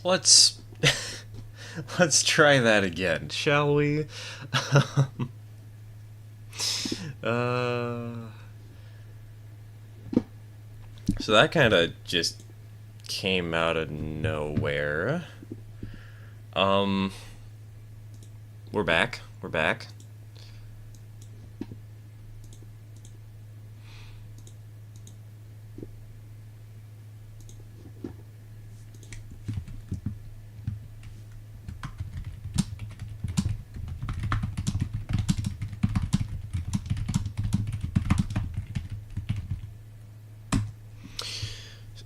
Let's let's try that again, shall we? uh, so that kind of just came out of nowhere. Um, we're back. We're back.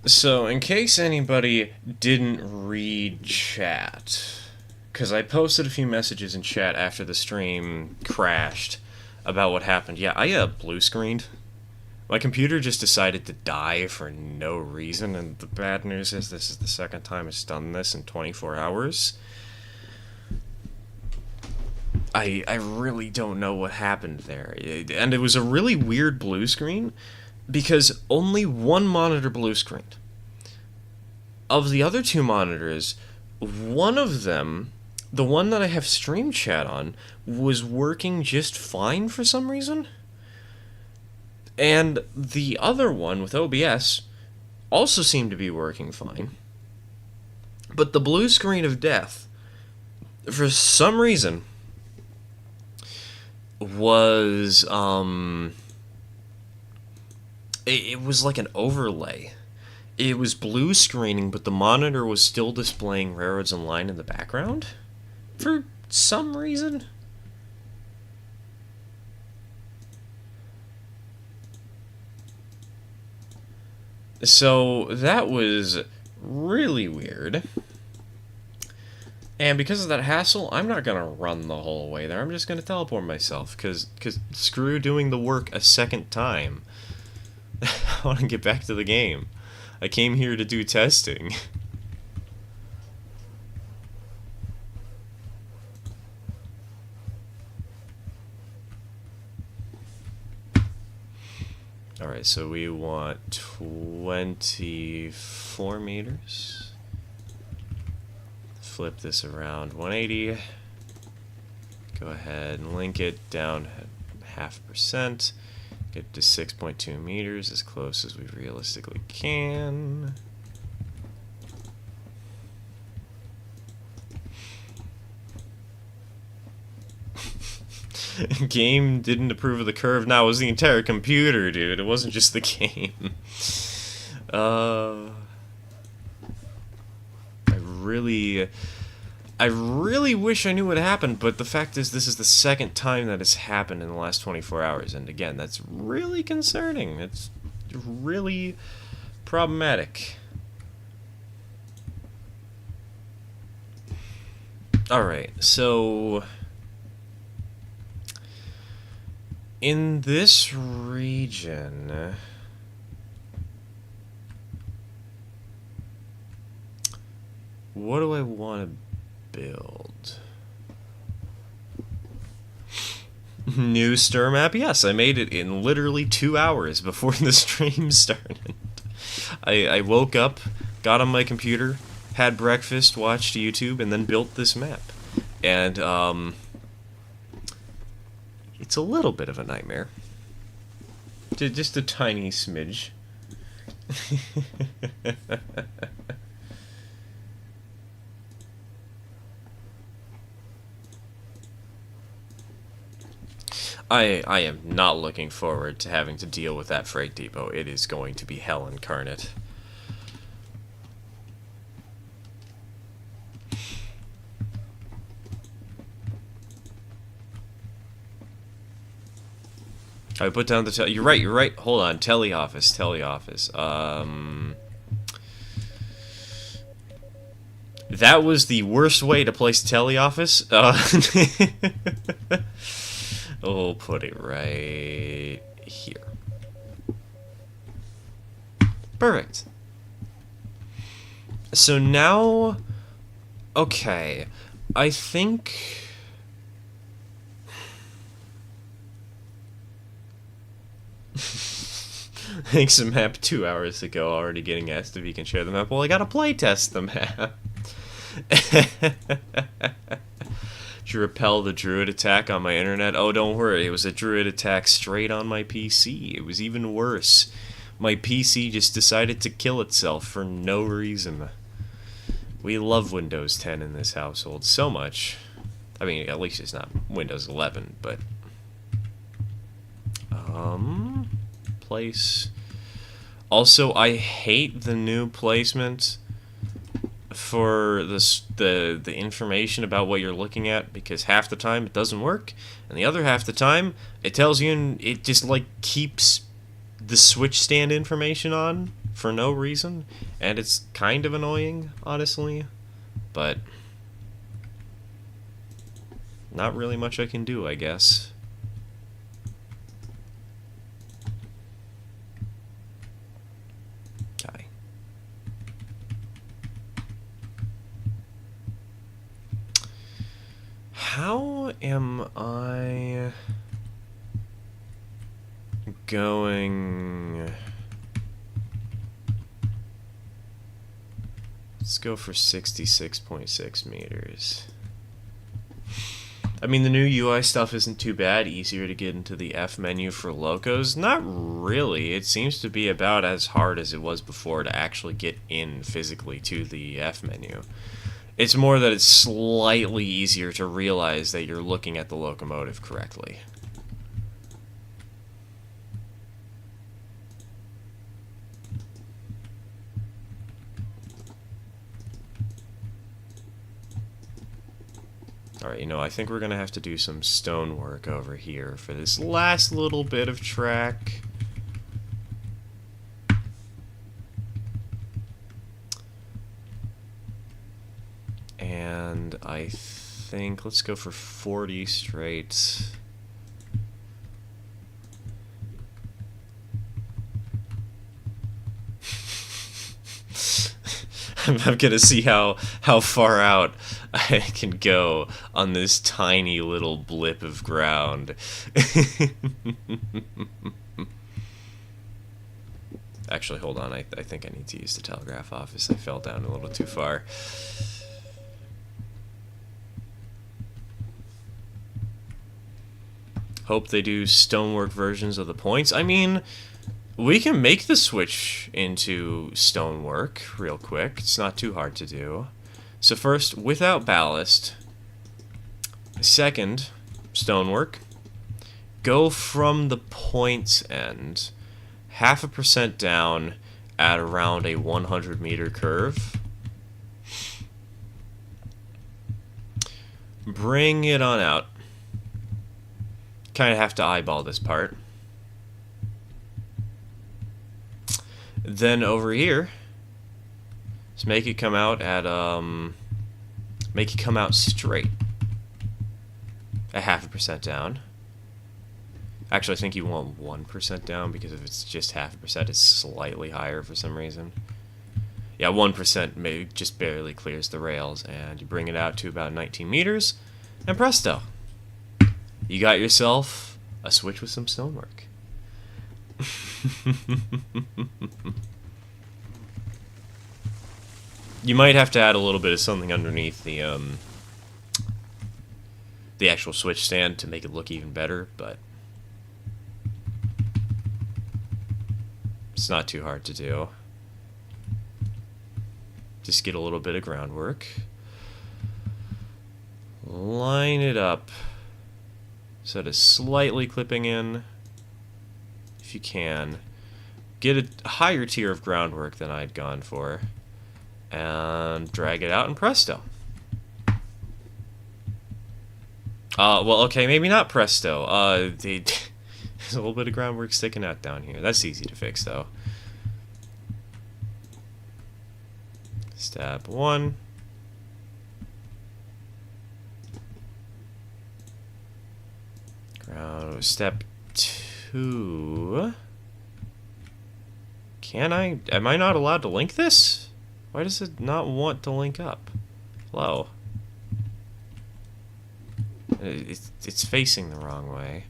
So, in case anybody didn't read chat, because I posted a few messages in chat after the stream crashed about what happened. Yeah, I blue screened. My computer just decided to die for no reason, and the bad news is this is the second time it's done this in 24 hours. I really don't know what happened there. And it was a really weird blue screen because only one monitor blue screened. Of the other two monitors, one of them, the one that I have stream chat on, was working just fine for some reason. And the other one with OBS also seemed to be working fine. But the blue screen of death, for some reason, was it was like an overlay. It was blue screening, but the monitor was still displaying Railroads Online in the background for some reason. So that was really weird. And because of that hassle, I'm not going to run the whole way there. I'm just going to teleport myself, because screw doing the work a second time. I want to get back to the game. I came here to do testing. Alright, so we want 24 meters. Flip this around 180. Go ahead and link it down 0.5%. Get to 6.2 meters, as close as we realistically can. Game didn't approve of the curve. No, it was the entire computer, dude. It wasn't just the game. I really wish I knew what happened, but the fact is this is the second time that it's happened in the last 24 hours, and again, that's really concerning. It's really problematic. Alright, so in this region, what do I want to build? New stir map? Yes, I made it in literally 2 hours before the stream started. I woke up, got on my computer, had breakfast, watched YouTube, and then built this map. And, it's a little bit of a nightmare. Just a tiny smidge. I am not looking forward to having to deal with that freight depot. It is going to be hell incarnate. I put down the you're right. Hold on. Teleoffice. That was the worst way to place teleoffice. Oh, put it right here. Perfect. So now, okay, I think Thanks a map 2 hours ago, already getting asked if you can share the map. Well, I gotta playtest the map. To repel the druid attack on my internet. Oh, don't worry. It was a druid attack straight on my PC. It was even worse. My PC just decided to kill itself for no reason. We love Windows 10 in this household so much. I mean, at least it's not Windows 11, but... Place... Also, I hate the new placement for the information about what you're looking at, because half the time it doesn't work, and the other half the time it tells you, and it just like keeps the switch stand information on for no reason, and it's kind of annoying, honestly, but not really much I can do, I guess. How am I going... Let's go for 66.6 meters. I mean, the new UI stuff isn't too bad. Easier to get into the F menu for locos. Not really. It seems to be about as hard as it was before to actually get in physically to the F menu. It's more that it's slightly easier to realize that you're looking at the locomotive correctly. Alright, you know, I think we're going to have to do some stonework over here for this last little bit of track. And I think, let's go for 40 straight. I'm gonna see how far out I can go on this tiny little blip of ground. Actually, hold on. I think I need to use the telegraph office. I fell down a little too far. Hope they do stonework versions of the points. I mean, we can make the switch into stonework real quick. It's not too hard to do. So first, without ballast. Second, stonework. Go from the points end, 0.5% down at around a 100-meter curve. Bring it on out. Kind of have to eyeball this part. Then over here, let's make it come out at make it come out straight at 0.5% down. Actually, I think you want 1% down, because if it's just 0.5%, it's slightly higher for some reason. Yeah, 1% maybe just barely clears the rails, and you bring it out to about 19 meters, and presto. You got yourself a switch with some stonework. You might have to add a little bit of something underneath the actual switch stand to make it look even better, but it's not too hard to do. Just get a little bit of groundwork. Line it up so that it's slightly clipping in, if you can. Get a higher tier of groundwork than I'd gone for, and drag it out, and presto. Well, okay, maybe not presto. There's a little bit of groundwork sticking out down here. That's easy to fix, though. Step 1. Ground. Step 2. Can I? Am I not allowed to link this? Why does it not want to link up? Hello. It's facing the wrong way.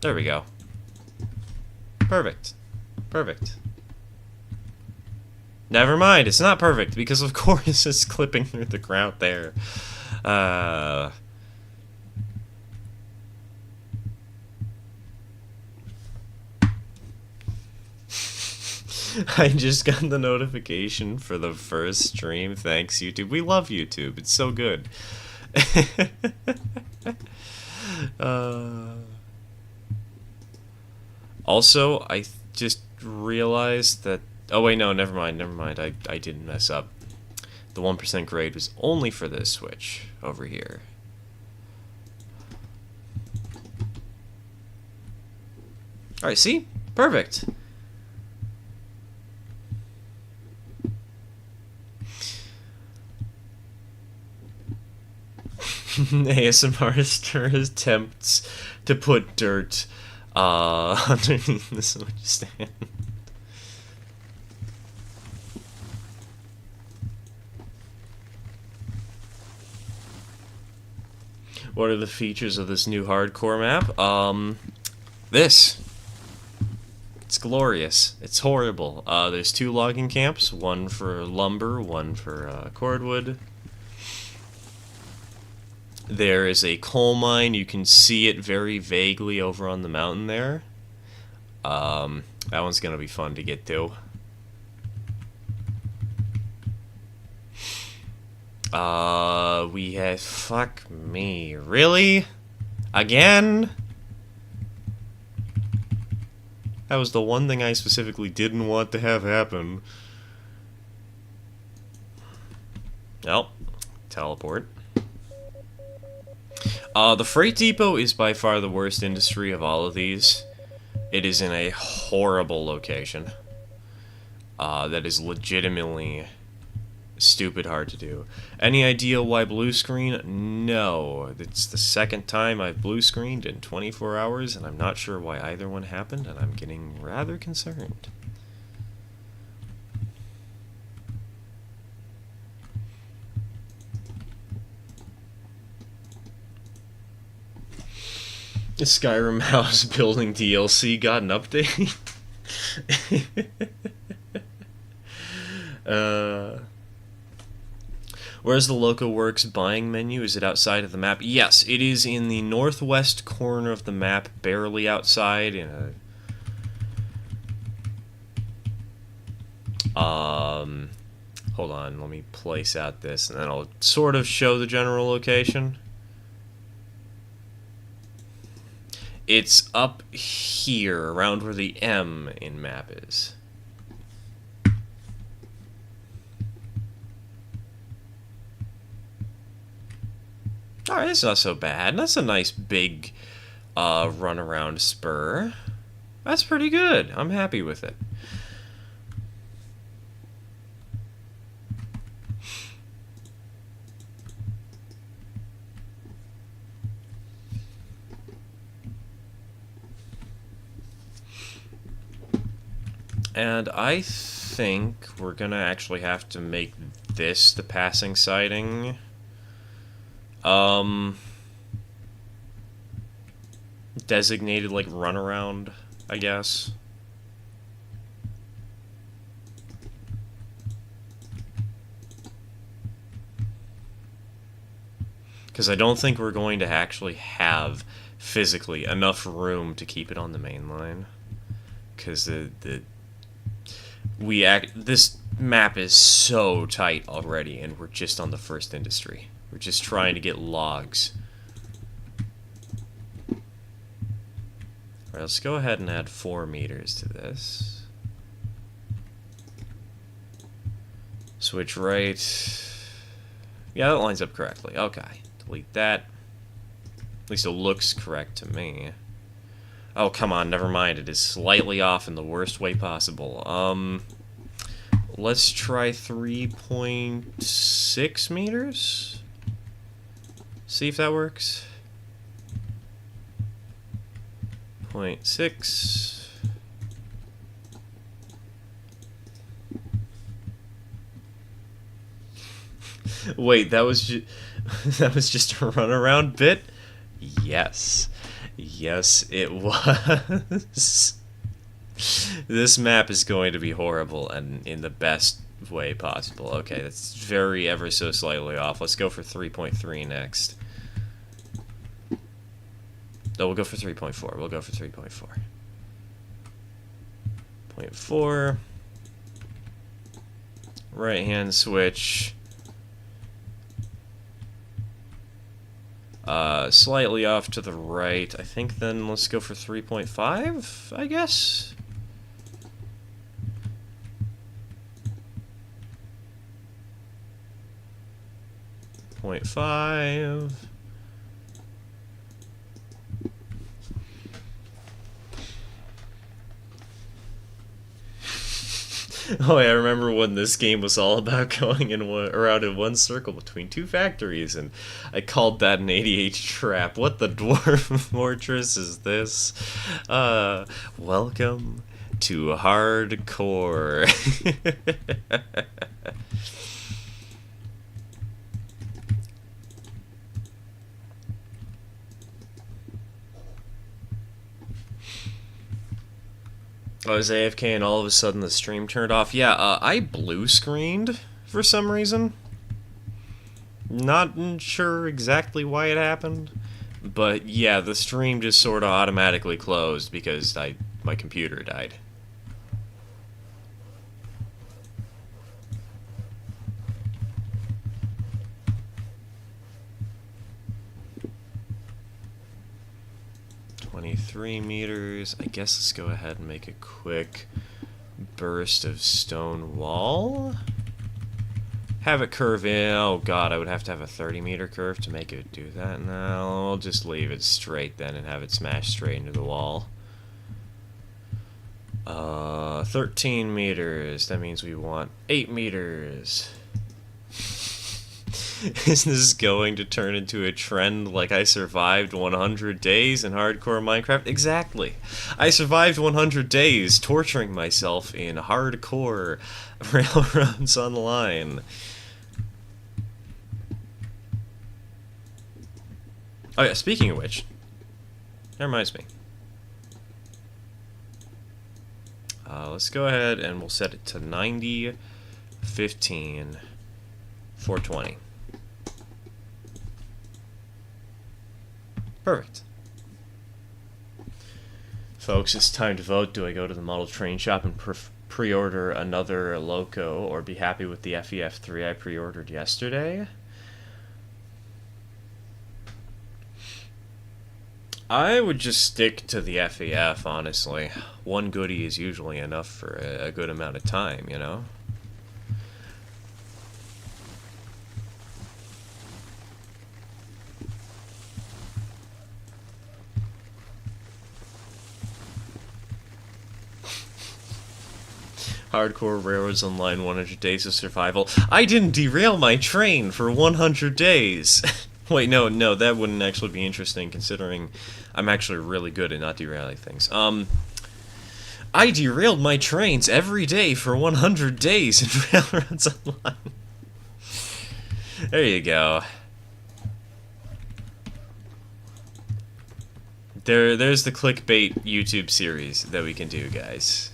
There we go. Perfect. Perfect. Never mind, it's not perfect, because of course it's clipping through the ground there. I just got the notification for the first stream. Thanks, YouTube. We love YouTube. It's so good. Also, I just realized that... Oh, wait, no, never mind. I didn't mess up. The 1% grade was only for this switch over here. Alright, see? Perfect. ASMR attempts to put dirt underneath the switch stand. What are the features of this new hardcore map? This. It's glorious. It's horrible. There's 2 logging camps, one for lumber, one for cordwood. There is a coal mine. You can see it very vaguely over on the mountain there. That one's gonna be fun to get to. We have... Fuck me. Really? Again? That was the one thing I specifically didn't want to have happen. Nope. Teleport. The freight depot is by far the worst industry of all of these. It is in a horrible location. That is legitimately stupid hard to do. Any idea why blue screen? No. It's the second time I've blue screened in 24 hours, and I'm not sure why either one happened, and I'm getting rather concerned. The Skyrim house building DLC got an update. Where's the LocoWorks buying menu? Is it outside of the map? Yes, it is in the northwest corner of the map, barely outside, in a... hold on, let me place out this, and then I'll sort of show the general location. It's up here, around where the M in map is. Alright, that's not so bad. That's a nice big run-around spur. That's pretty good. I'm happy with it. And I think we're gonna actually have to make this the passing siding. Designated like runaround, I guess. Because I don't think we're going to actually have physically enough room to keep it on the main line. Because this map is so tight already, and we're just on the first industry. We're just trying to get logs. Alright, let's go ahead and add 4 meters to this. Switch right. Yeah, that lines up correctly. Okay. Delete that. At least it looks correct to me. Oh, come on, never mind. It is slightly off in the worst way possible. Let's try 3.6 meters? See if that works. 0.6. Wait, that was just a runaround bit? Yes. Yes, it was. This map is going to be horrible and in the best way possible. Okay, that's very ever so slightly off. Let's go for 3.3 next. No, we'll go for 3.4. We'll go for 3.4. 0.4. Right hand switch. Slightly off to the right. I think then let's go for 3.5, I guess. Point 0.5. Oh, I remember when this game was all about going around in one circle between two factories, and I called that an 88 trap. What the dwarf fortress is this? Welcome to hardcore. I was AFK and all of a sudden the stream turned off. Yeah, I blue screened for some reason. Not sure exactly why it happened, but yeah, the stream just sort of automatically closed because my computer died. $23 I guess let's go ahead and make a quick burst of stone wall. Have it curve in. Oh god, I would have to have a 30-meter curve to make it do that. No, I'll just leave it straight then and have it smash straight into the wall. 13 meters. That means we want 8 meters. Is this going to turn into a trend like I survived 100 days in hardcore Minecraft? Exactly. I survived 100 days torturing myself in hardcore Railroads Online. Oh yeah, speaking of which, that reminds me. Let's go ahead and we'll set it to 90, 15, 420. Perfect. Folks, it's time to vote. Do I go to the model train shop and pre-order another Loco or be happy with the FEF3 I pre-ordered yesterday? I would just stick to the FEF, honestly. One goodie is usually enough for a good amount of time, you know? Hardcore Railroads Online 100 Days of Survival. I didn't derail my train for 100 days! Wait, no, that wouldn't actually be interesting considering I'm actually really good at not derailing things. I derailed my trains every day for 100 days in Railroads Online. There you go. There's the clickbait YouTube series that we can do, guys.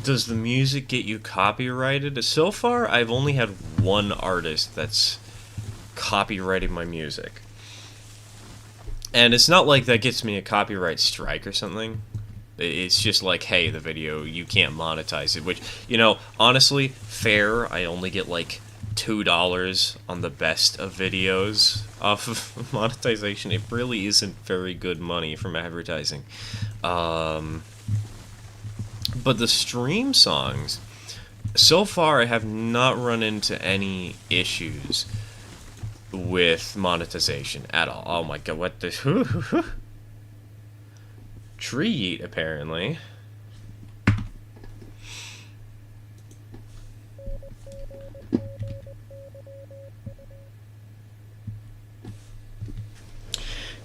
Does the music get you copyrighted? So far, I've only had one artist that's copyrighted my music. And it's not like that gets me a copyright strike or something. It's just like, hey, the video, you can't monetize it. Which, you know, honestly, fair. I only get like $2 on the best of videos off of monetization. It really isn't very good money from advertising. But the stream songs, so far I have not run into any issues with monetization at all. Oh my god, what the... Tree eat, apparently.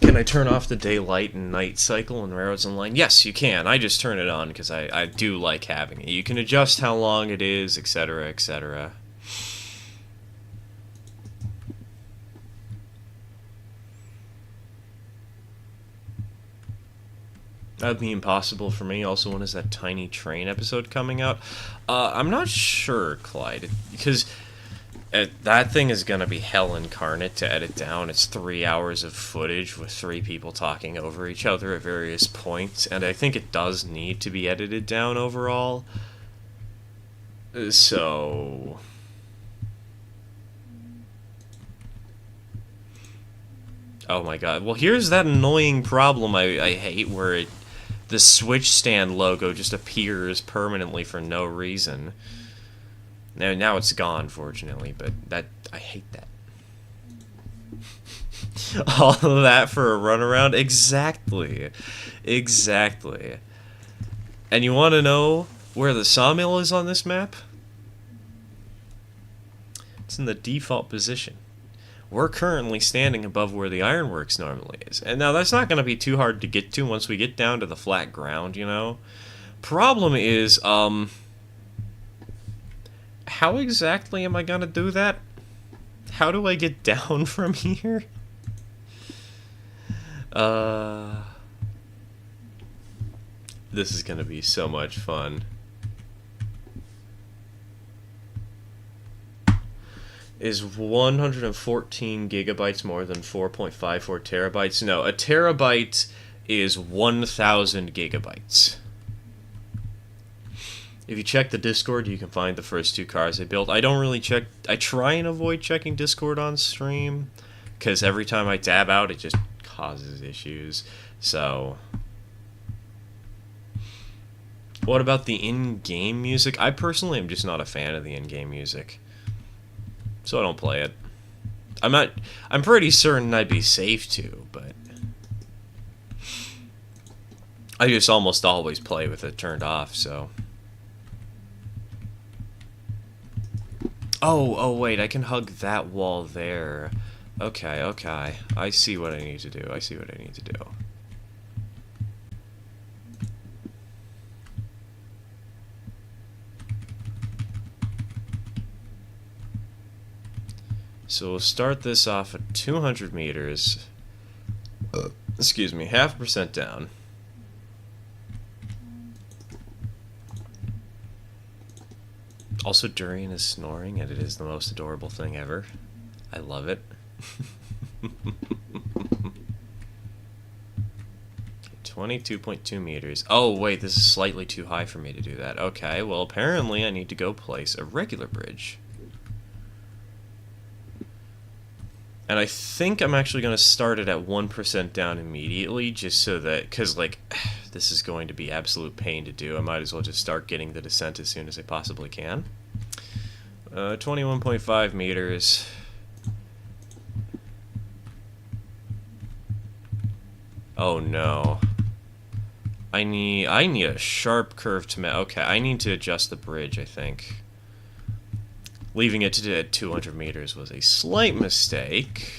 Can I turn off the daylight and night cycle in Railroads Online? Yes, you can. I just turn it on because I do like having it. You can adjust how long it is, etc., etc. That would be impossible for me. Also, when is that Tiny Train episode coming out? I'm not sure, Clyde, because that thing is going to be hell incarnate to edit down. It's 3 hours of footage with 3 people talking over each other at various points, and I think it does need to be edited down overall. So... oh my god. Well, here's that annoying problem I hate where the Switch stand logo just appears permanently for no reason. Now it's gone, fortunately, but I hate that. All of that for a runaround? Exactly. Exactly. And you want to know where the sawmill is on this map? It's in the default position. We're currently standing above where the ironworks normally is. And now that's not going to be too hard to get to once we get down to the flat ground, you know? Problem is, how exactly am I going to do that? How do I get down from here? This is going to be so much fun. Is 114 gigabytes more than 4.54 terabytes? No, a terabyte is 1,000 gigabytes. If you check the Discord, you can find the first 2 cars I built. I don't really check... I try and avoid checking Discord on stream, because every time I tab out, it just causes issues. So... what about the in-game music? I personally am just not a fan of the in-game music, so I don't play it. I'm pretty certain I'd be safe to, but I just almost always play with it turned off, so. Oh, wait, I can hug that wall there. Okay. I see what I need to do. So we'll start this off at 200 meters. Excuse me, 0.5% down. Also, Durian is snoring, and it is the most adorable thing ever. I love it. 22.2 meters. Oh, wait, this is slightly too high for me to do that. Okay, well, apparently I need to go place a regular bridge. And I think I'm actually going to start it at 1% down immediately, just so that, because, like, this is going to be absolute pain to do. I might as well just start getting the descent as soon as I possibly can. 21.5 meters. Oh, no. I need a sharp curve to okay, I need to adjust the bridge, I think. Leaving it to 200 meters was a slight mistake.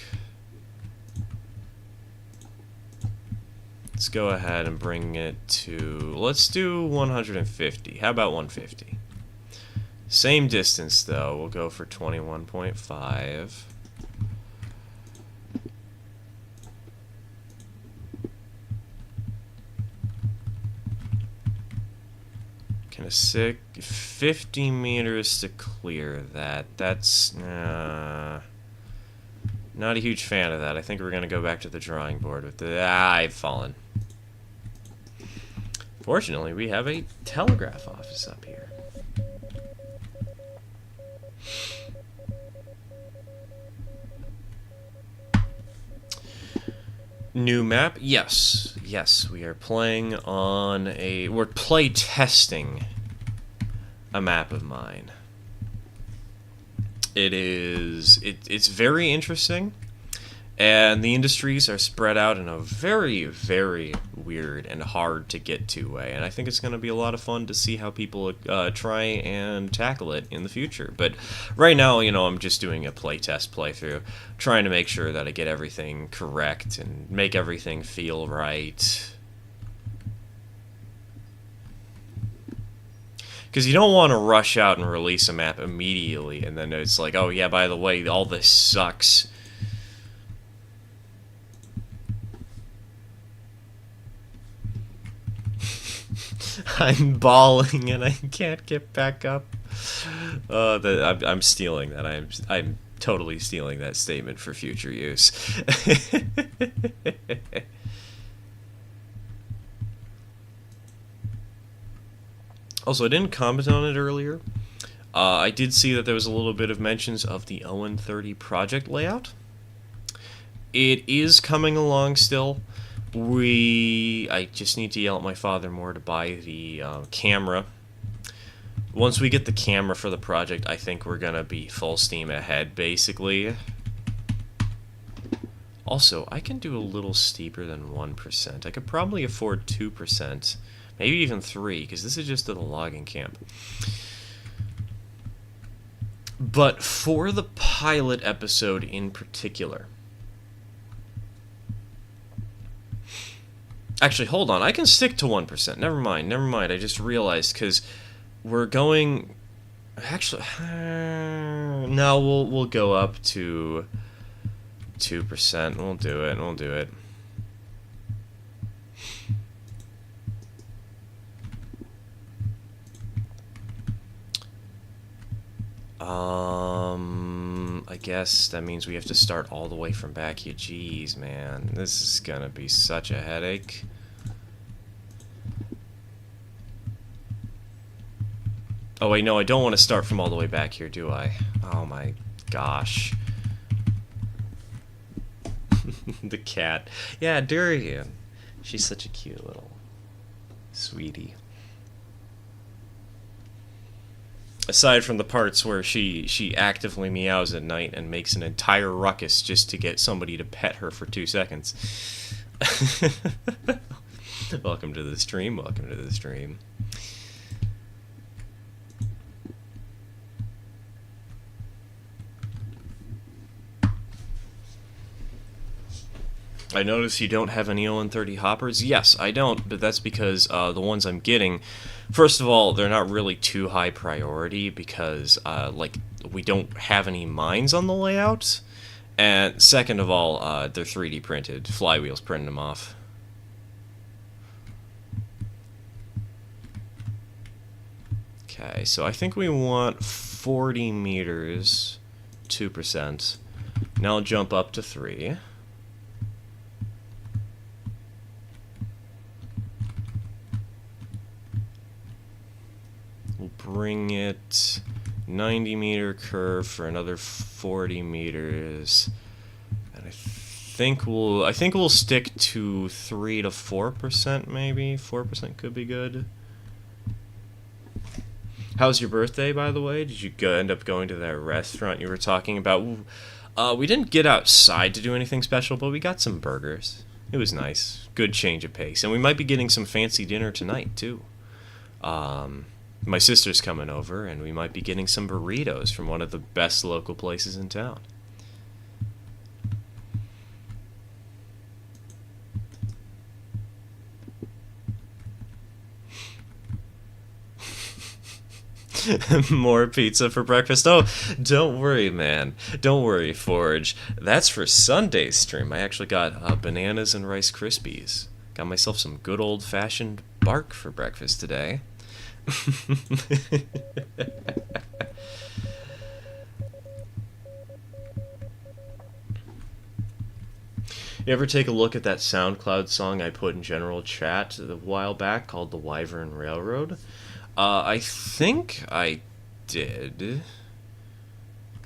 Let's go ahead and bring it to... let's do 150. How about 150? Same distance, though. We'll go for 21.5. Kind of sick. 50 meters to clear that. That's not a huge fan of that. I think we're going to go back to the drawing board with the... I've fallen. Fortunately, we have a telegraph office up here. New map? Yes. Yes, we are playing on a... we're play testing a map of mine. It's very interesting. And the industries are spread out in a very, very weird and hard to get to way. And I think it's going to be a lot of fun to see how people try and tackle it in the future. But right now, I'm just doing a playtest playthrough, trying to make sure that I get everything correct and make everything feel right. Because you don't want to rush out and release a map immediately, and then it's like, oh yeah, by the way, all this sucks. I'm bawling and I can't get back up. I'm stealing that. I'm totally stealing that statement for future use. Also, I didn't comment on it earlier. I did see that there was a little bit of mentions of the ON30 project layout. It is coming along still. I just need to yell at my father more to buy the camera. Once we get the camera for the project, I think we're gonna be full steam ahead, basically. Also, I can do a little steeper than 1%. I could probably afford 2%, maybe even 3%, because this is just at a logging camp. But for the pilot episode in particular... Actually, hold on. I can stick to 1%. Never mind. I just realized, because we're going... Actually, no, we'll go up to 2%. We'll do it. I guess that means we have to start all the way from back here. Jeez, man. This is gonna be such a headache. Oh, wait, no, I don't want to start from all the way back here, do I? Oh, my gosh. The cat. Yeah, Durian. She's such a cute little sweetie. Aside from the parts where she actively meows at night and makes an entire ruckus just to get somebody to pet her for 2 seconds. Welcome to the stream. I notice you don't have any ON30 hoppers. Yes, I don't, but that's because the ones I'm getting, first of all, they're not really too high priority because, we don't have any mines on the layout. And second of all, they're 3D printed. Flywheels printed them off. Okay, so I think we want 40 meters, 2%. Now I'll jump up to 3. We'll bring it 90-meter curve for another 40 meters. And I think we'll stick to 3 to 4% maybe. 4% could be good. How's your birthday, by the way? Did you end up going to that restaurant you were talking about? We didn't get outside to do anything special, but we got some burgers. It was nice. Good change of pace. And we might be getting some fancy dinner tonight, too. My sister's coming over, and we might be getting some burritos from one of the best local places in town. More pizza for breakfast? Oh, don't worry, man. Don't worry, Forge. That's for Sunday's stream. I actually got bananas and Rice Krispies. Got myself some good old-fashioned bark for breakfast today. You ever take a look at that SoundCloud song I put in general chat a while back called The Wyvern Railroad? I think I did.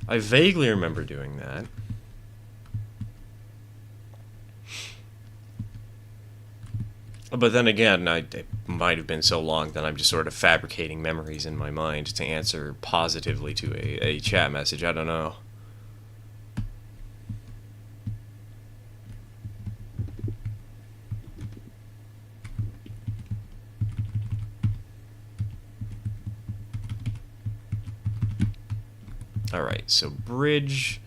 I vaguely remember doing that. But then again, it might have been so long that I'm just sort of fabricating memories in my mind to answer positively to a chat message. I don't know. Alright, so bridge,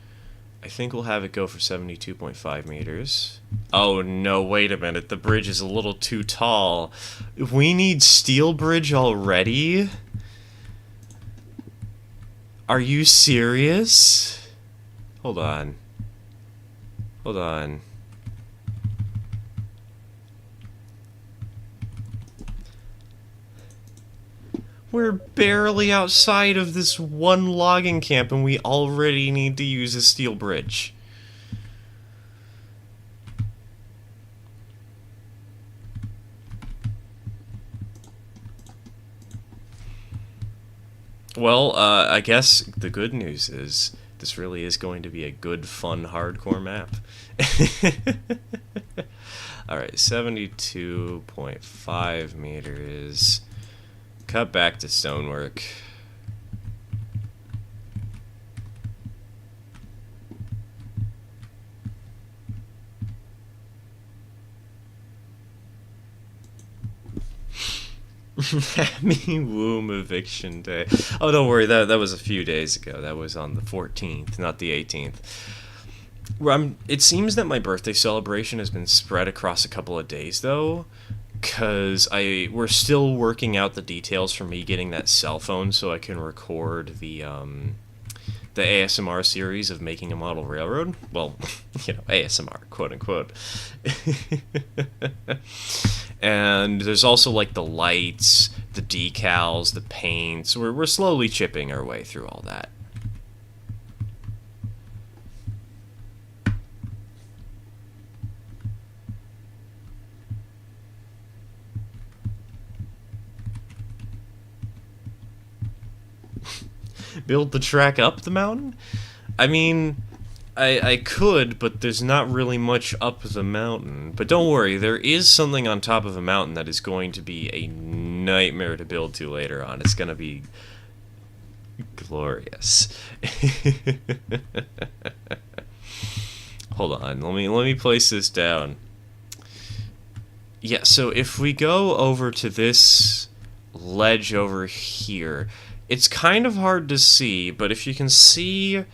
I think we'll have it go for 72.5 meters. Oh no, wait a minute, the bridge is a little too tall. We need steel bridge already? Are you serious? Hold on. Hold on. We're barely outside of this one logging camp and we already need to use a steel bridge. Well, I guess the good news is this really is going to be a good, fun, hardcore map. Alright, 72.5 meters. Cut back to stonework. Happy womb eviction day. Oh, don't worry, that was a few days ago. That was on the 14th, not the 18th. It seems that my birthday celebration has been spread across a couple of days, though, because we're still working out the details for me getting that cell phone so I can record the ASMR series of making a model railroad. Well, you know, ASMR, quote unquote. And there's also like the lights, the decals, the paints. We're slowly chipping our way through all that. Build the track up the mountain? I mean, I could, but there's not really much up the mountain. But don't worry, there is something on top of a mountain that is going to be a nightmare to build to later on. It's going to be glorious. Hold on, let me place this down. Yeah, so if we go over to this ledge over here, it's kind of hard to see, but if you can see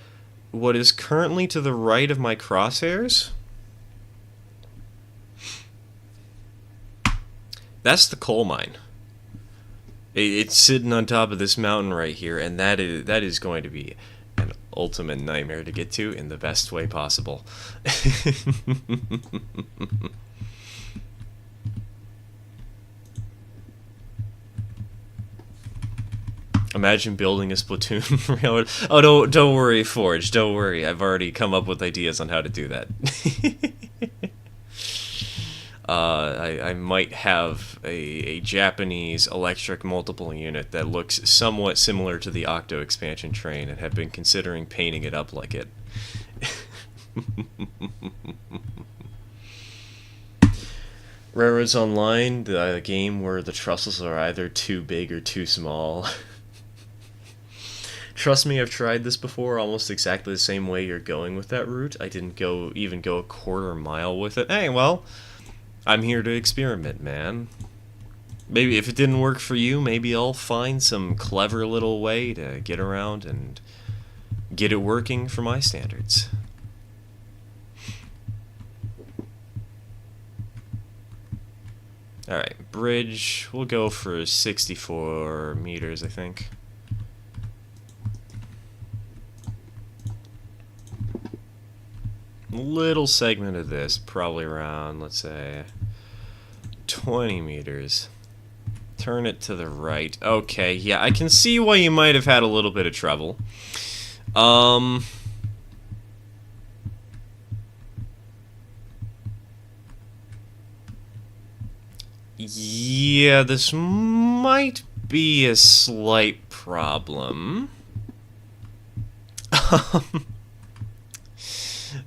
what is currently to the right of my crosshairs, that's the coal mine. It's sitting on top of this mountain right here, and that is going to be an ultimate nightmare to get to in the best way possible. Imagine building a Splatoon railroad. Oh, don't worry, Forge. Don't worry. I've already come up with ideas on how to do that. I might have a Japanese electric multiple unit that looks somewhat similar to the Octo expansion train and have been considering painting it up like it. Railroads Online, the game where the trestles are either too big or too small. Trust me, I've tried this before, almost exactly the same way you're going with that route. I didn't even go a quarter mile with it. Hey, well, I'm here to experiment, man. Maybe if it didn't work for you, maybe I'll find some clever little way to get around and get it working for my standards. Alright, bridge, we'll go for 64 meters, I think. Little segment of this, probably around, let's say, 20 meters. Turn it to the right. Okay, yeah, I can see why you might have had a little bit of trouble. Yeah, this might be a slight problem.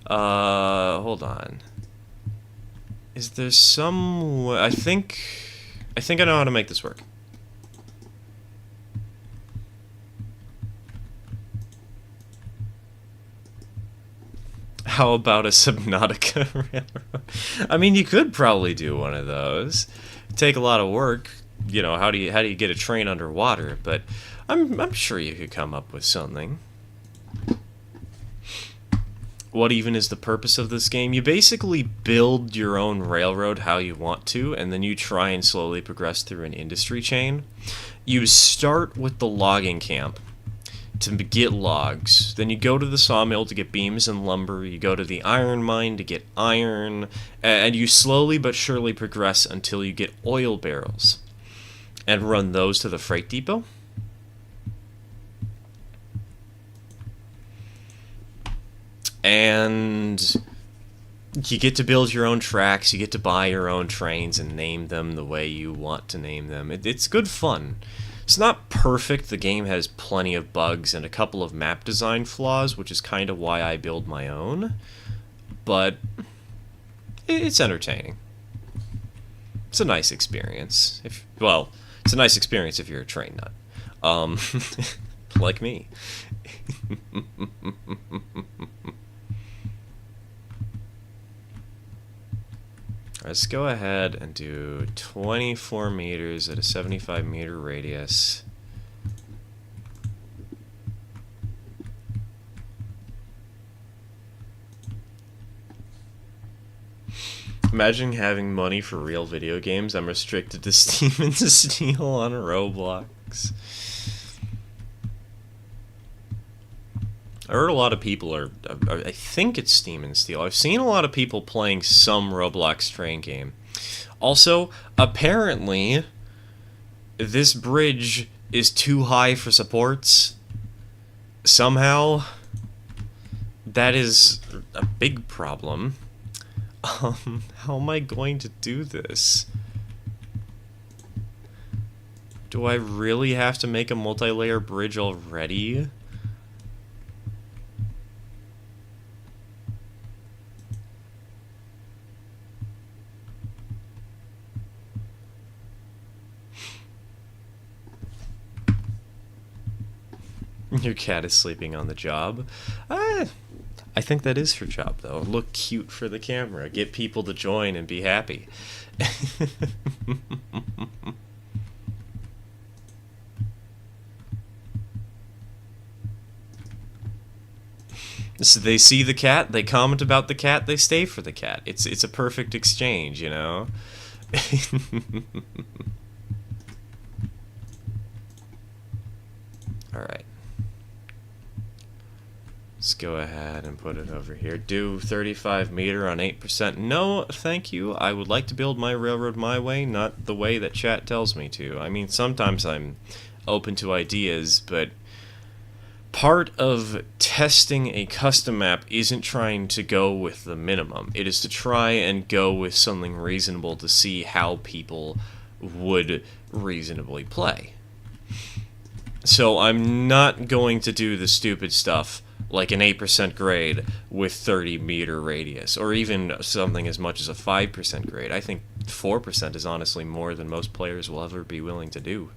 Hold on. Is there some way? I think I know how to make this work. How about a Subnautica railroad? I mean, you could probably do one of those. Take a lot of work. You know, how do you get a train underwater? But I'm sure you could come up with something. what even is the purpose of this game? You basically build your own railroad how you want to, and then you try and slowly progress through an industry chain. You start with the logging camp to get logs. Then you go to the sawmill to get beams and lumber. You go to the iron mine to get iron. And you slowly but surely progress until you get oil barrels. And run those to the freight depot. And you get to build your own tracks. You get to buy your own trains and name them the way you want to name them. It's good fun. It's not perfect. The game has plenty of bugs and a couple of map design flaws, which is kind of why I build my own. But it's entertaining. It's a nice experience. It's a nice experience if you're a train nut. Like me. Let's go ahead and do 24 meters at a 75 meter radius. Imagine having money for real video games. I'm restricted to Steam and to Steel on Roblox. I heard a lot of people I think it's Steam and Steel. I've seen a lot of people playing some Roblox train game. Also, apparently, this bridge is too high for supports. Somehow, that is a big problem. How am I going to do this? Do I really have to make a multi-layer bridge already? Your cat is sleeping on the job. I think that is her job, though. Look cute for the camera. Get people to join and be happy. So they see the cat, they comment about the cat, they stay for the cat. It's a perfect exchange, you know? Alright. Let's go ahead and put it over here. Do 35 meter on 8%. No, thank you. I would like to build my railroad my way, not the way that chat tells me to. I mean, sometimes I'm open to ideas, but part of testing a custom map isn't trying to go with the minimum. It is to try and go with something reasonable to see how people would reasonably play. So I'm not going to do the stupid stuff like an 8% grade with 30 meter radius, or even something as much as a 5% grade. I think 4% is honestly more than most players will ever be willing to do.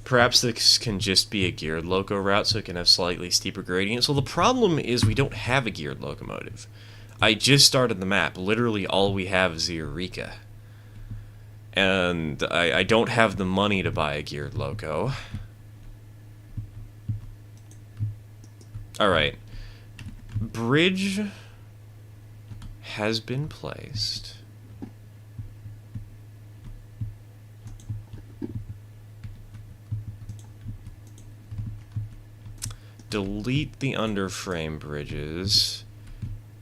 Perhaps this can just be a geared loco route so it can have slightly steeper gradients. Well, the problem is we don't have a geared locomotive. I just started the map. Literally all we have is the Eureka. And I don't have the money to buy a geared loco. Alright. Bridge has been placed. Delete the underframe bridges.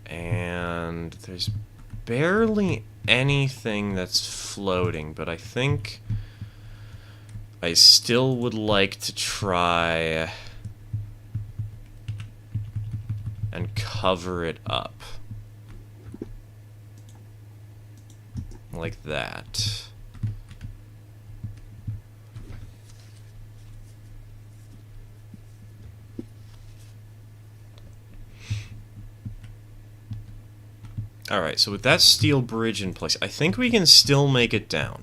And there's barely anything that's floating, but I think I still would like to try and cover it up. Like that. Alright, so with that steel bridge in place, I think we can still make it down.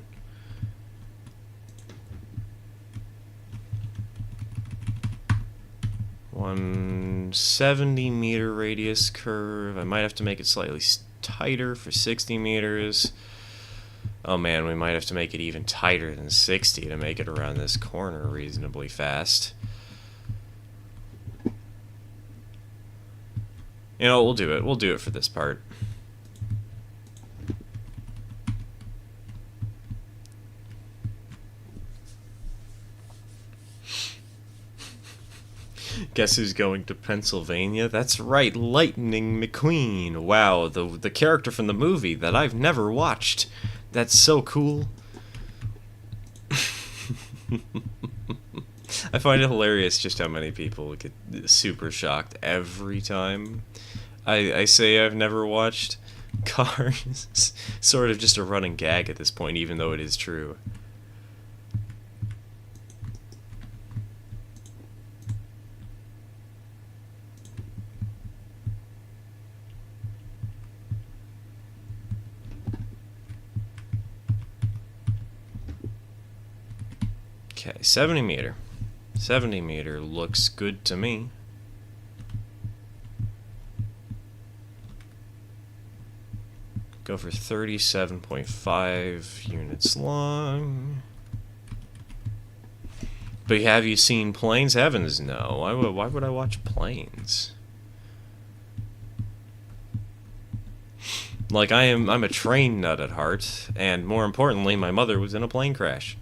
One 70 meter radius curve. I might have to make it slightly tighter for 60 meters. Oh man, we might have to make it even tighter than 60 to make it around this corner reasonably fast. You know, we'll do it. We'll do it for this part. Guess who's going to Pennsylvania? That's right, Lightning McQueen. Wow, the character from the movie that I've never watched. That's so cool. I find it hilarious just how many people get super shocked every time I say I've never watched Cars. Sort of just a running gag at this point, even though it is true. Okay, 70 meter. 70 meter looks good to me. Go for 37.5 units long. But have you seen planes? Heavens no. Why would I watch planes? Like I'm a train nut at heart, and more importantly, my mother was in a plane crash.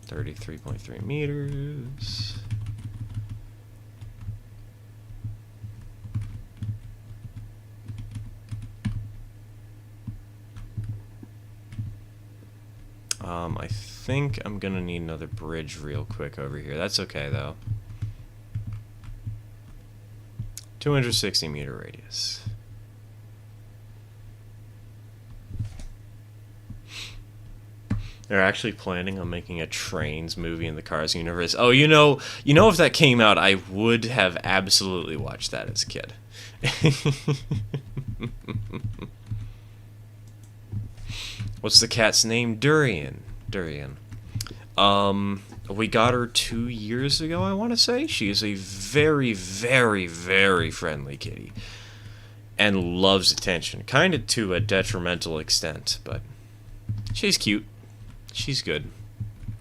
33.3 meters. I think I'm gonna need another bridge real quick over here. That's okay though. 260 meter radius. They're actually planning on making a Trains movie in the Cars universe. Oh, you know if that came out, I would have absolutely watched that as a kid. What's the cat's name? Durian. We got her 2 years ago, I want to say. She is a very, very, very friendly kitty. And loves attention. Kind of to a detrimental extent, but she's cute. She's good.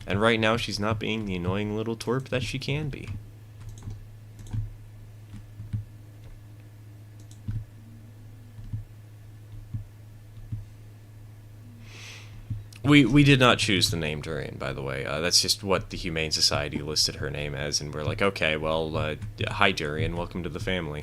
And right now she's not being the annoying little twerp that she can be. We did not choose the name Durian, by the way. That's just what the Humane Society listed her name as, and we're like, okay, well, hi Durian, welcome to the family.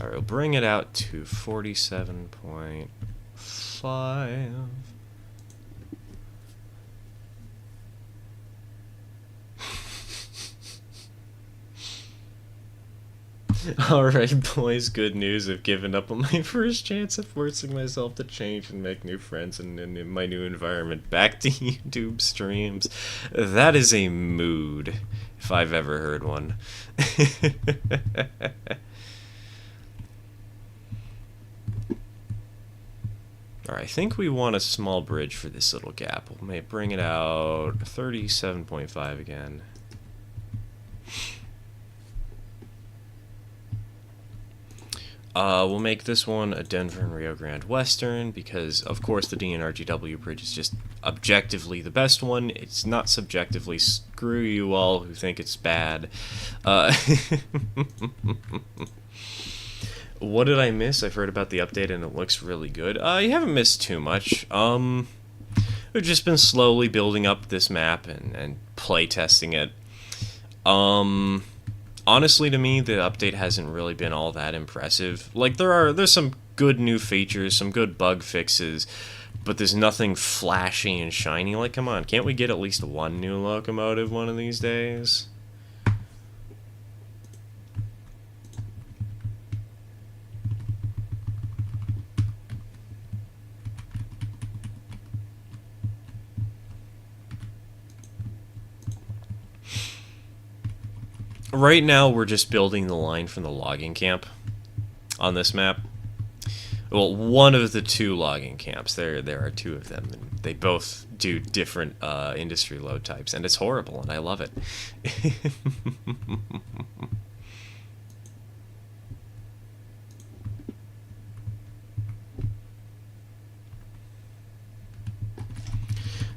Alright, we'll bring it out to 47.5. Alright, boys, good news. I've given up on my first chance of forcing myself to change and make new friends in my new environment. Back to YouTube streams. That is a mood, if I've ever heard one. Alright, I think we want a small bridge for this little gap. We may bring it out 37.5 again. We'll make this one a Denver and Rio Grande Western because, of course, the DNRGW bridge is just objectively the best one. It's not subjectively. Screw you all who think it's bad. What did I miss? I've heard about the update and it looks really good. You haven't missed too much. We've just been slowly building up this map and play testing it. Honestly, to me, the update hasn't really been all that impressive. Like, there's some good new features, some good bug fixes, but there's nothing flashy and shiny. Like, come on, can't we get at least one new locomotive one of these days? Right now, we're just building the line from the logging camp. on this map. Well, one of the two logging camps. There are two of them, and they both do different industry load types, and it's horrible, and I love it.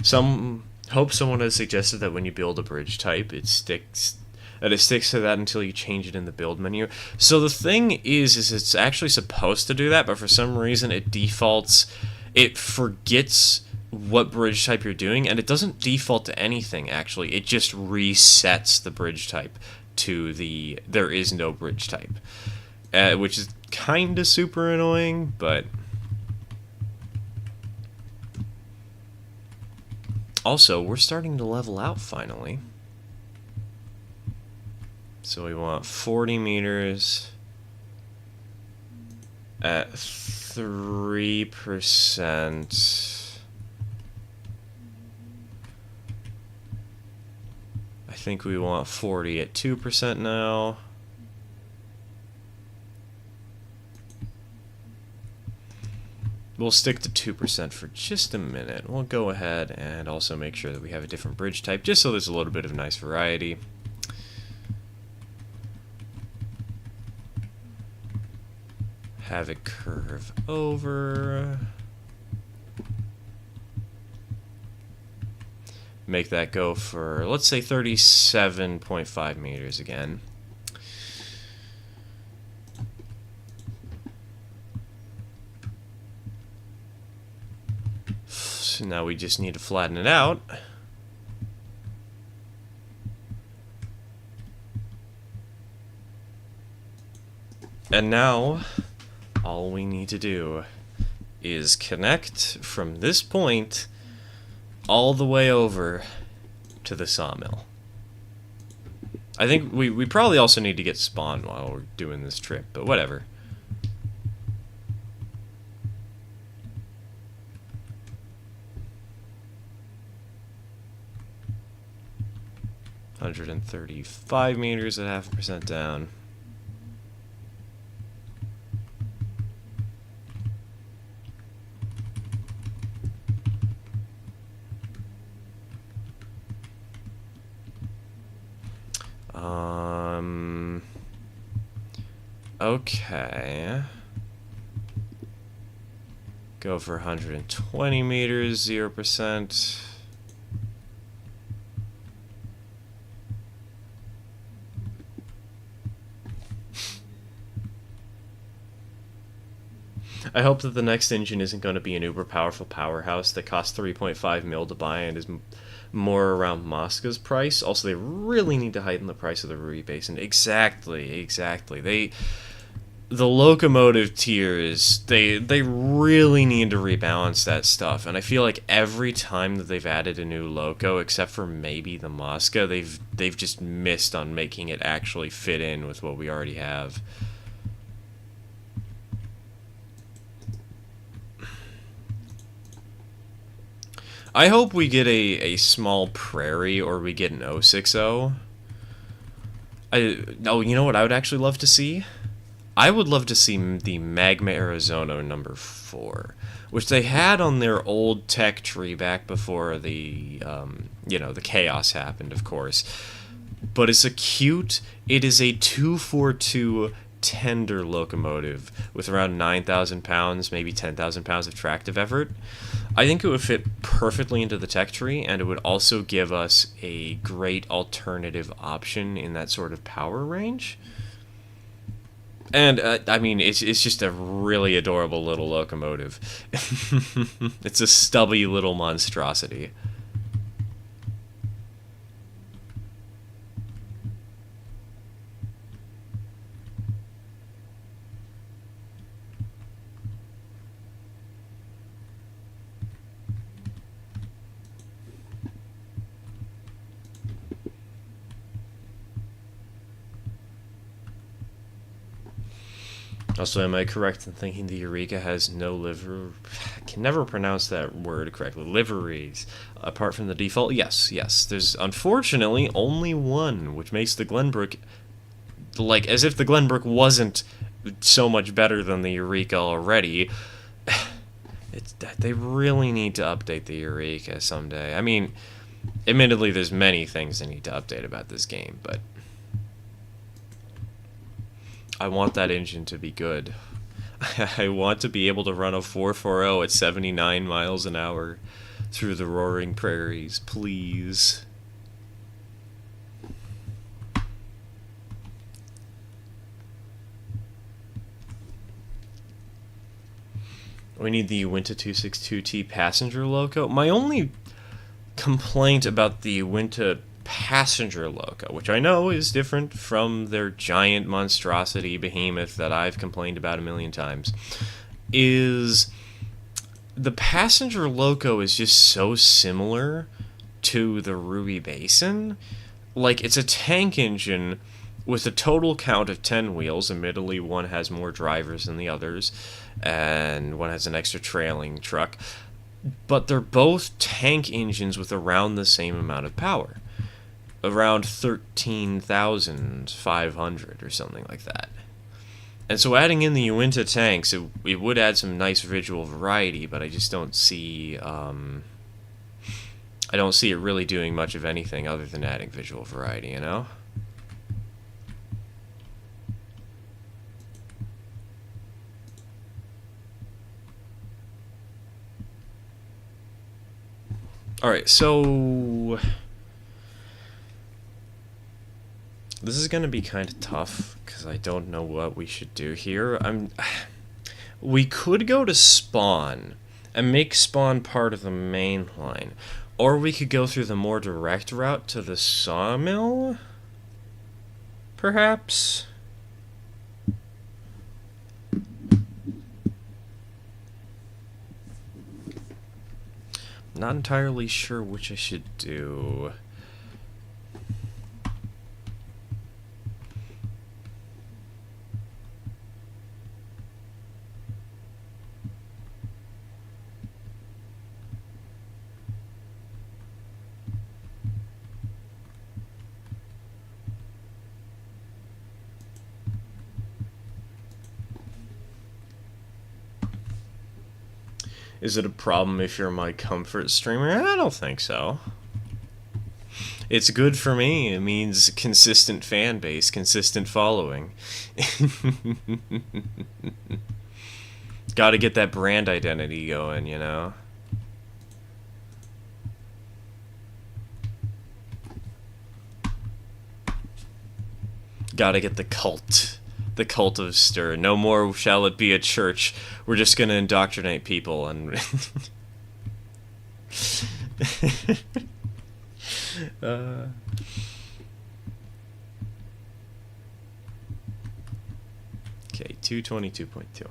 Someone has suggested that when you build a bridge type, it sticks to that until you change it in the build menu. So the thing is it's actually supposed to do that, but for some reason it forgets what bridge type you're doing, and it doesn't default to anything, actually. It just resets the bridge type to there is no bridge type, which is kind of super annoying, but... Also, we're starting to level out finally. So we want 40 meters at 3%. I think we want 40 at 2% now. We'll stick to 2% for just a minute. We'll go ahead and also make sure that we have a different bridge type, just so there's a little bit of nice variety. Have it curve over. Make that go for, let's say, 37.5 meters again. So now we just need to flatten it out. And now, all we need to do is connect from this point all the way over to the sawmill. I think we probably also need to get spawn while we're doing this trip, but whatever. $135 meters at 0.5% down. Okay. Go for 120 meters, 0%. I hope that the next engine isn't going to be an uber powerful powerhouse that costs 3.5 mil to buy and is more around Mosca's price. Also, they really need to heighten the price of the Ruby Basin. Exactly. The locomotive tiers, they really need to rebalance that stuff. And I feel like every time that they've added a new loco, except for maybe the Mosca, they've just missed on making it actually fit in with what we already have. I hope we get a small prairie, or we get an 060. Oh, you know what I would actually love to see? I would love to see the Magma Arizona number 4, which they had on their old tech tree back before the, the chaos happened, of course. But it is a 242 tender locomotive with around 9,000 pounds, maybe 10,000 pounds of tractive effort. I think it would fit perfectly into the tech tree, and it would also give us a great alternative option in that sort of power range. And, I mean, it's just a really adorable little locomotive. It's a stubby little monstrosity. Also, am I correct in thinking the Eureka has no liver... I can never pronounce that word correctly. Liveries. Apart from the default? Yes. There's, unfortunately, only one, which makes the Glenbrook... like, as if the Glenbrook wasn't so much better than the Eureka already. They really need to update the Eureka someday. I mean, admittedly, there's many things they need to update about this game, but I want that engine to be good. I want to be able to run a 440 at 79 miles an hour through the roaring prairies, please. We need the Uinta 262T passenger loco. My only complaint about the Uinta passenger loco, which I know is different from their giant monstrosity behemoth that I've complained about a million times, is the passenger loco is just so similar to the Ruby Basin. Like, it's a tank engine with a total count of 10 wheels. Admittedly, one has more drivers than the others, and one has an extra trailing truck. But they're both tank engines with around the same amount of power. Around 13,500 or something like that. And so adding in the Uinta tanks, it would add some nice visual variety, but I just don't see... I don't see it really doing much of anything other than adding visual variety, you know? Alright, so... this is gonna be kind of tough, because I don't know what we should do here. We could go to Spawn, and make Spawn part of the main line. Or we could go through the more direct route to the sawmill? Perhaps? Not entirely sure which I should do. Is it a problem if you're my comfort streamer? I don't think so. It's good for me. It means consistent fan base, consistent following. Gotta get that brand identity going, you know? Gotta get the cult. The cult of Stir. No more shall it be a church. We're just gonna indoctrinate people and... Okay, 222.2.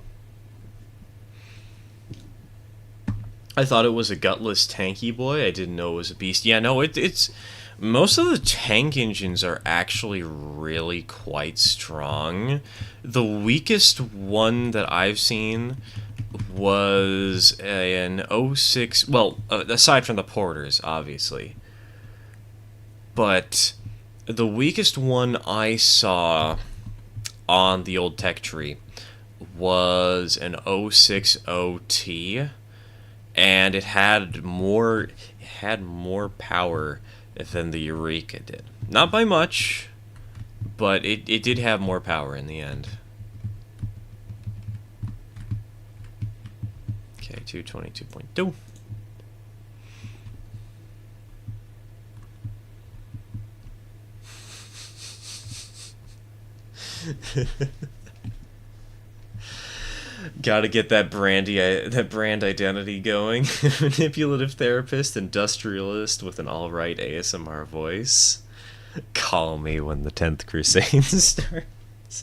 I thought it was a gutless tanky boy. I didn't know it was a beast. Yeah, no, it's... most of the tank engines are actually really quite strong. The weakest one that I've seen was an 06... well, aside from the Porters, obviously. But the weakest one I saw on the old tech tree was an 060T, and it had more power than the Eureka did. Not by much, but it did have more power in the end. Okay, 222.2. Gotta get that brand identity going. Manipulative therapist, industrialist with an alright ASMR voice. Call me when the 10th Crusade starts.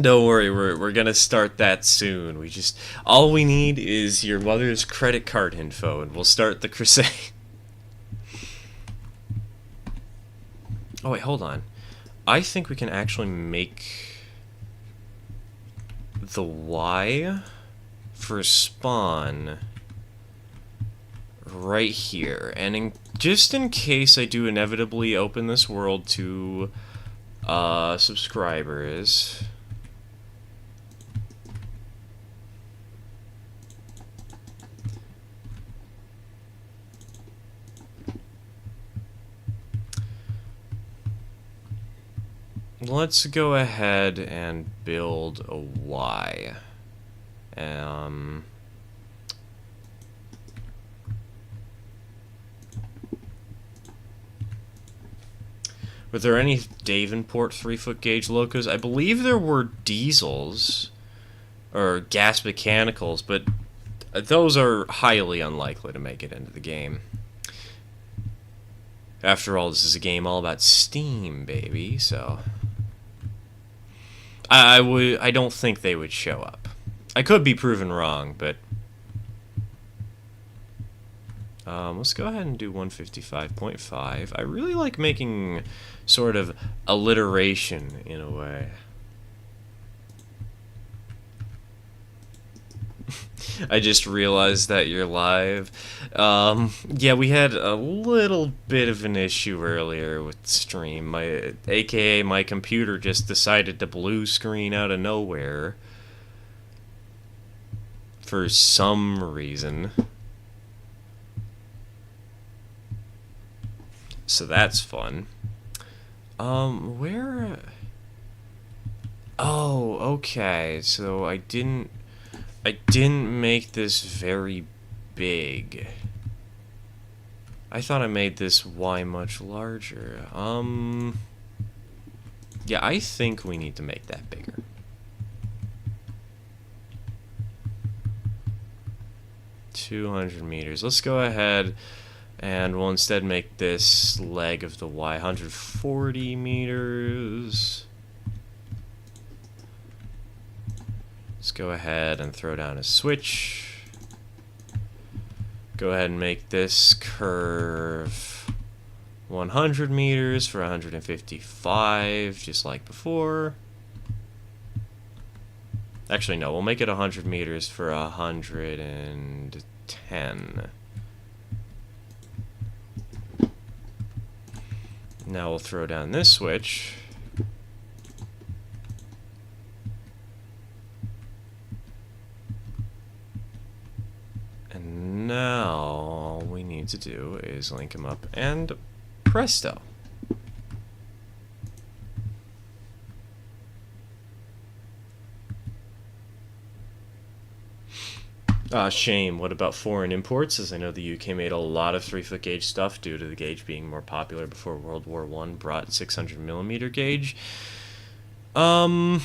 Don't worry, we're gonna start that soon. All we need is your mother's credit card info and we'll start the crusade. Oh wait, hold on. I think we can actually make the Y for Spawn right here. And just in case I do inevitably open this world to subscribers. Let's go ahead and build a Y. Were there any Davenport 3-foot gauge locos? I believe there were diesels or gas mechanicals, but those are highly unlikely to make it into the game. After all, this is a game all about steam, baby, so I don't think they would show up. I could be proven wrong, but let's go ahead and do 155.5. I really like making sort of alliteration in a way. I just realized that you're live. Yeah, we had a little bit of an issue earlier with the stream. AKA my computer just decided to blue screen out of nowhere. For some reason. So that's fun. Where... Oh, okay. So I didn't make this very big. I thought I made this Y much larger. Yeah, I think we need to make that bigger. $200. Let's go ahead and we'll instead make this leg of the Y 140 meters. Let's go ahead and throw down a switch. Go ahead and make this curve 100 meters for 155, just like before. Actually, no, we'll make it 100 meters for 110. Now we'll throw down this switch. And now all we need to do is link them up, and presto. Shame. What about foreign imports? As I know the UK made a lot of 3-foot gauge stuff due to the gauge being more popular before World War I brought 600mm gauge. I'm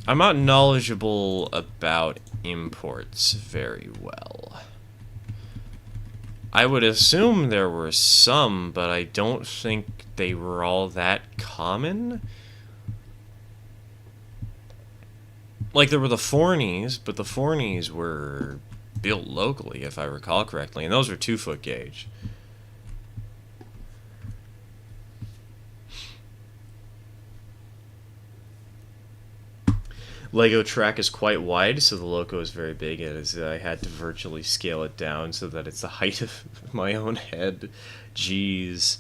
not knowledgeable about imports very well. I would assume there were some, but I don't think they were all that common. Like, there were the Forneys, but the Forneys were built locally, if I recall correctly, and those were 2-foot gauge. Lego track is quite wide, so the loco is very big, as I had to virtually scale it down so that it's the height of my own head. Jeez.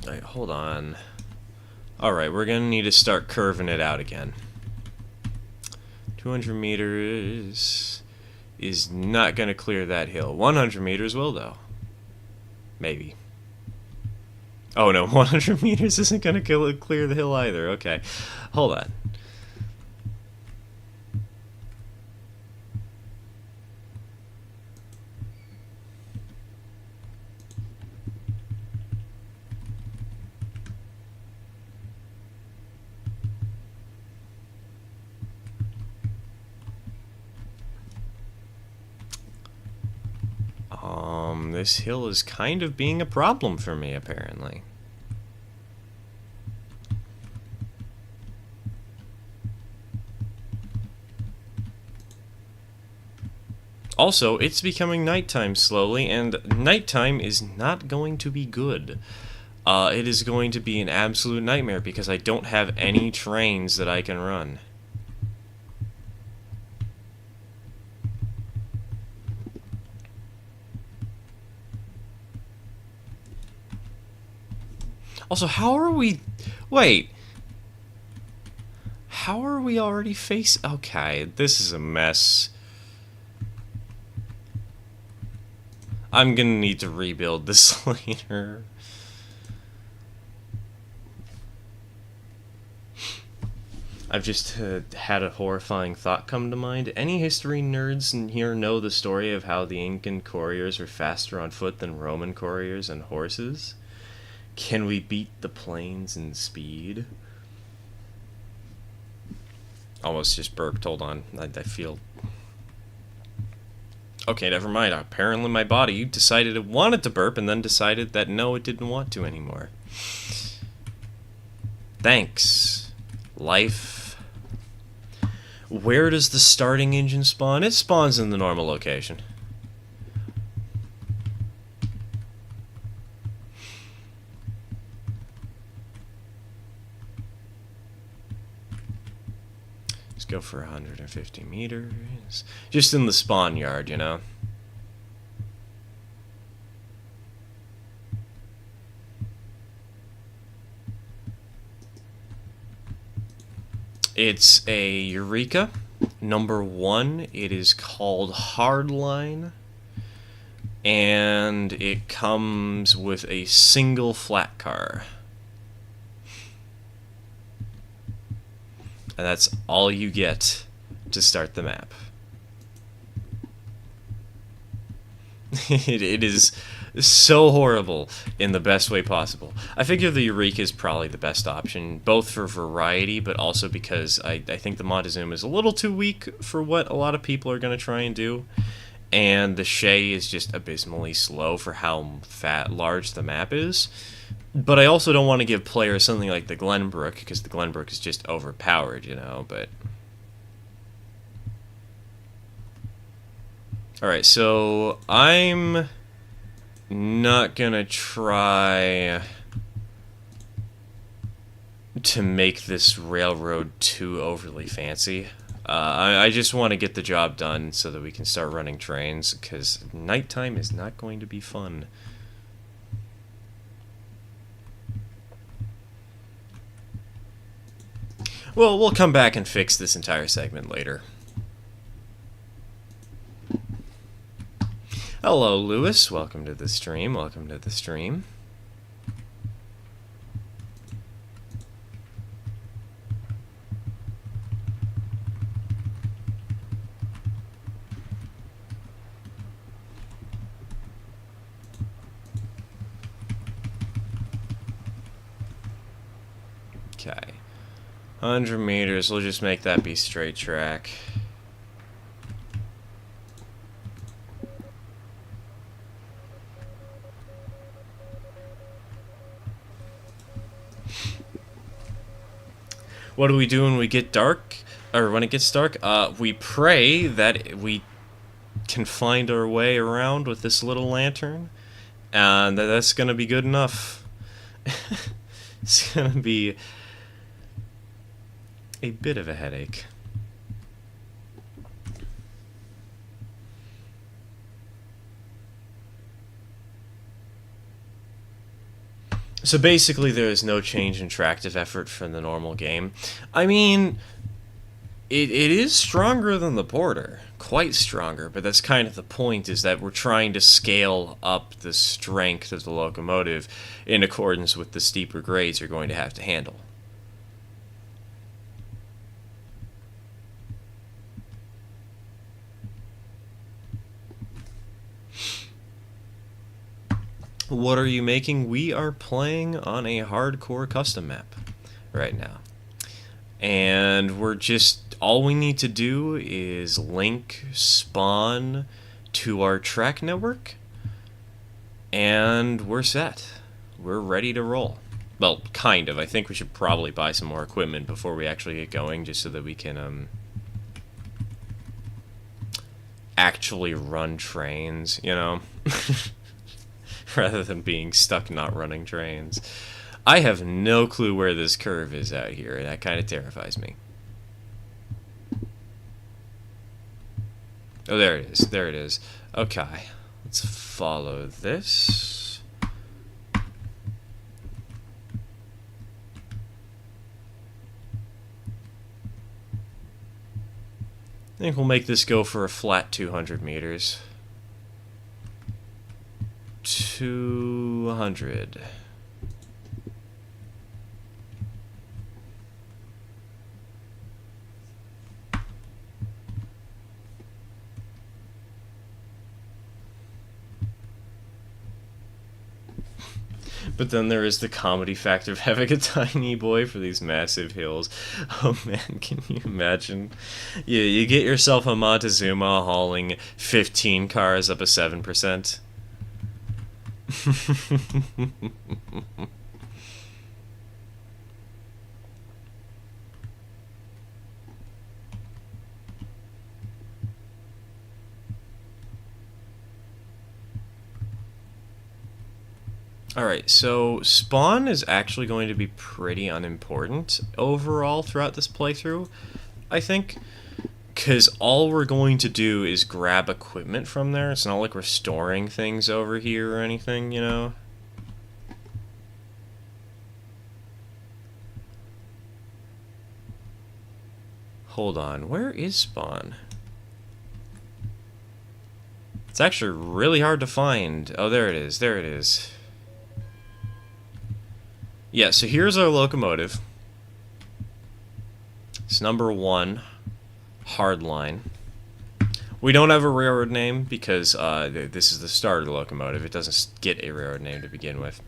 Alright, hold on. Alright, we're gonna need to start curving it out again. 200 meters is not going to clear that hill. 100 meters will, though. Maybe. Oh, no, 100 meters isn't going to clear the hill either. Okay, hold on. This hill is kind of being a problem for me, apparently. Also, it's becoming nighttime slowly, and nighttime is not going to be good. It is going to be an absolute nightmare because I don't have any trains that I can run. Also, how are we... Wait. How are we already face... Okay, this is a mess. I'm gonna need to rebuild this later. I've just had a horrifying thought come to mind. Any history nerds in here know the story of how the Incan couriers were faster on foot than Roman couriers and horses? Can we beat the plains in speed? Almost just burped. Hold on. I feel... Okay, never mind. Apparently my body decided it wanted to burp and then decided that no, it didn't want to anymore. Thanks. Life. Where does the starting engine spawn? It spawns in the normal location. Let's go for 150 meters. Just in the spawn yard, you know? It's a Eureka. Number 1, it is called Hardline. And it comes with a single flat car. And that's all you get to start the map. It is so horrible in the best way possible. I figure the Eureka is probably the best option, both for variety, but also because I think the Montezuma is a little too weak for what a lot of people are going to try and do. And the Shay is just abysmally slow for how large the map is. But I also don't want to give players something like the Glenbrook, because the Glenbrook is just overpowered, you know, but... Alright, so I'm not gonna try to make this railroad too overly fancy. I just want to get the job done so that we can start running trains, because nighttime is not going to be fun. Well, we'll come back and fix this entire segment later. Hello, Lewis. Welcome to the stream. Welcome to the stream. Okay. 100 meters. We'll just make that be straight track. What do we do when we get dark? Or when it gets dark? We pray that we can find our way around with this little lantern. And that's gonna be good enough. It's gonna be a bit of a headache. So basically there is no change in tractive effort from the normal game. I mean, it is stronger than the Porter. Quite stronger, but that's kind of the point, is that we're trying to scale up the strength of the locomotive in accordance with the steeper grades you're going to have to handle. What are you making? We are playing on a hardcore custom map right now. And we're just, all we need to do is link spawn to our track network, and we're set. We're ready to roll. Well, kind of. I think we should probably buy some more equipment before we actually get going, just so that we can actually run trains, you know? Rather than being stuck not running trains. I have no clue where this curve is out here, and that kind of terrifies me. Oh, there it is. There it is. Okay. Let's follow this. I think we'll make this go for a flat 200 meters. 200. But then there is the comedy factor of having a tiny boy for these massive hills. Oh man, can you imagine? You get yourself a Montezuma hauling 15 cars up a 7%. Alright, so spawn is actually going to be pretty unimportant overall throughout this playthrough, I think. Because all we're going to do is grab equipment from there. It's not like we're storing things over here or anything, you know? Hold on, where is spawn? It's actually really hard to find. Oh, there it is, there it is. Yeah, so here's our locomotive. It's number 1, Hardline. We don't have a railroad name because this is the starter locomotive. It doesn't get a railroad name to begin with.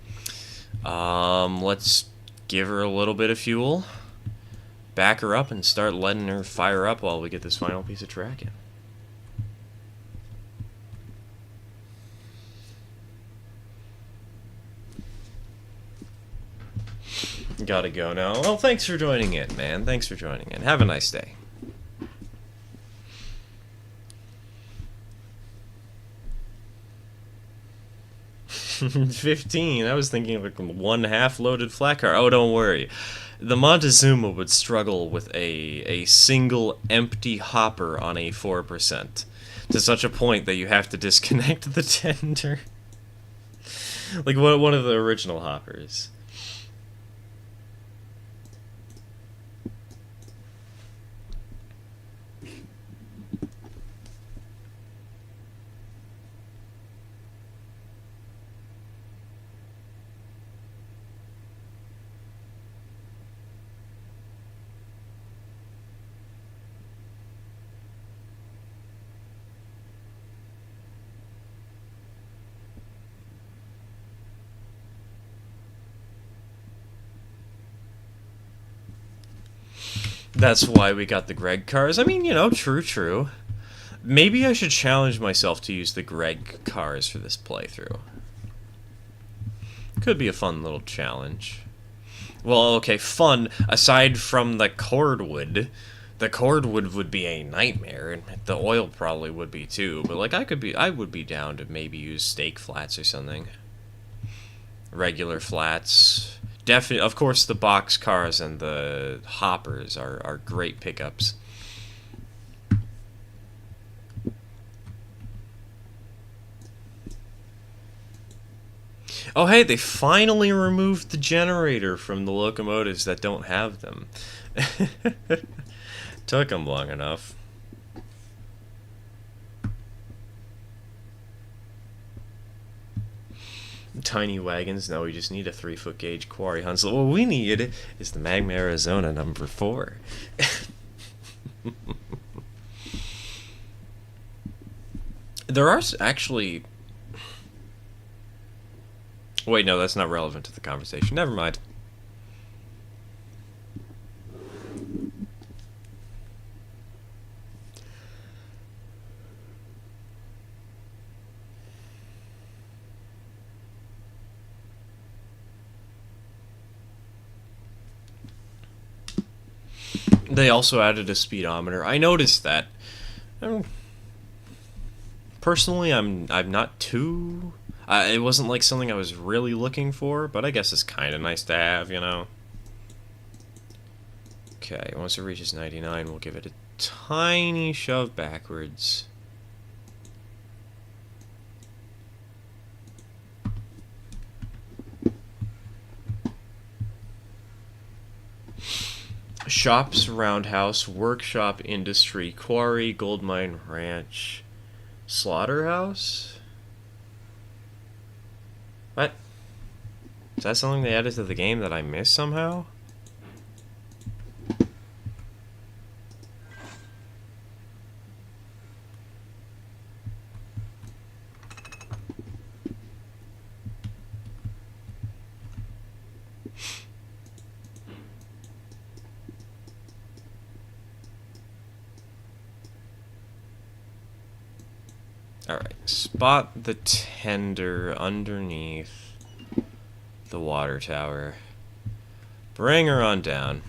Let's give her a little bit of fuel, back her up, and start letting her fire up while we get this final piece of track in. Gotta go now. Well, thanks for joining in, man. Thanks for joining in. Have a nice day. $15. I was thinking of like 1/2 loaded flat car. Oh, don't worry. The Montezuma would struggle with a single empty hopper on a 4%. To such a point that you have to disconnect the tender. Like one of the original hoppers. That's why we got the Greg cars. I mean, you know, true. Maybe I should challenge myself to use the Greg cars for this playthrough. Could be a fun little challenge. Well, okay, fun. Aside from the cordwood would be a nightmare, and the oil probably would be too. But like, I would be down to maybe use steak flats or something. Regular flats. Definitely, of course, the box cars and the hoppers are great pickups. Oh, hey, they finally removed the generator from the locomotives that don't have them. Took them long enough. Tiny wagons. No, we just need a 3-foot gauge quarry Hunsel. What we need is the Magma Arizona number 4. There are actually... Wait, no, that's not relevant to the conversation. Never mind. They also added a speedometer. I noticed that. Personally, I'm not too. It wasn't like something I was really looking for, but I guess it's kind of nice to have, you know. Okay, once it reaches 99, we'll give it a tiny shove backwards. Shops, roundhouse, workshop, industry, quarry, gold mine, ranch, slaughterhouse? What? Is that something they added to the game that I missed somehow? Alright, spot the tender underneath the water tower. Bring her on down.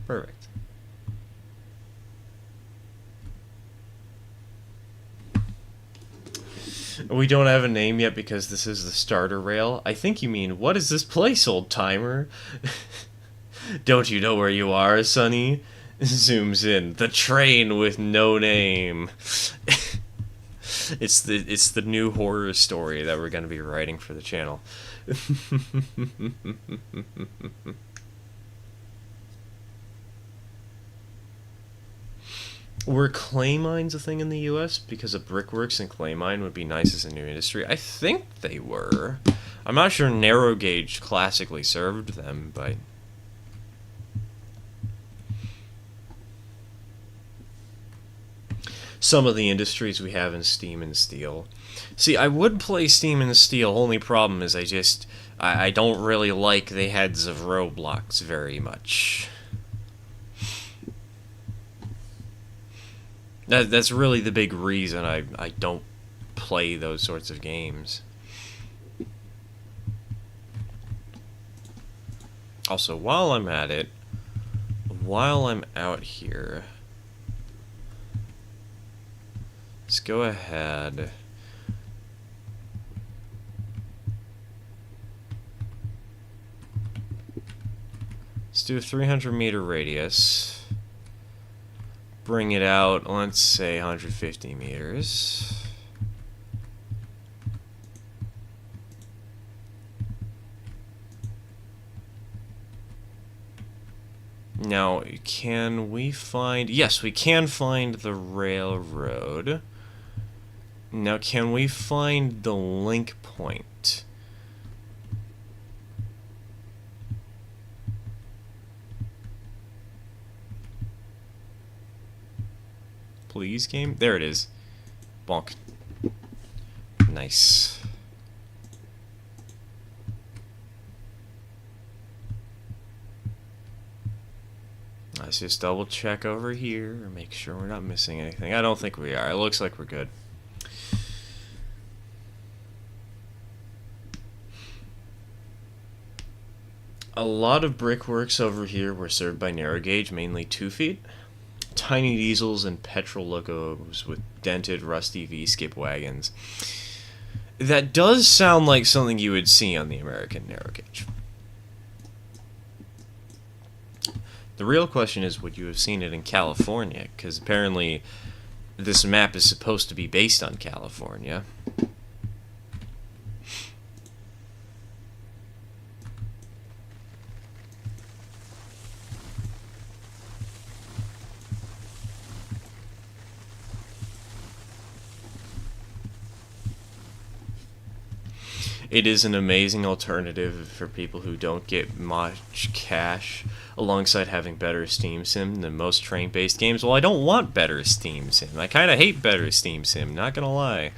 Perfect. We don't have a name yet because this is the starter rail. I think you mean, what is this place, old timer? Don't you know where you are, Sonny? Zooms in. The train with no name. It's the new horror story that we're gonna be writing for the channel. Were clay mines a thing in the US? Because a brickworks and clay mine would be nice as a new industry. I think they were. I'm not sure narrow gauge classically served them, but some of the industries we have in Steam and Steel. See, I would play Steam and Steel, only problem is I don't really like the heads of Roblox very much. That's really the big reason I don't play those sorts of games. Also, while I'm at it, while I'm out here, let's go ahead. Let's do a 300-meter radius. Bring it out, let's say 150 meters. Now, can we find... Yes, we can find the railroad. Now, can we find the link point? Please, game? There it is. Bonk. Nice. Let's just double check over here, make sure we're not missing anything. I don't think we are. It looks like we're good. A lot of brickworks over here were served by narrow gauge, mainly 2 feet. Tiny diesels and petrol locos with dented, rusty V-skip wagons. That does sound like something you would see on the American narrow gauge. The real question is, would you have seen it in California? Because apparently this map is supposed to be based on California. It is an amazing alternative for people who don't get much cash, alongside having better Steam Sim than most train-based games. Well, I don't want better Steam Sim. I kind of hate better Steam Sim, not gonna lie.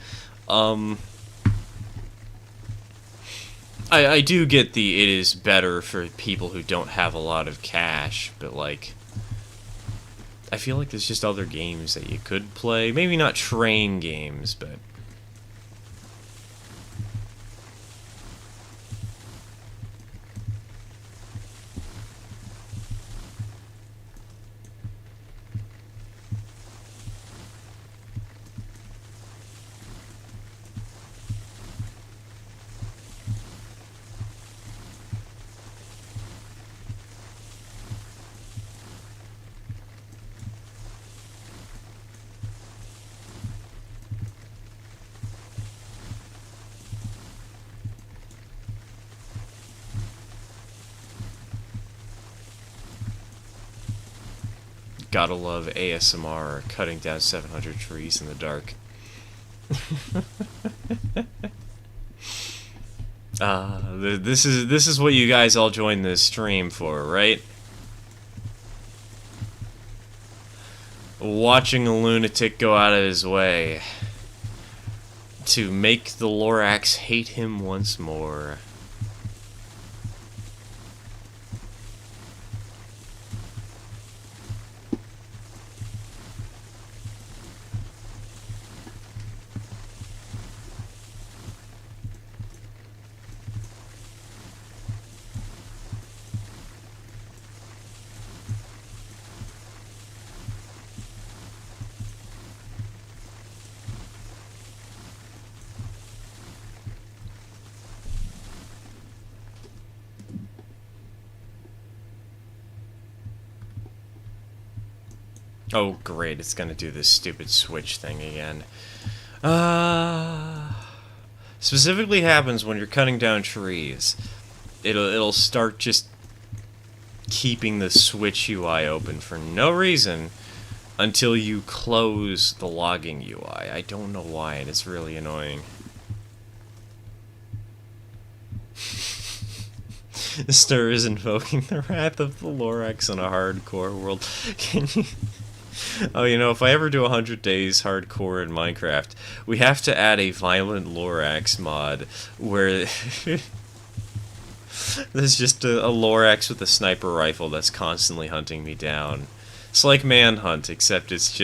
I do get it is better for people who don't have a lot of cash, but, like, I feel like there's just other games that you could play. Maybe not train games, but... Gotta love ASMR cutting down 700 trees in the dark. This is what you guys all joined this stream for, right? Watching a lunatic go out of his way to make the Lorax hate him once more. Oh, great, it's gonna do this stupid switch thing again. Specifically happens when you're cutting down trees. It'll start just keeping the Switch UI open for no reason until you close the logging UI. I don't know why, and it's really annoying. Stir is invoking the wrath of the Lorax in a hardcore world. Can you... Oh, you know, if I ever do 100 days hardcore in Minecraft, we have to add a violent Lorax mod where there's just a Lorax with a sniper rifle that's constantly hunting me down. It's like Manhunt, except it's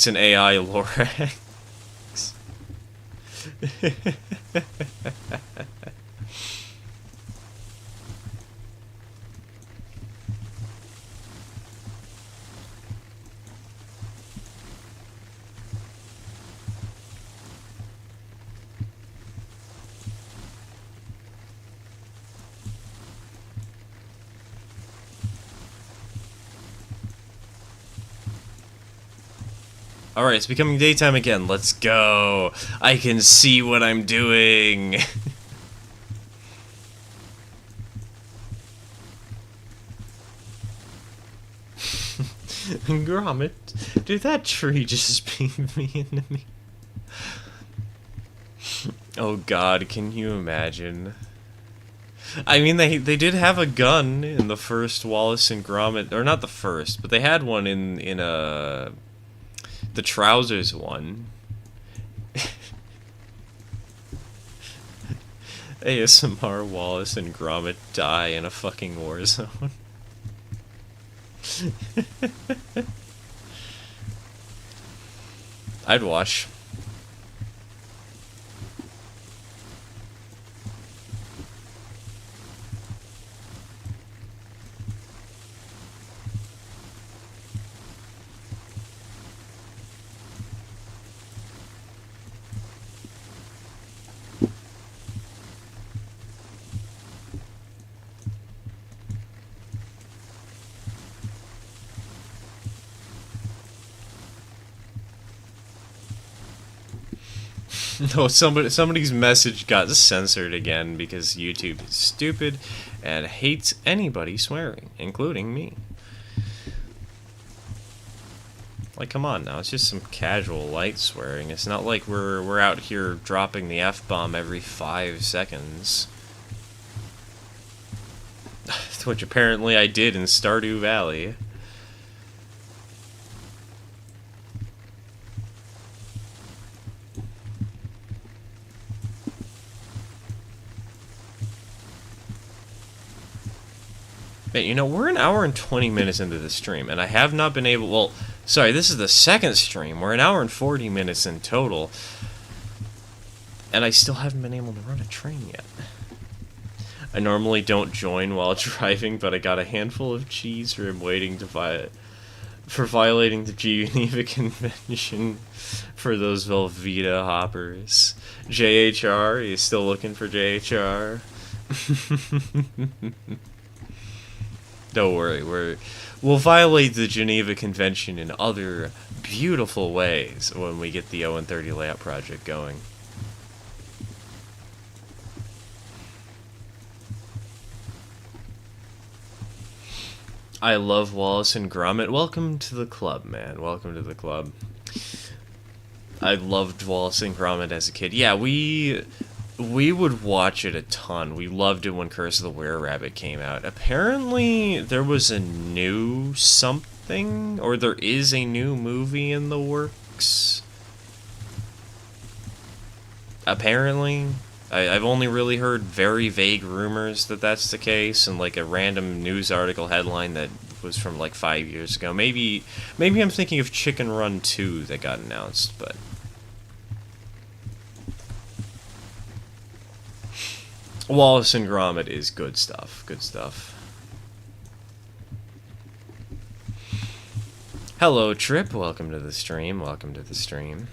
an AI Lorax. Alright, it's becoming daytime again. Let's go. I can see what I'm doing. Gromit, did that tree just beam me into me? Oh god, can you imagine? I mean, they did have a gun in the first Wallace and Gromit, or not the first, but they had one in the Trousers one. ASMR Wallace and Gromit die in a fucking war zone. I'd watch. No, somebody's message got censored again because YouTube is stupid and hates anybody swearing, including me. Like, come on now, it's just some casual light swearing. It's not like we're out here dropping the F-bomb every 5 seconds. Which apparently I did in Stardew Valley. Man, you know, we're an hour and 20 minutes into the stream, and I have not been able... Well, sorry, this is the second stream. We're an hour and 40 minutes in total. And I still haven't been able to run a train yet. I normally don't join while driving, but I got a handful of cheese for him waiting to for violating the Geneva Convention for those Velveeta hoppers. JHR, are you still looking for JHR? Don't worry, we'll violate the Geneva Convention in other beautiful ways when we get the Owen30 layout project going. I love Wallace and Gromit. Welcome to the club, man. Welcome to the club. I loved Wallace and Gromit as a kid. Yeah, we would watch it a ton. We loved it when Curse of the Were-Rabbit came out. Apparently, there was a new something, or there is a new movie in the works. Apparently. I've only really heard very vague rumors that that's the case, and like a random news article headline that was from like 5 years ago. Maybe I'm thinking of Chicken Run 2 that got announced, but Wallace and Gromit is good stuff. Good stuff. Hello, Trip. Welcome to the stream. Welcome to the stream.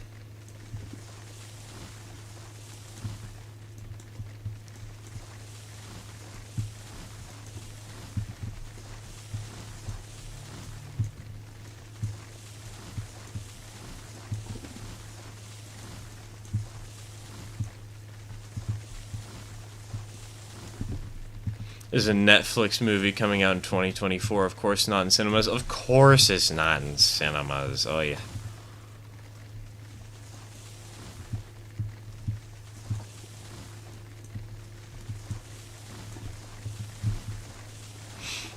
There's a Netflix movie coming out in 2024. Of course not in cinemas. Of course it's not in cinemas. Oh, yeah.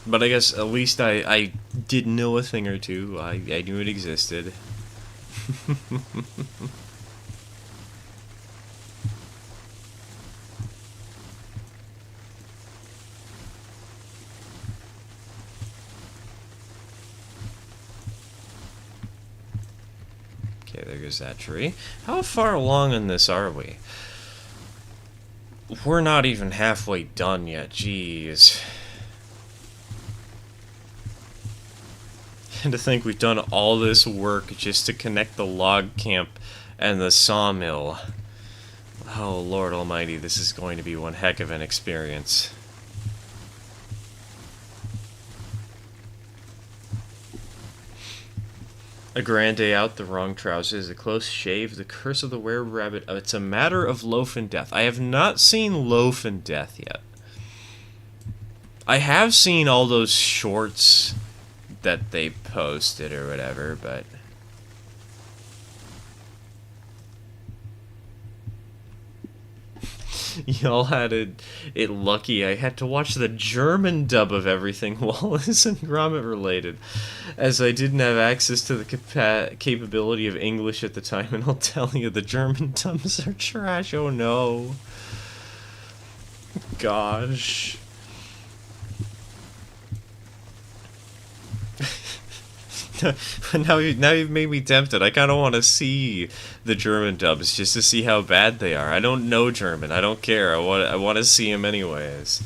But I guess at least I did know a thing or two. I knew it existed. Okay, there goes that tree. How far along in this are we? We're not even halfway done yet, jeez. And to think we've done all this work just to connect the log camp and the sawmill. Oh, Lord Almighty, this is going to be one heck of an experience. A grand day out, the wrong trousers, a close shave, the curse of the were-rabbit. It's a matter of loaf and death. I have not seen Loaf and Death yet. I have seen all those shorts that they posted or whatever, but y'all had it lucky. I had to watch the German dub of everything Wallace and Gromit related, as I didn't have access to the capability of English at the time, and I'll tell you, the German dubs are trash. Oh no. Gosh. now you've made me tempted. I kind of want to see the German dubs just to see how bad they are. I don't know German. I don't care. I want to see them anyways.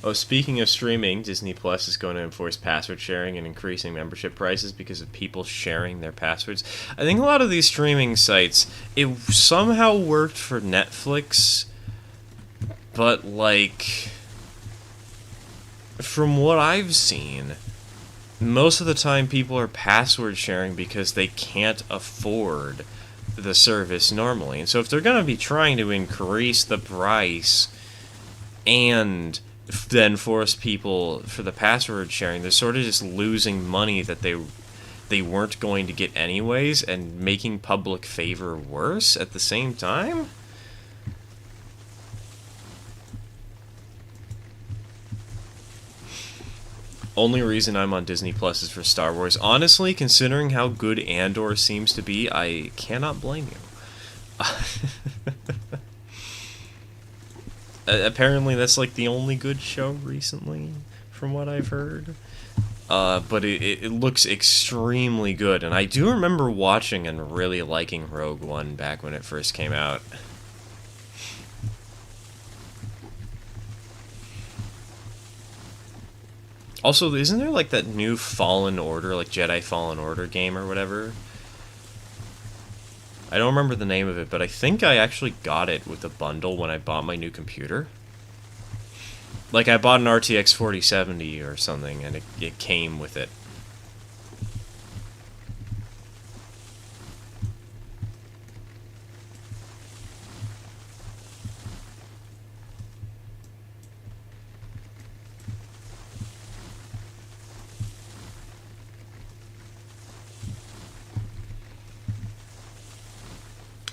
Oh, speaking of streaming, Disney Plus is going to enforce password sharing and increasing membership prices because of people sharing their passwords. I think a lot of these streaming sites, it somehow worked for Netflix, but, like, from what I've seen, most of the time people are password sharing because they can't afford the service normally. And so if they're going to be trying to increase the price and then force people for the password sharing, they're sort of just losing money that they weren't going to get anyways and making public favor worse at the same time. Only reason I'm on Disney Plus is for Star Wars. Honestly, considering how good Andor seems to be, I cannot blame you. Apparently that's like the only good show recently, from what I've heard. But it looks extremely good, and I do remember watching and really liking Rogue One back when it first came out. Also, isn't there like that new Fallen Order, like Jedi Fallen Order game or whatever? I don't remember the name of it, but I think I actually got it with a bundle when I bought my new computer. Like, I bought an RTX 4070 or something, and it came with it.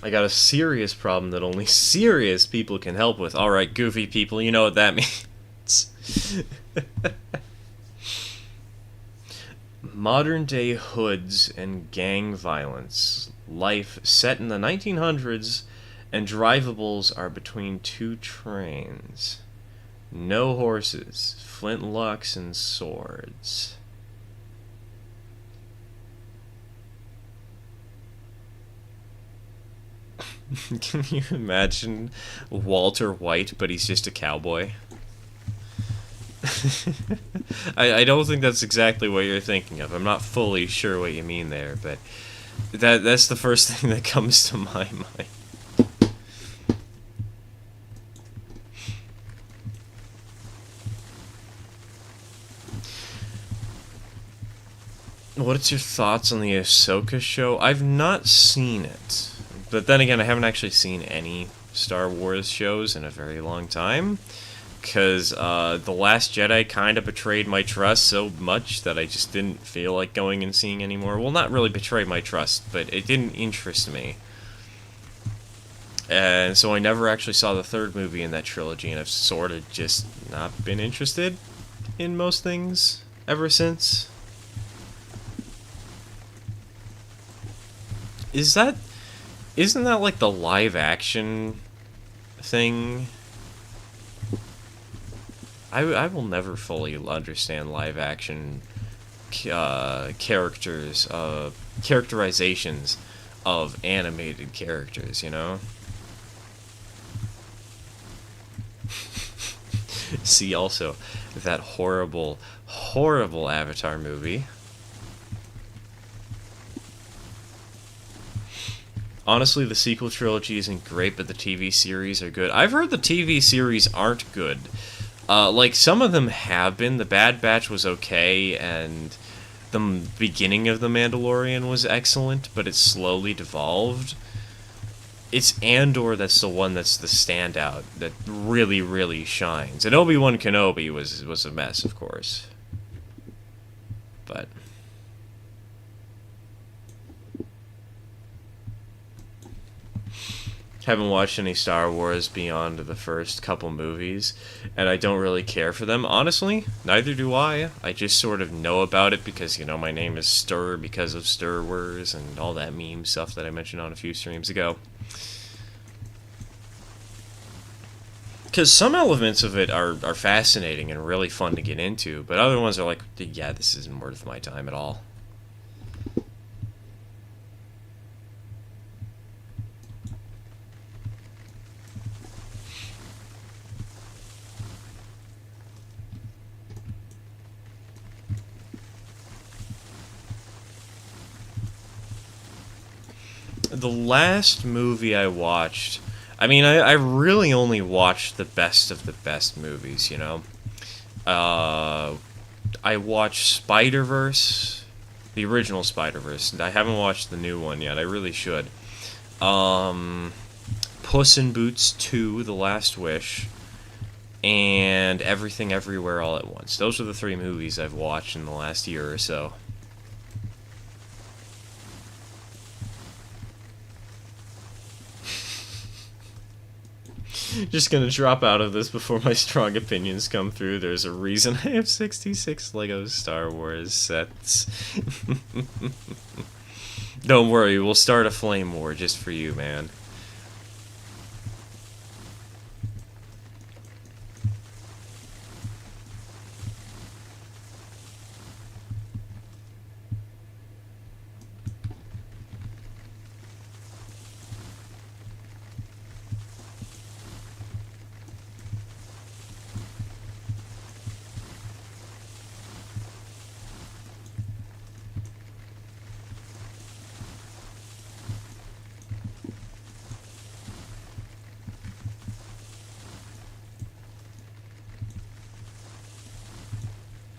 I got a serious problem that only serious people can help with. Alright, goofy people, you know what that means. Modern day hoods and gang violence. Life set in the 1900s, and drivables are between two trains. No horses, flintlocks, and swords. Can you imagine Walter White, but he's just a cowboy? I don't think that's exactly what you're thinking of. I'm not fully sure what you mean there, but that's the first thing that comes to my mind. What's your thoughts on the Ahsoka show? I've not seen it. But then again, I haven't actually seen any Star Wars shows in a very long time. Because The Last Jedi kind of betrayed my trust so much that I just didn't feel like going and seeing anymore. Well, not really betray my trust, but it didn't interest me. And so I never actually saw the third movie in that trilogy, and I've sort of just not been interested in most things ever since. Isn't that like the live action thing? I will never fully understand live action characterizations of animated characters, you know? See also that horrible, horrible Avatar movie. Honestly, the sequel trilogy isn't great, but the TV series are good. I've heard the TV series aren't good. Like, some of them have been. The Bad Batch was okay, and the beginning of The Mandalorian was excellent, but it slowly devolved. It's Andor that's the one that's the standout, that really, really shines. And Obi-Wan Kenobi was a mess, of course. But haven't watched any Star Wars beyond the first couple movies, and I don't really care for them. Honestly, neither do I. I just sort of know about it because, you know, my name is Stir because of Stir Wars and all that meme stuff that I mentioned on a few streams ago. Because some elements of it are fascinating and really fun to get into, but other ones are like, yeah, this isn't worth my time at all. The last movie I watched, I mean, I really only watched the best of the best movies, you know? I watched Spider-Verse, the original Spider-Verse. I haven't watched the new one yet. I really should. Puss in Boots 2, The Last Wish, and Everything Everywhere All at Once. Those are the three movies I've watched in the last year or so. Just gonna drop out of this before my strong opinions come through. There's a reason I have 66 Lego Star Wars sets. Don't worry, we'll start a flame war just for you, man.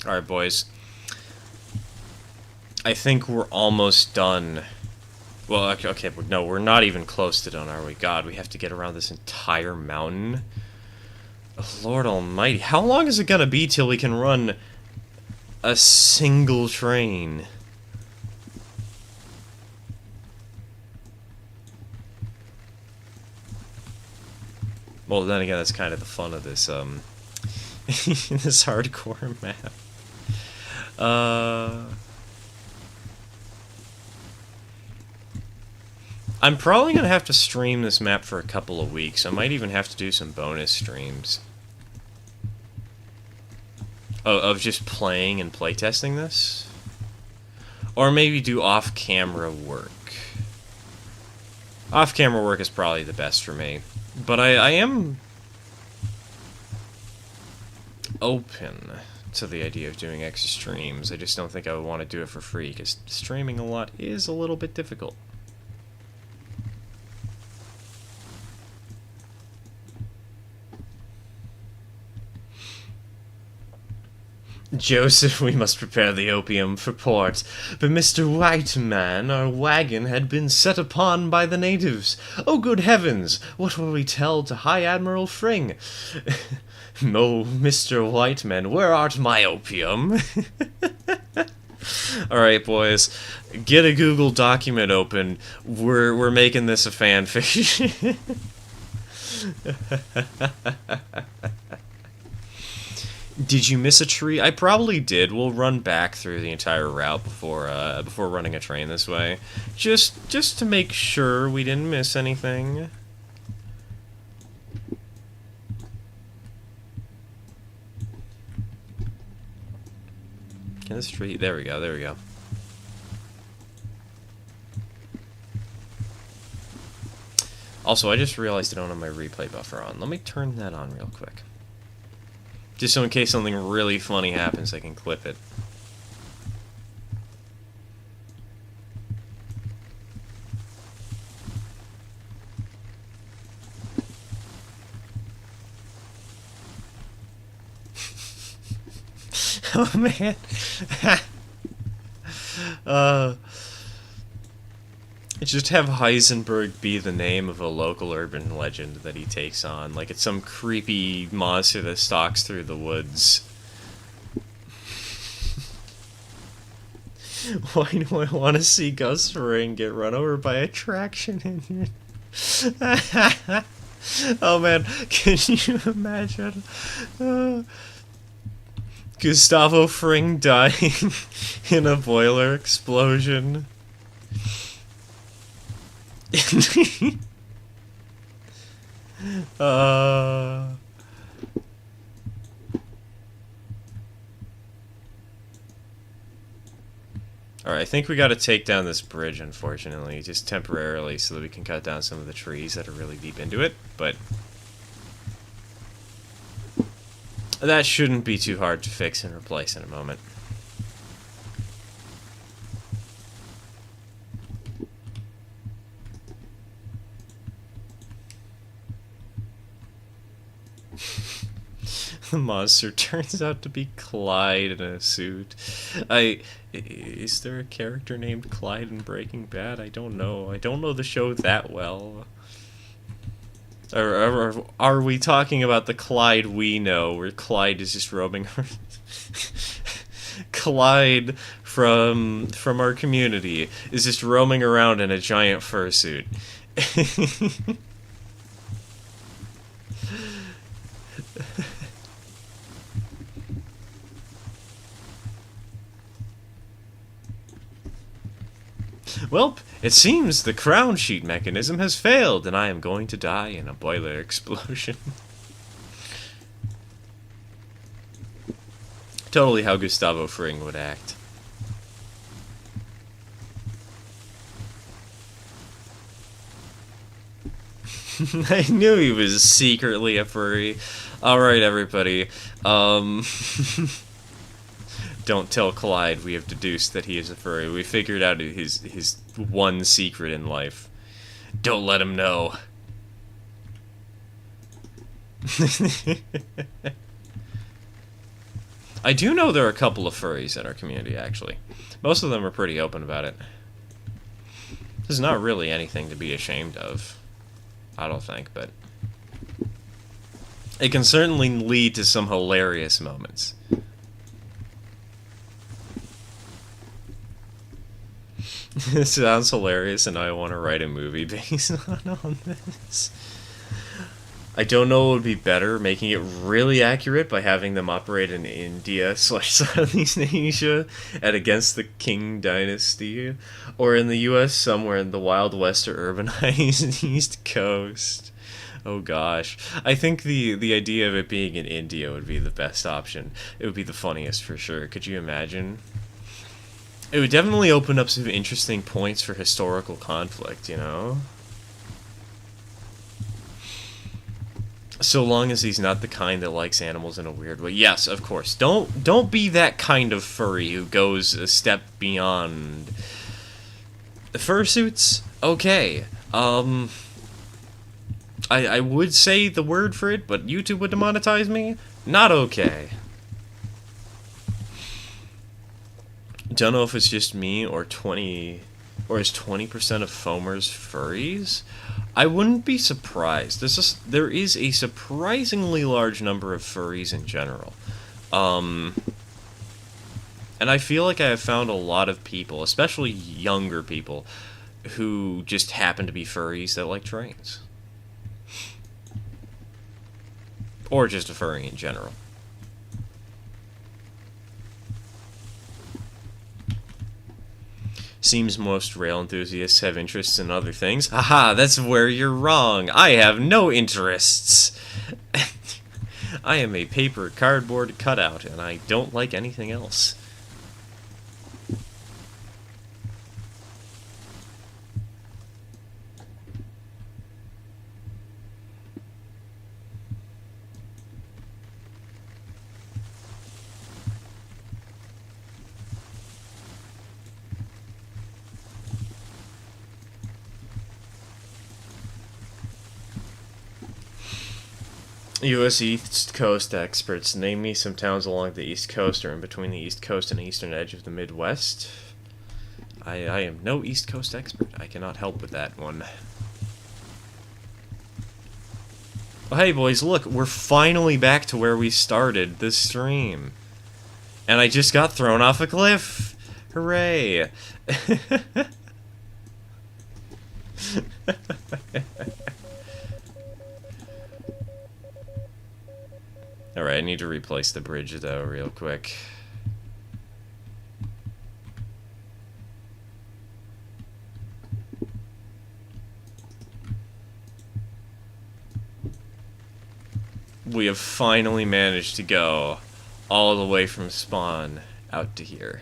Alright, boys. I think we're almost done. Well, okay, but no, we're not even close to done, are we? God, we have to get around this entire mountain. Oh, Lord almighty. How long is it gonna be till we can run a single train? Well, then again, that's kind of the fun of this, this hardcore map. I'm probably going to have to stream this map for a couple of weeks. I might even have to do some bonus streams. Of just playing and playtesting this. Or maybe do off-camera work. Off-camera work is probably the best for me. But I am open to the idea of doing extra streams. I just don't think I would want to do it for free, because streaming a lot is a little bit difficult. Joseph, we must prepare the opium for port. But Mr. White Man, our wagon had been set upon by the natives. Oh, good heavens! What will we tell to High Admiral Fring? Oh, Mr. White Man, where art my opium? Alright, boys. Get a Google document open. We're making this a fanfiction. Did you miss a tree? I probably did. We'll run back through the entire route before running a train this way, just to make sure we didn't miss anything. Can this tree? There we go. There we go. Also, I just realized I don't have my replay buffer on. Let me turn that on real quick. Just so in case something really funny happens, I can clip it. Oh, man. Just have Heisenberg be the name of a local urban legend that he takes on. Like it's some creepy monster that stalks through the woods. Why do I want to see Gus Fring get run over by a traction engine? Oh man, can you imagine? Gustavo Fring dying in a boiler explosion. Alright, I think we gotta take down this bridge, unfortunately, just temporarily, so that we can cut down some of the trees that are really deep into it, but that shouldn't be too hard to fix and replace in a moment. The monster turns out to be Clyde in a suit. Is there a character named Clyde in Breaking Bad? I don't know. I don't know the show that well. Are we talking about the Clyde we know, where Clyde is just roaming around? Clyde from our community is just roaming around in a giant fursuit. Welp, it seems the crown sheet mechanism has failed, and I am going to die in a boiler explosion. Totally how Gustavo Fring would act. I knew he was secretly a furry. Alright, everybody. Don't tell Clyde we have deduced that he is a furry. We figured out his one secret in life. Don't let him know. I do know there are a couple of furries in our community, actually. Most of them are pretty open about it. This is not really anything to be ashamed of, I don't think, but it can certainly lead to some hilarious moments. This sounds hilarious, and I want to write a movie based on this. I don't know what would be better, making it really accurate by having them operate in India slash Southeast Asia and against the Qing dynasty, or in the U.S. somewhere in the Wild West or urbanized East Coast. Oh gosh, I think the idea of it being in India would be the best option. It would be the funniest for sure. Could you imagine? It would definitely open up some interesting points for historical conflict, you know? So long as he's not the kind that likes animals in a weird way. Yes, of course. Don't be that kind of furry who goes a step beyond. Fursuits? Okay. I would say the word for it, but YouTube would demonetize me? Not okay. Don't know if it's just me or is 20% of foamers furries? I wouldn't be surprised. There is a surprisingly large number of furries in general. And I feel like I have found a lot of people, especially younger people, who just happen to be furries that like trains. Or just a furry in general. Seems most rail enthusiasts have interests in other things. Haha, that's where you're wrong. I have no interests. I am a paper cardboard cutout, and I don't like anything else. U.S. East Coast experts, name me some towns along the East Coast or in between the East Coast and the eastern edge of the Midwest. I am no East Coast expert. I cannot help with that one. Oh, hey, boys, look, we're finally back to where we started this stream. And I just got thrown off a cliff. Hooray. Alright, I need to replace the bridge, though, real quick. We have finally managed to go all the way from spawn out to here.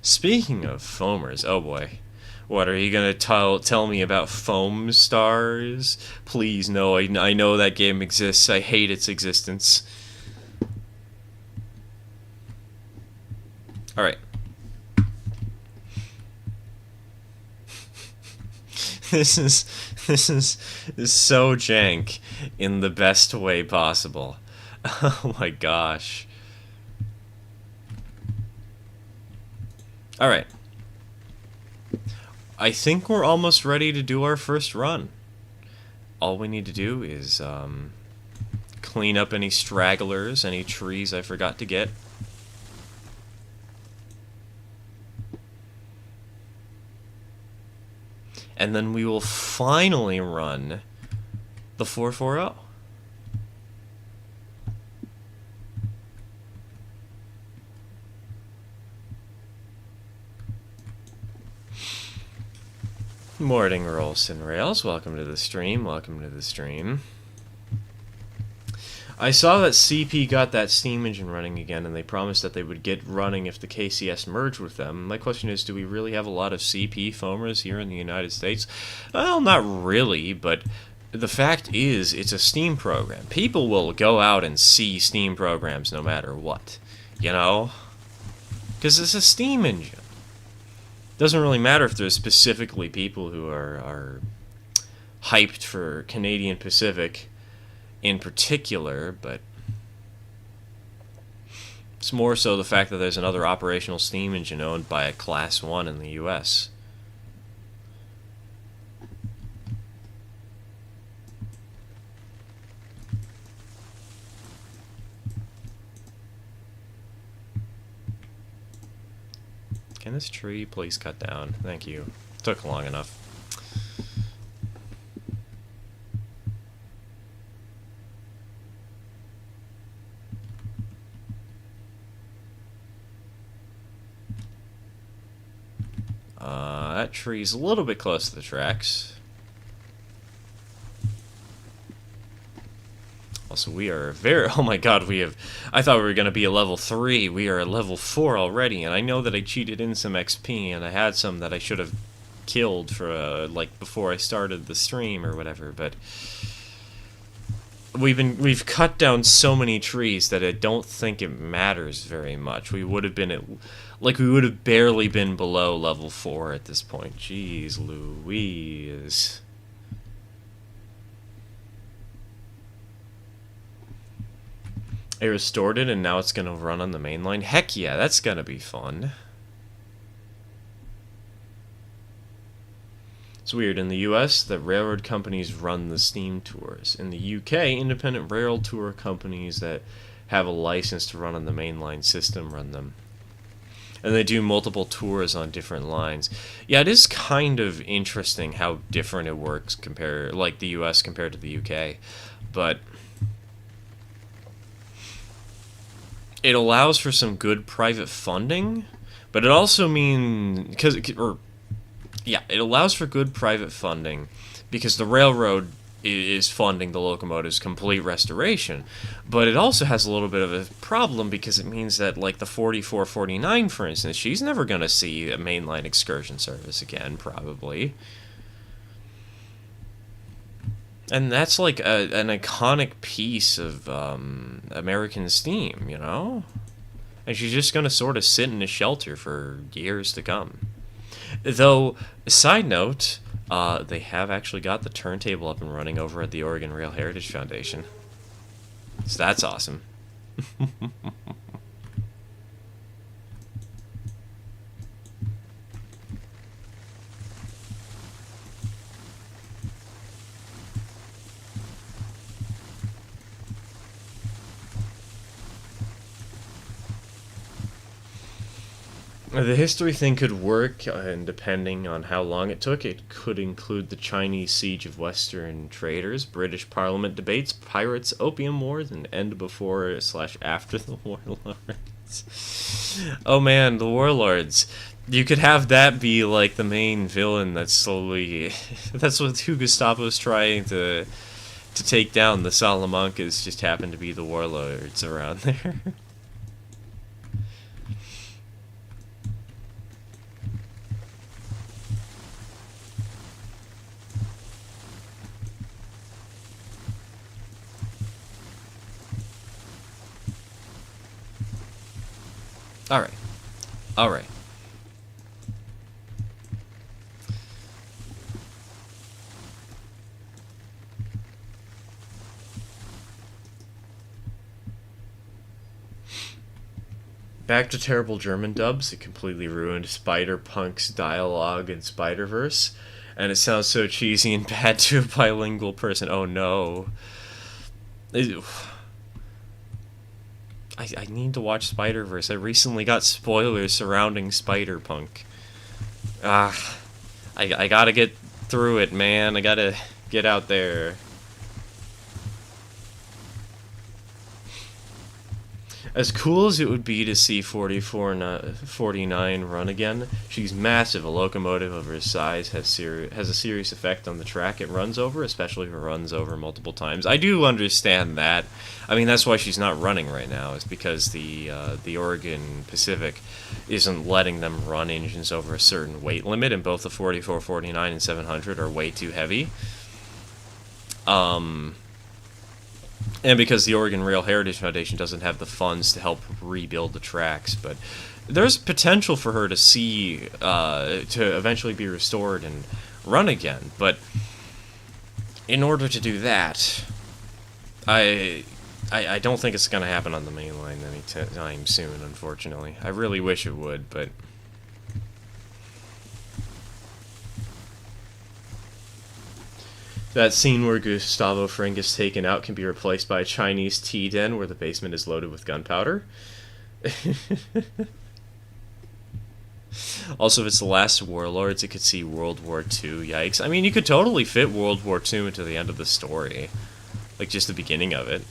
Speaking of foamers, oh boy. What, are you gonna tell me about Foam Stars? Please, no, I know that game exists. I hate its existence. Alright. This is so jank in the best way possible. Oh my gosh. Alright. I think we're almost ready to do our first run. All we need to do is clean up any stragglers, any trees I forgot to get. And then we will finally run the 440. Morning, Rolls and Rails. Welcome to the stream. Welcome to the stream. I saw that CP got that steam engine running again, and they promised that they would get running if the KCS merged with them. My question is, do we really have a lot of CP foamers here in the United States? Well, not really, but the fact is, it's a Steam program. People will go out and see Steam programs no matter what, you know? Because it's a Steam engine. Doesn't really matter if there's specifically people who are hyped for Canadian Pacific in particular, but it's more so the fact that there's another operational steam engine owned by a Class 1 in the US. Can this tree please cut down? Thank you. Took long enough. That tree's a little bit close to the tracks. Also, we are very... Oh my god, we have... I thought we were going to be a level 3. We are at level 4 already, and I know that I cheated in some XP, and I had some that I should have killed for, like, before I started the stream or whatever, but... We've cut down so many trees that I don't think it matters very much. We would have been at... Like, we would have barely been below level 4 at this point. Jeez Louise. I restored it and now it's gonna run on the main line? Heck yeah, that's gonna be fun. It's weird, in the US, the railroad companies run the steam tours. In the UK, independent rail tour companies that have a license to run on the mainline system run them. And they do multiple tours on different lines. Yeah, it is kind of interesting how different it works like the US compared to the UK. But it allows for some good private funding, but it also it allows for good private funding because the railroad is funding the locomotive's complete restoration, but it also has a little bit of a problem because it means that, like, the 4449, for instance, she's never going to see a mainline excursion service again, probably. And that's like an iconic piece of American steam, you know? And she's just going to sort of sit in a shelter for years to come. Though, side note, they have actually got the turntable up and running over at the Oregon Rail Heritage Foundation. So that's awesome. The history thing could work, and depending on how long it took, it could include the Chinese siege of Western traders, British Parliament debates, pirates, opium wars, and end before/after the warlords. Oh man, the warlords. You could have that be like the main villain that's slowly... That's who Gustavo's trying to take down. The Salamancas just happen to be the warlords around there. Alright. Alright. Back to terrible German dubs. It completely ruined Spider-Punk's dialogue in Spider-Verse. And it sounds so cheesy and bad to a bilingual person. Oh no. I need to watch Spider-Verse. I recently got spoilers surrounding Spider-Punk. I gotta get through it, man. I gotta get out there. As cool as it would be to see 4449 run again, she's massive. A locomotive of her size has a serious effect on the track it runs over, especially if it runs over multiple times. I do understand that. I mean, that's why she's not running right now, is because the Oregon Pacific isn't letting them run engines over a certain weight limit, and both the 4449 and 700 are way too heavy. And because the Oregon Rail Heritage Foundation doesn't have the funds to help rebuild the tracks, but there's potential for her to eventually be restored and run again. But in order to do that, I don't think it's going to happen on the main line anytime soon, unfortunately. I really wish it would, but... That scene where Gustavo Fring gets taken out can be replaced by a Chinese tea den where the basement is loaded with gunpowder. Also, if it's the last Warlords, it could see World War II. Yikes. I mean, you could totally fit World War II into the end of the story. Like, just the beginning of it.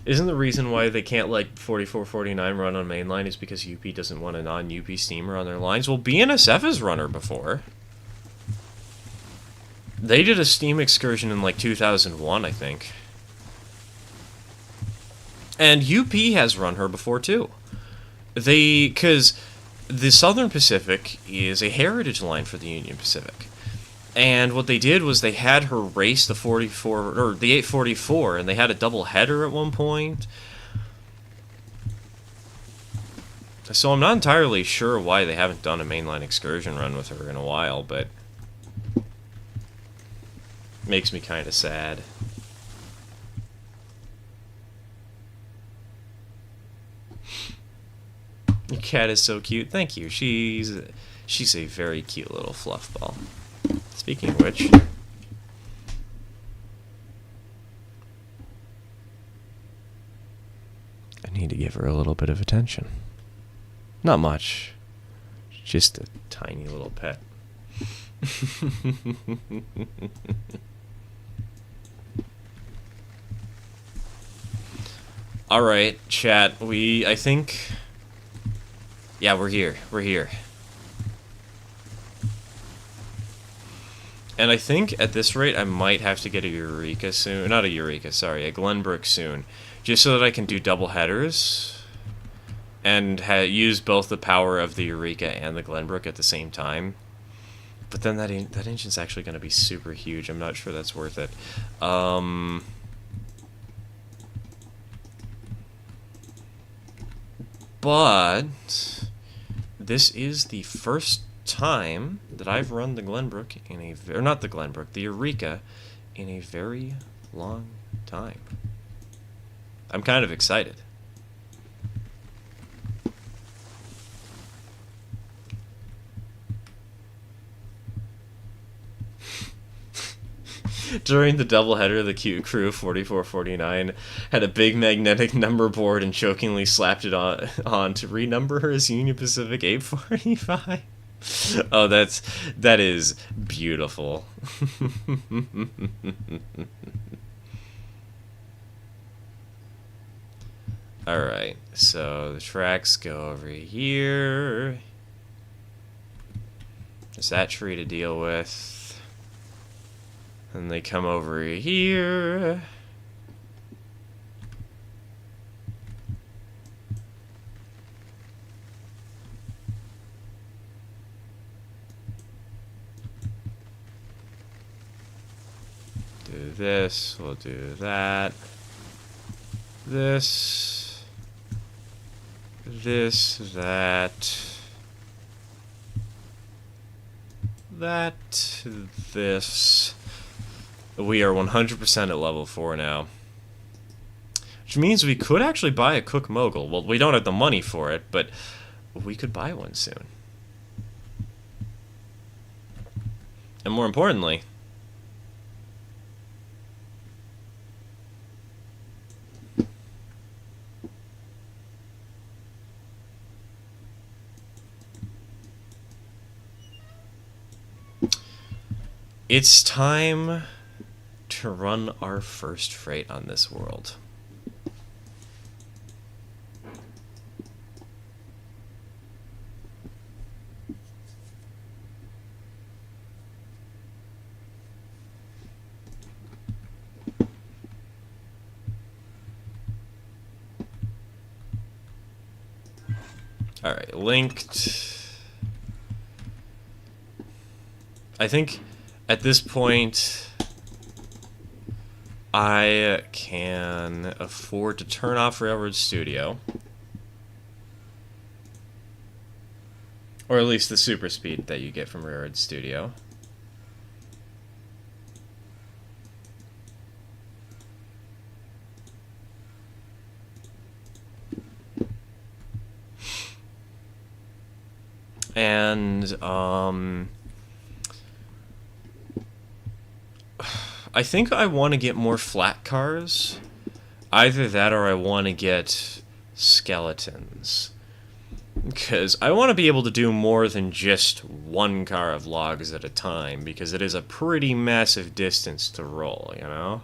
Isn't the reason why they can't let 4449 run on mainline is because UP doesn't want a non-UP steamer on their lines? Well, BNSF has run her before. They did a Steam excursion in like 2001, I think. And UP has run her before too. Because the Southern Pacific is a heritage line for the Union Pacific. And what they did was they had her race the 44 or the 844, and they had a double header at one point. So I'm not entirely sure why they haven't done a mainline excursion run with her in a while, but makes me kind of sad. Your cat is so cute. Thank you. She's a very cute little fluff ball. Speaking of which, I need to give her a little bit of attention. Not much. Just a tiny little pet. Alright, chat. I think... Yeah, we're here. We're here. And I think at this rate I might have to get a Eureka soon. Not a Eureka, sorry, a Glenbrook soon. Just so that I can do double headers and use both the power of the Eureka and the Glenbrook at the same time. But then that engine's actually going to be super huge. I'm not sure that's worth it. But this is the first time that I've run the Glenbrook the Eureka in a very long time. I'm kind of excited. During the doubleheader, the cute crew 4449 had a big magnetic number board and jokingly slapped it on to renumber her as Union Pacific 845. Oh, that is beautiful. Alright, so the tracks go over here. There's that tree to deal with. And they come over here. Do this, we'll do that. This, that, this. We are 100% at level 4 now. Which means we could actually buy a Cook Mogul. Well, we don't have the money for it, but we could buy one soon. And more importantly, it's time to run our first freight on this world. Alright, linked. I think at this point I can afford to turn off Railroad Studio. Or at least the super speed that you get from Railroad Studio. And I think I want to get more flat cars. Either that or I want to get skeletons. Because I want to be able to do more than just one car of logs at a time, because it is a pretty massive distance to roll, you know?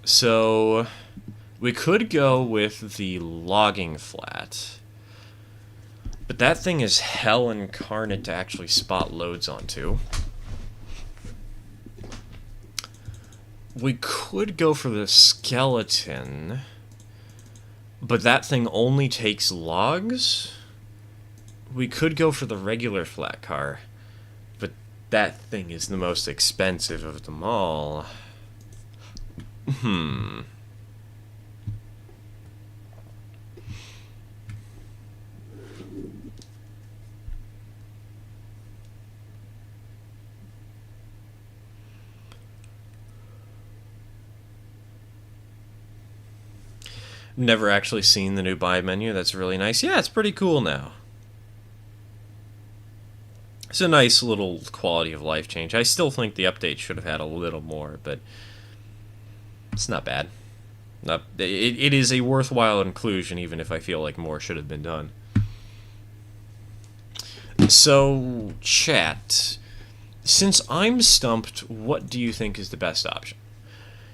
So, we could go with the logging flat. But that thing is hell incarnate to actually spot loads onto. We could go for the skeleton, but that thing only takes logs. We could go for the regular flat car, but that thing is the most expensive of them all. Never actually seen the new buy menu. That's really nice. Yeah, it's pretty cool now. It's a nice little quality of life change. I still think the update should have had a little more, but it's not bad. It is a worthwhile inclusion, even if I feel like more should have been done. So, chat, since I'm stumped, what do you think is the best option?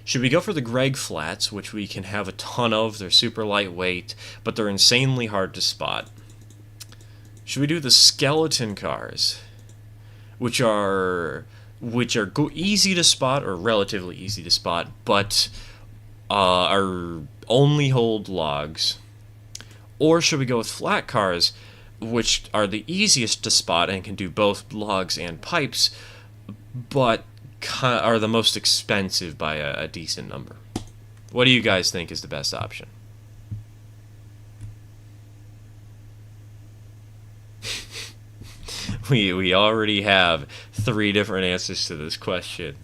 Should we go for the Greg flats, which we can have a ton of? They're super lightweight, but they're insanely hard to spot. Should we do the skeleton cars, which are easy to spot, or relatively easy to spot, but are only hold logs? Or should we go with flat cars, which are the easiest to spot and can do both logs and pipes, but are the most expensive by a decent number? What do you guys think is the best option? We already have 3 different answers to this question.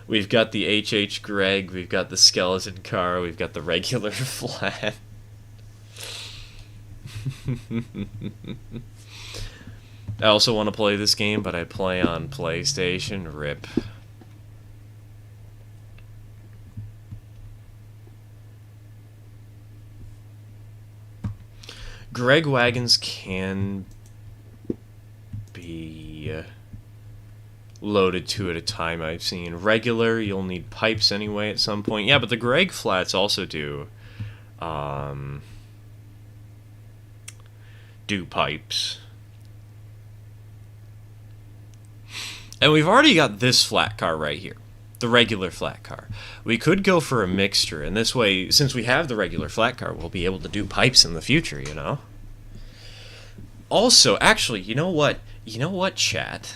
We've got the HH Greg, we've got the skeleton car, we've got the regular flat. I also want to play this game, but I play on PlayStation. RIP. Greg wagons can be loaded 2 at a time, I've seen. Regular, you'll need pipes anyway at some point. Yeah, but the Greg flats also do pipes. And we've already got this flat car right here. The regular flat car. We could go for a mixture, and this way, since we have the regular flat car, we'll be able to do pipes in the future, you know? Also, actually, you know what? You know what, chat?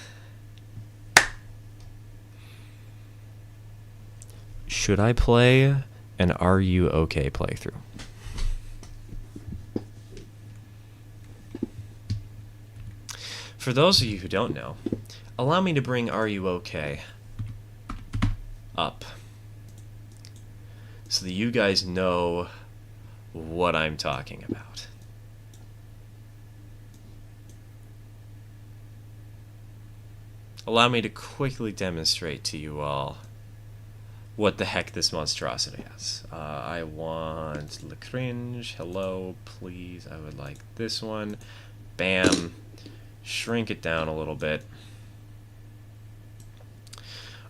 Should I play an Are You OK playthrough? For those of you who don't know, allow me to bring Are You OK up so that you guys know what I'm talking about. Allow me to quickly demonstrate to you all what the heck this monstrosity is. I want Le Cringe. Hello, please. I would like this one. Bam. Shrink it down a little bit.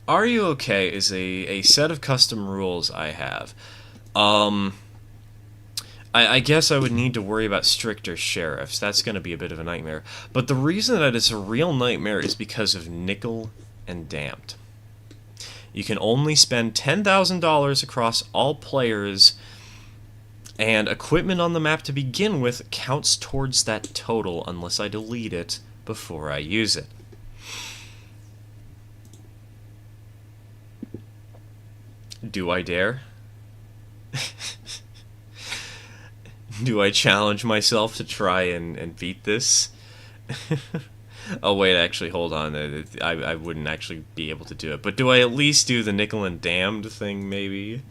Are You OK is a set of custom rules I have. I guess I would need to worry about stricter sheriffs. That's going to be a bit of a nightmare. But the reason that it's a real nightmare is because of nickel and damped. You can only spend $10,000 across all players, and equipment on the map to begin with counts towards that total unless I delete it before I use it. Do I dare? Do I challenge myself to try and beat this? Oh wait, actually, hold on. I wouldn't actually be able to do it. But do I at least do the nickel and damned thing, maybe?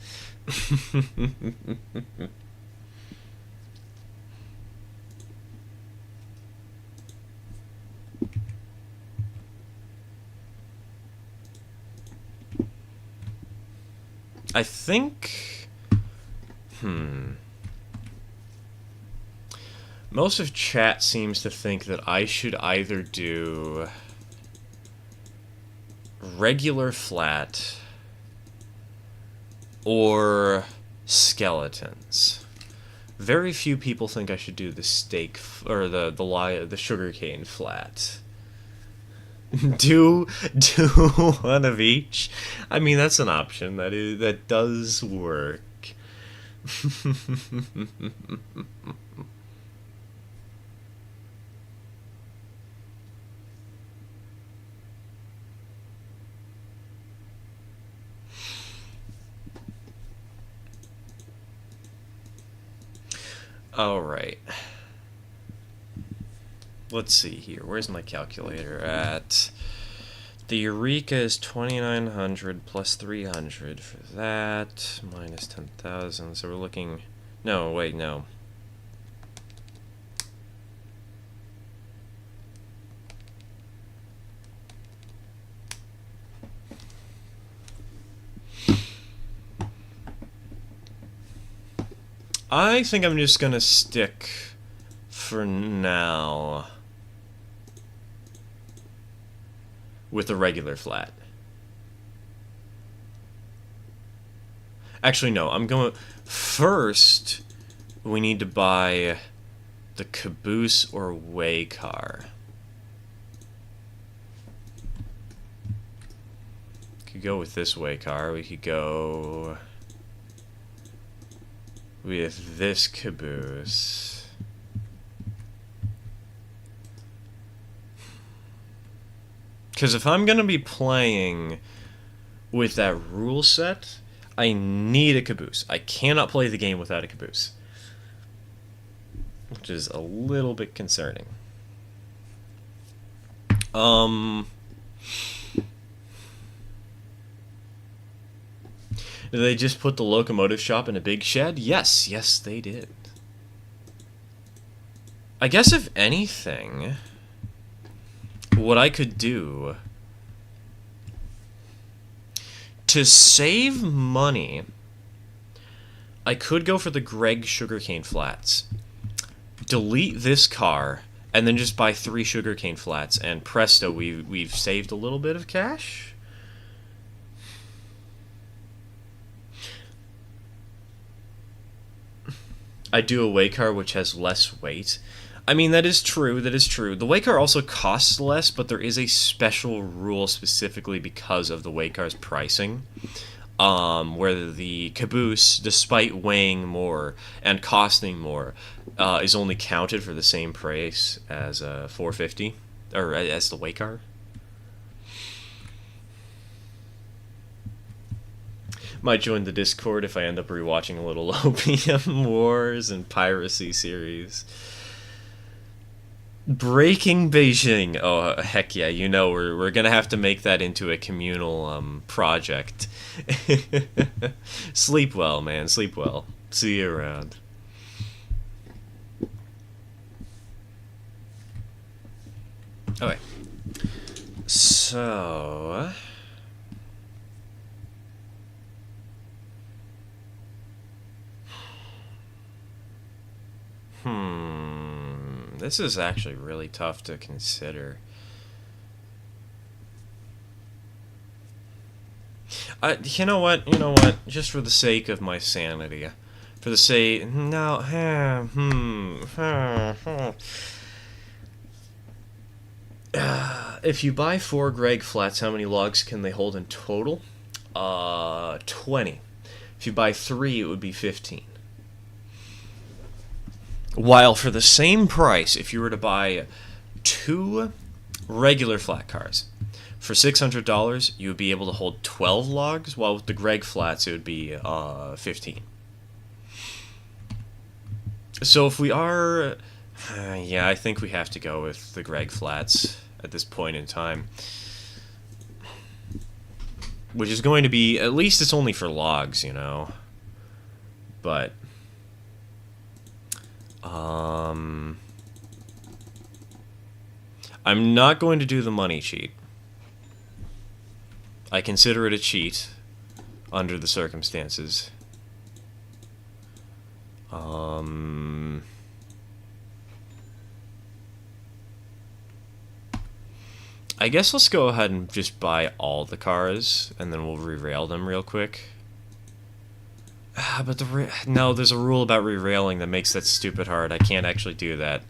I think... Most of chat seems to think that I should either do regular flat or skeletons. Very few people think I should do the steak or the sugarcane flat. do one of each. I mean, that's an option. That does work. Alright. Let's see here. Where's my calculator at? The Eureka is 2,900 plus 300 for that. Minus 10,000. So we're looking... No, wait, no. I think I'm just gonna stick for now with a regular flat. Actually, no, I'm going... First, we need to buy the caboose or way car. Could go with this way car. We could go with this caboose. Because if I'm going to be playing with that rule set, I need a caboose. I cannot play the game without a caboose. Which is a little bit concerning. Did they just put the locomotive shop in a big shed? Yes, yes they did. I guess if anything, what I could do to save money, I could go for the Greg sugarcane flats. Delete this car and then just buy 3 sugarcane flats, and presto, we've saved a little bit of cash. I do a way car which has less weight. I mean, that is true, that is true. The way car also costs less, but there is a special rule specifically because of the way car's pricing. Where the caboose, despite weighing more and costing more, is only counted for the same price as 450, or as the way car. Might join the Discord if I end up rewatching a little Opium Wars and Piracy series. Breaking Beijing. Oh, heck yeah, you know, we're gonna have to make that into a communal project. Sleep well, man, sleep well. See you around. Okay. So... This is actually really tough to consider. You know what? You know what? Just for the sake of my sanity, for the sake... No, if you buy 4 Greg flats, how many logs can they hold in total? 20. If you buy 3, it would be 15. While for the same price, if you were to buy 2 regular flat cars, for $600, you would be able to hold 12 logs, while with the Greg flats, it would be 15. So if we are... yeah, I think we have to go with the Greg flats at this point in time. Which is going to be, at least it's only for logs, you know. But, I'm not going to do the money cheat. I consider it a cheat under the circumstances. I guess let's go ahead and just buy all the cars, and then we'll re-rail them real quick. But no, there's a rule about re-railing that makes that stupid hard. I can't actually do that.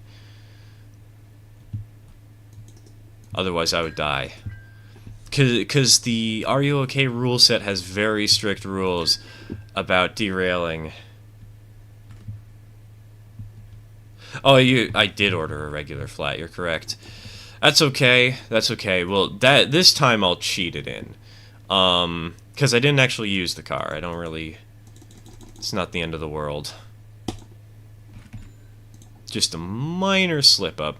Otherwise, I would die. Because the Are You OK rule set has very strict rules about derailing. Oh, I did order a regular flat, you're correct. That's okay. That's okay. Well, this time I'll cheat it in. Because I didn't actually use the car. I don't really... It's not the end of the world. Just a minor slip-up.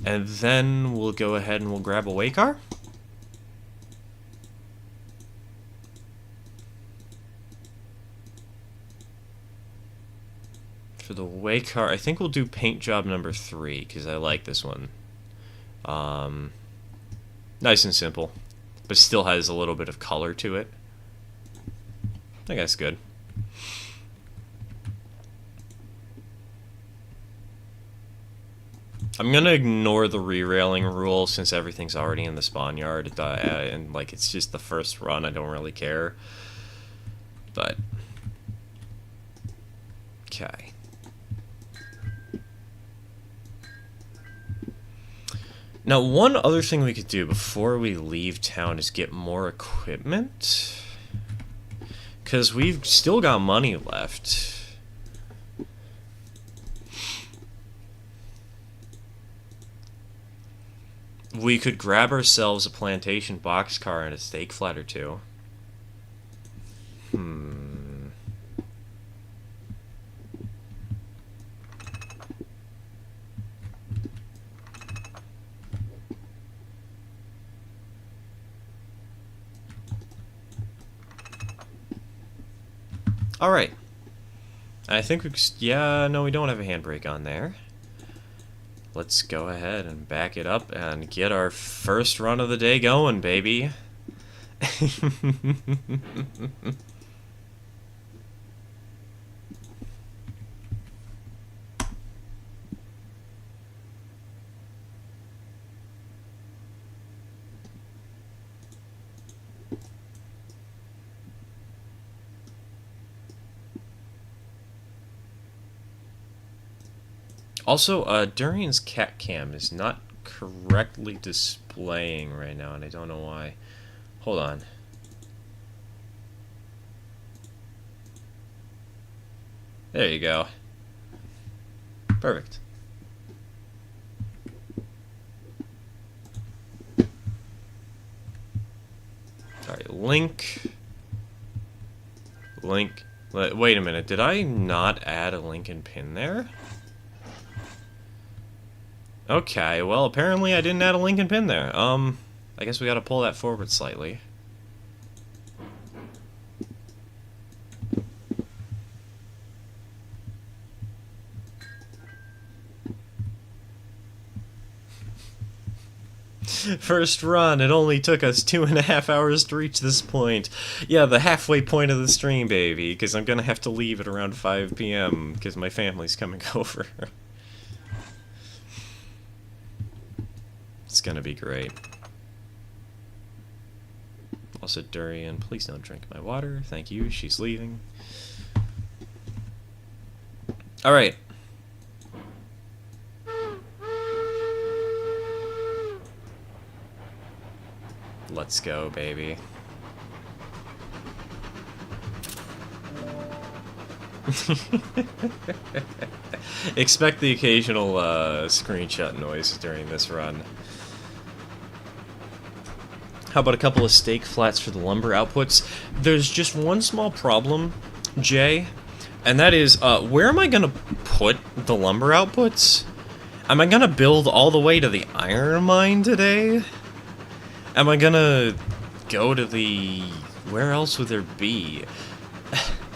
And then we'll go ahead and we'll grab a way car. For the way car, I think we'll do paint job number 3, because I like this one. Nice and simple, but still has a little bit of color to it. I think that's good. I'm gonna ignore the re-railing rule since everything's already in the spawn yard, and like it's just the first run. I don't really care. But okay. Now, one other thing we could do before we leave town is get more equipment. Because we've still got money left. We could grab ourselves a plantation boxcar and a stake flat or two. Alright. I think we... Yeah, no, we don't have a handbrake on there. Let's go ahead and back it up and get our first run of the day going, baby. Also, Durian's cat cam is not correctly displaying right now, and I don't know why. Hold on. There you go. Perfect. Alright, link. Link. Wait a minute, did I not add a link and pin there? Okay, well, apparently I didn't add a link and pin there. I guess we gotta pull that forward slightly. First run, it only took us 2.5 hours to reach this point. Yeah, the halfway point of the stream, baby, because I'm gonna have to leave at around 5 p.m. because my family's coming over. It's gonna be great. Also, Durian, please don't drink my water. Thank you, she's leaving. Alright. Let's go, baby. Expect the occasional screenshot noise during this run. How about a couple of stake flats for the lumber outputs? There's just one small problem, Jay, and that is, where am I gonna put the lumber outputs? Am I gonna build all the way to the iron mine today? Am I gonna go to the... where else would there be?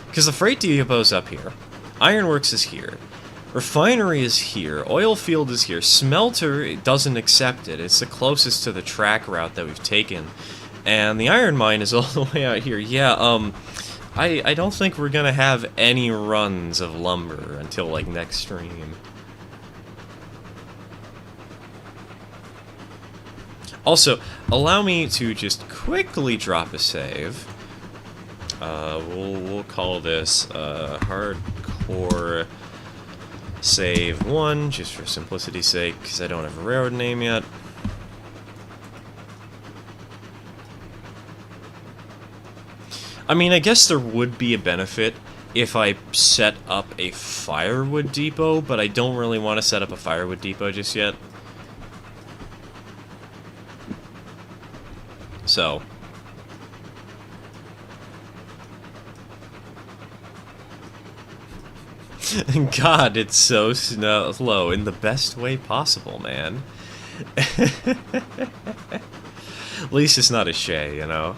Because the freight depot's up here. Ironworks is here. Refinery is here. Oil field is here. Smelter doesn't accept it. It's the closest to the track route that we've taken. And the iron mine is all the way out here. Yeah, I don't think we're gonna have any runs of lumber until, like, next stream. Also, allow me to just quickly drop a save. We'll call this, hardcore save 1, just for simplicity's sake, because I don't have a railroad name yet. I mean, I guess there would be a benefit if I set up a firewood depot, but I don't really want to set up a firewood depot just yet. So... God, it's so slow in the best way possible, man. At least it's not a Shay, you know?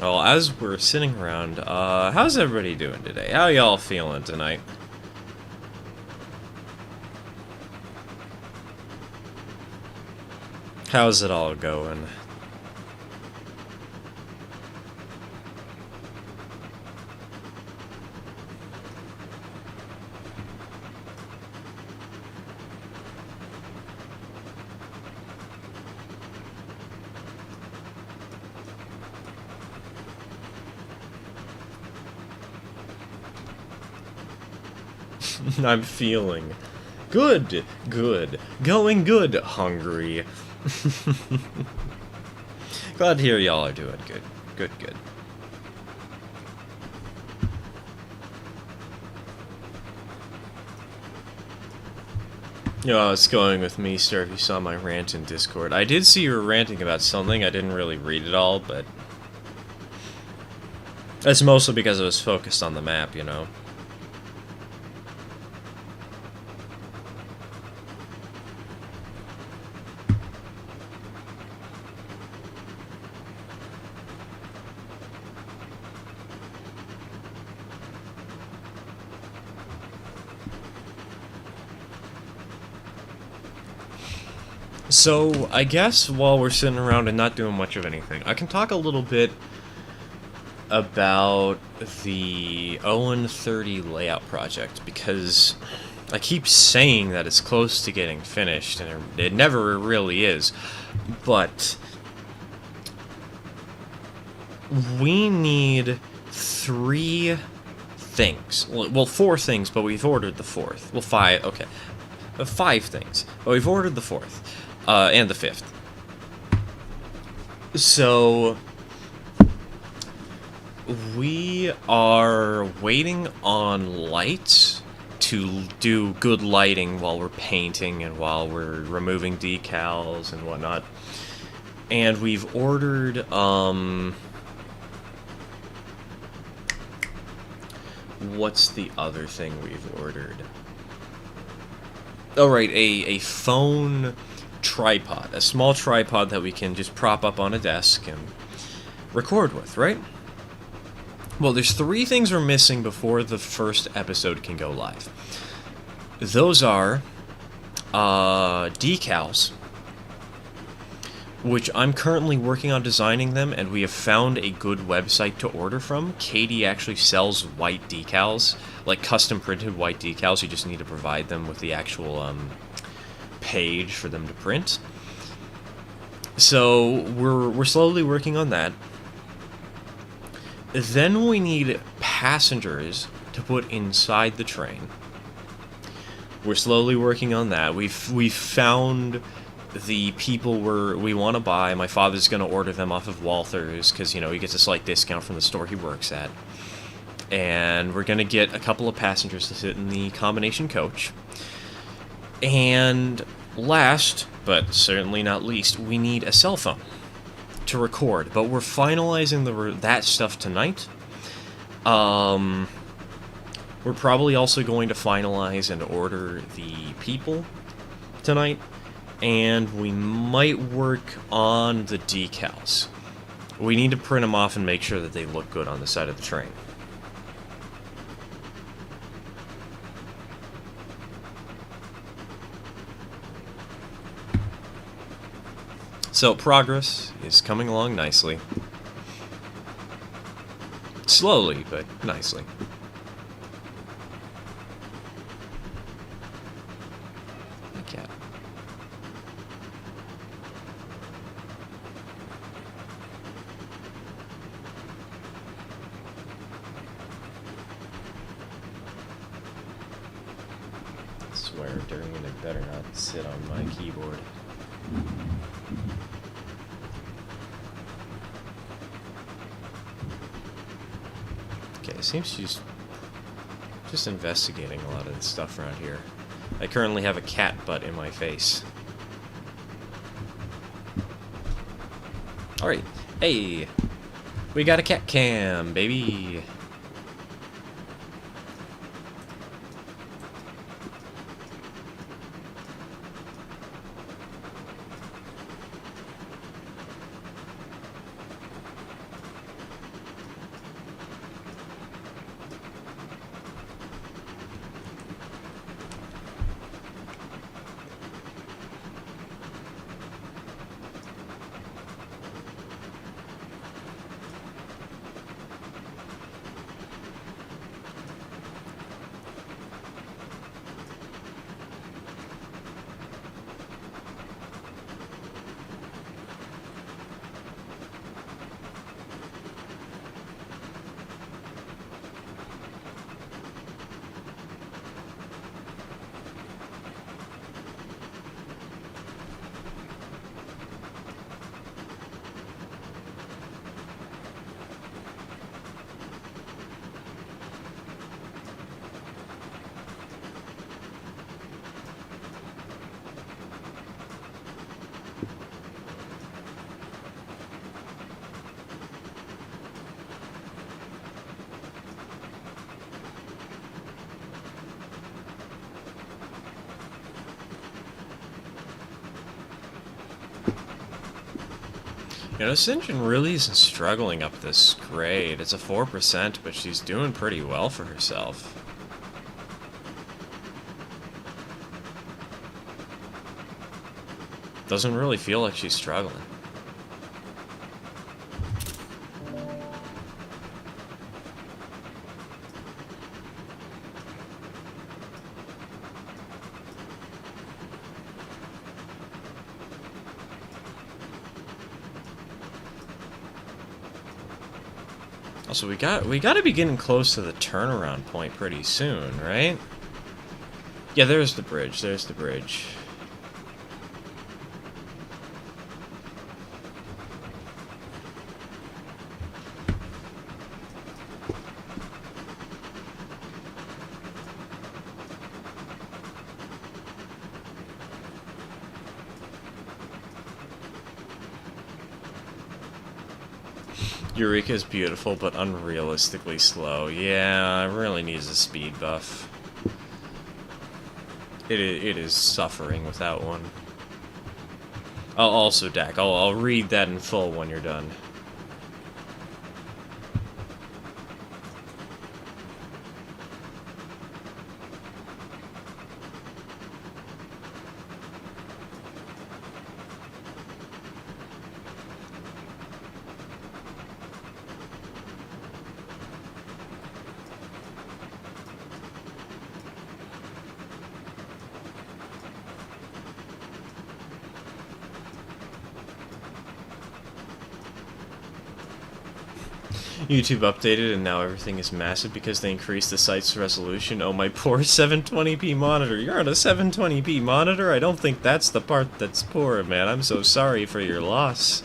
Well, as we're sitting around, how's everybody doing today? How y'all feeling tonight? How's it all going? I'm feeling good, going good, hungry. Glad to hear y'all are doing good. You know how it's going with me, sir, if you saw my rant in Discord. I did see you were ranting about something, I didn't really read it all, but... that's mostly because I was focused on the map, you know. So, I guess while we're sitting around and not doing much of anything, I can talk a little bit about the Owen 30 layout project, because I keep saying that it's close to getting finished, and it never really is, but we need 3 things. Well, 4 things, but we've ordered the 4th. Well, 5, okay. 5 things, but we've ordered the 4th. And the 5th. So, we are waiting on lights to do good lighting while we're painting and while we're removing decals and whatnot. And we've ordered, what's the other thing we've ordered? Oh, right, a phone tripod, a small tripod that we can just prop up on a desk and record with, right? Well, there's 3 things we're missing before the first episode can go live. Those are decals, which I'm currently working on designing them, and we have found a good website to order from. Katie actually sells white decals, like custom printed white decals. You just need to provide them with the actual page for them to print. So we're slowly working on that. Then we need passengers to put inside the train. We're slowly working on that. We've found the people we want to buy. My father's going to order them off of Walther's because, he gets a slight discount from the store he works at. And we're going to get a couple of passengers to sit in the combination coach. And last, but certainly not least, we need a cell phone to record. But we're finalizing that stuff tonight. We're probably also going to finalize and order the people tonight. And we might work on the decals. We need to print them off and make sure that they look good on the side of the train. So progress is coming along nicely. Slowly, but nicely. My cat. I swear, Durian had better not sit on my keyboard. Okay, it seems she's just investigating a lot of this stuff around here. I currently have a cat butt in my face. Alright, hey! We got a cat cam, baby! This engine really isn't struggling up this grade. It's a 4%, but she's doing pretty well for herself. Doesn't really feel like she's struggling. Also, we gotta be getting close to the turnaround point pretty soon, right? Yeah, there's the bridge. There's the bridge. Eureka's beautiful, but unrealistically slow. Yeah, it really needs a speed buff. It is suffering without one. Also, Dak, I'll read that in full when you're done. YouTube updated and now everything is massive because they increased the site's resolution. Oh, my poor 720p monitor. You're on a 720p monitor? I don't think that's the part that's poor, man. I'm so sorry for your loss.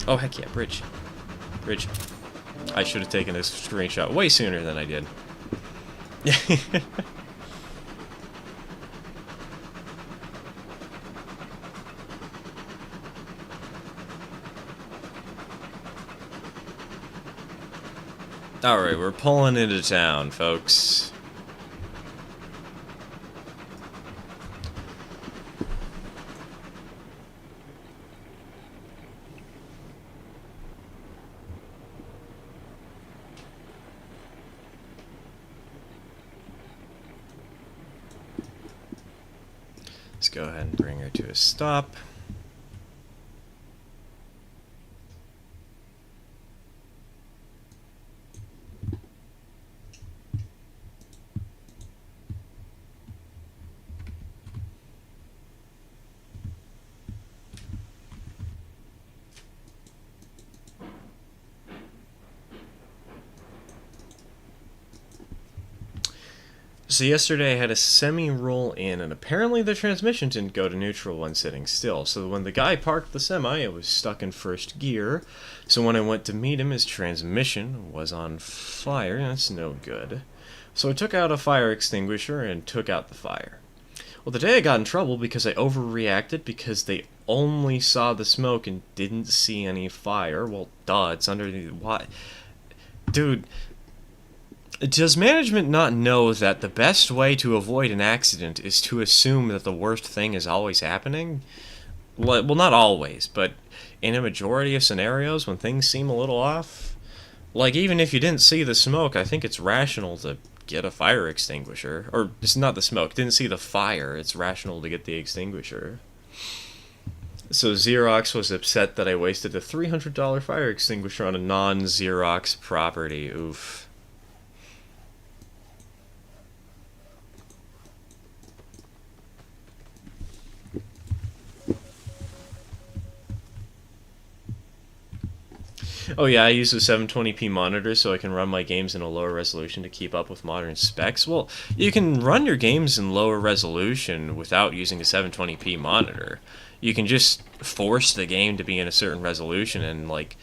Oh, heck yeah, bridge. Bridge. I should have taken this screenshot way sooner than I did. Alright, we're pulling into town, folks. Let's go ahead and bring her to a stop. So yesterday I had a semi roll in, and apparently the transmission didn't go to neutral when sitting still. So when the guy parked the semi, it was stuck in first gear. So when I went to meet him, his transmission was on fire. That's no good. So I took out a fire extinguisher and took out the fire. Well, today I got in trouble because I overreacted because they only saw the smoke and didn't see any fire. Well, duh, it's underneath. Why? Dude. Does management not know that the best way to avoid an accident is to assume that the worst thing is always happening? Well, not always, but in a majority of scenarios when things seem a little off? Like, even if you didn't see the smoke, I think it's rational to get a fire extinguisher. Or, it's not the smoke, didn't see the fire, it's rational to get the extinguisher. So Xerox was upset that I wasted a $300 fire extinguisher on a non-Xerox property. Oof. Oh yeah, I use a 720p monitor so I can run my games in a lower resolution to keep up with modern specs. Well, you can run your games in lower resolution without using a 720p monitor. You can just force the game to be in a certain resolution, and like,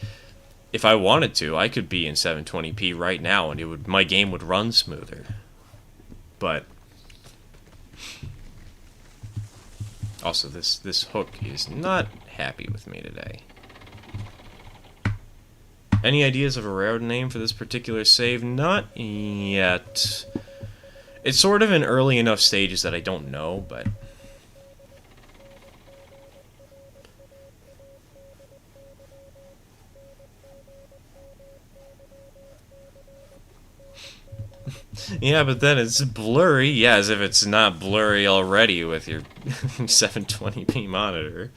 if I wanted to, I could be in 720p right now and my game would run smoother. But also this hook is not happy with me today. Any ideas of a railroad name for this particular save? Not yet. It's sort of in early enough stages that I don't know, but... Yeah, but then it's blurry. Yeah, as if it's not blurry already with your 720p monitor.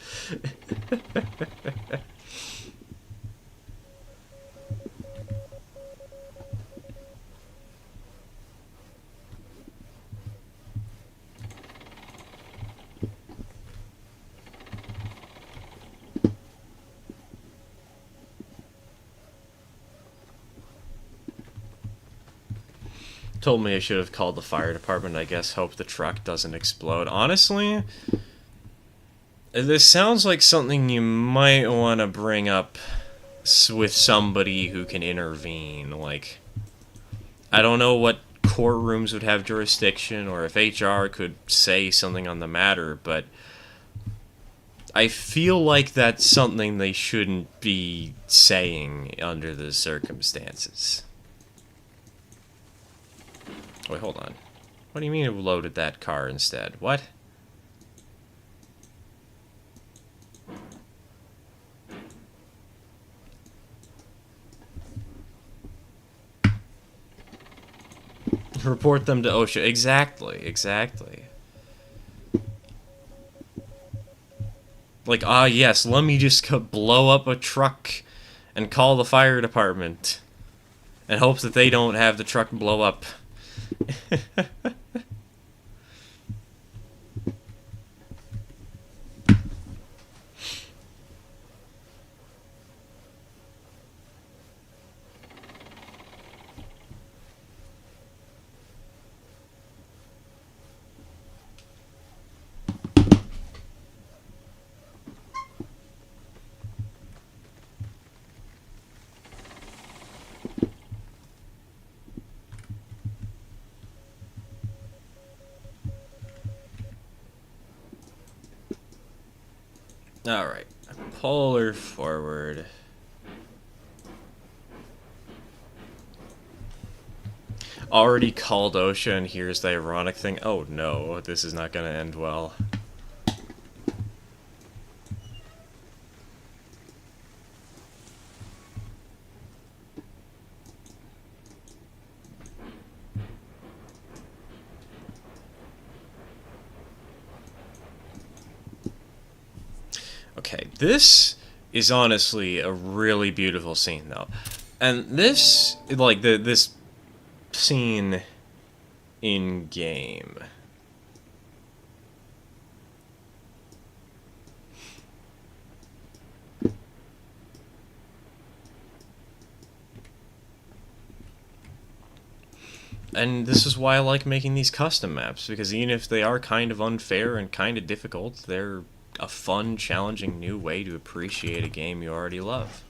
Told me I should have called the fire department, I guess. Hope the truck doesn't explode. Honestly, this sounds like something you might want to bring up with somebody who can intervene. Like, I don't know what courtrooms would have jurisdiction or if HR could say something on the matter, but I feel like that's something they shouldn't be saying under the circumstances. Wait, hold on. What do you mean it loaded that car instead? What? Report them to OSHA. Exactly. Like, yes, let me just go blow up a truck and call the fire department and hope that they don't have the truck blow up. Alright. Polar forward. Already called OSHA, and here's the ironic thing. Oh no, this is not going to end well. Okay, this is honestly a really beautiful scene, though. And this, like, this scene in-game. And this is why I like making these custom maps, because even if they are kind of unfair and kind of difficult, they're a fun, challenging new way to appreciate a game you already love.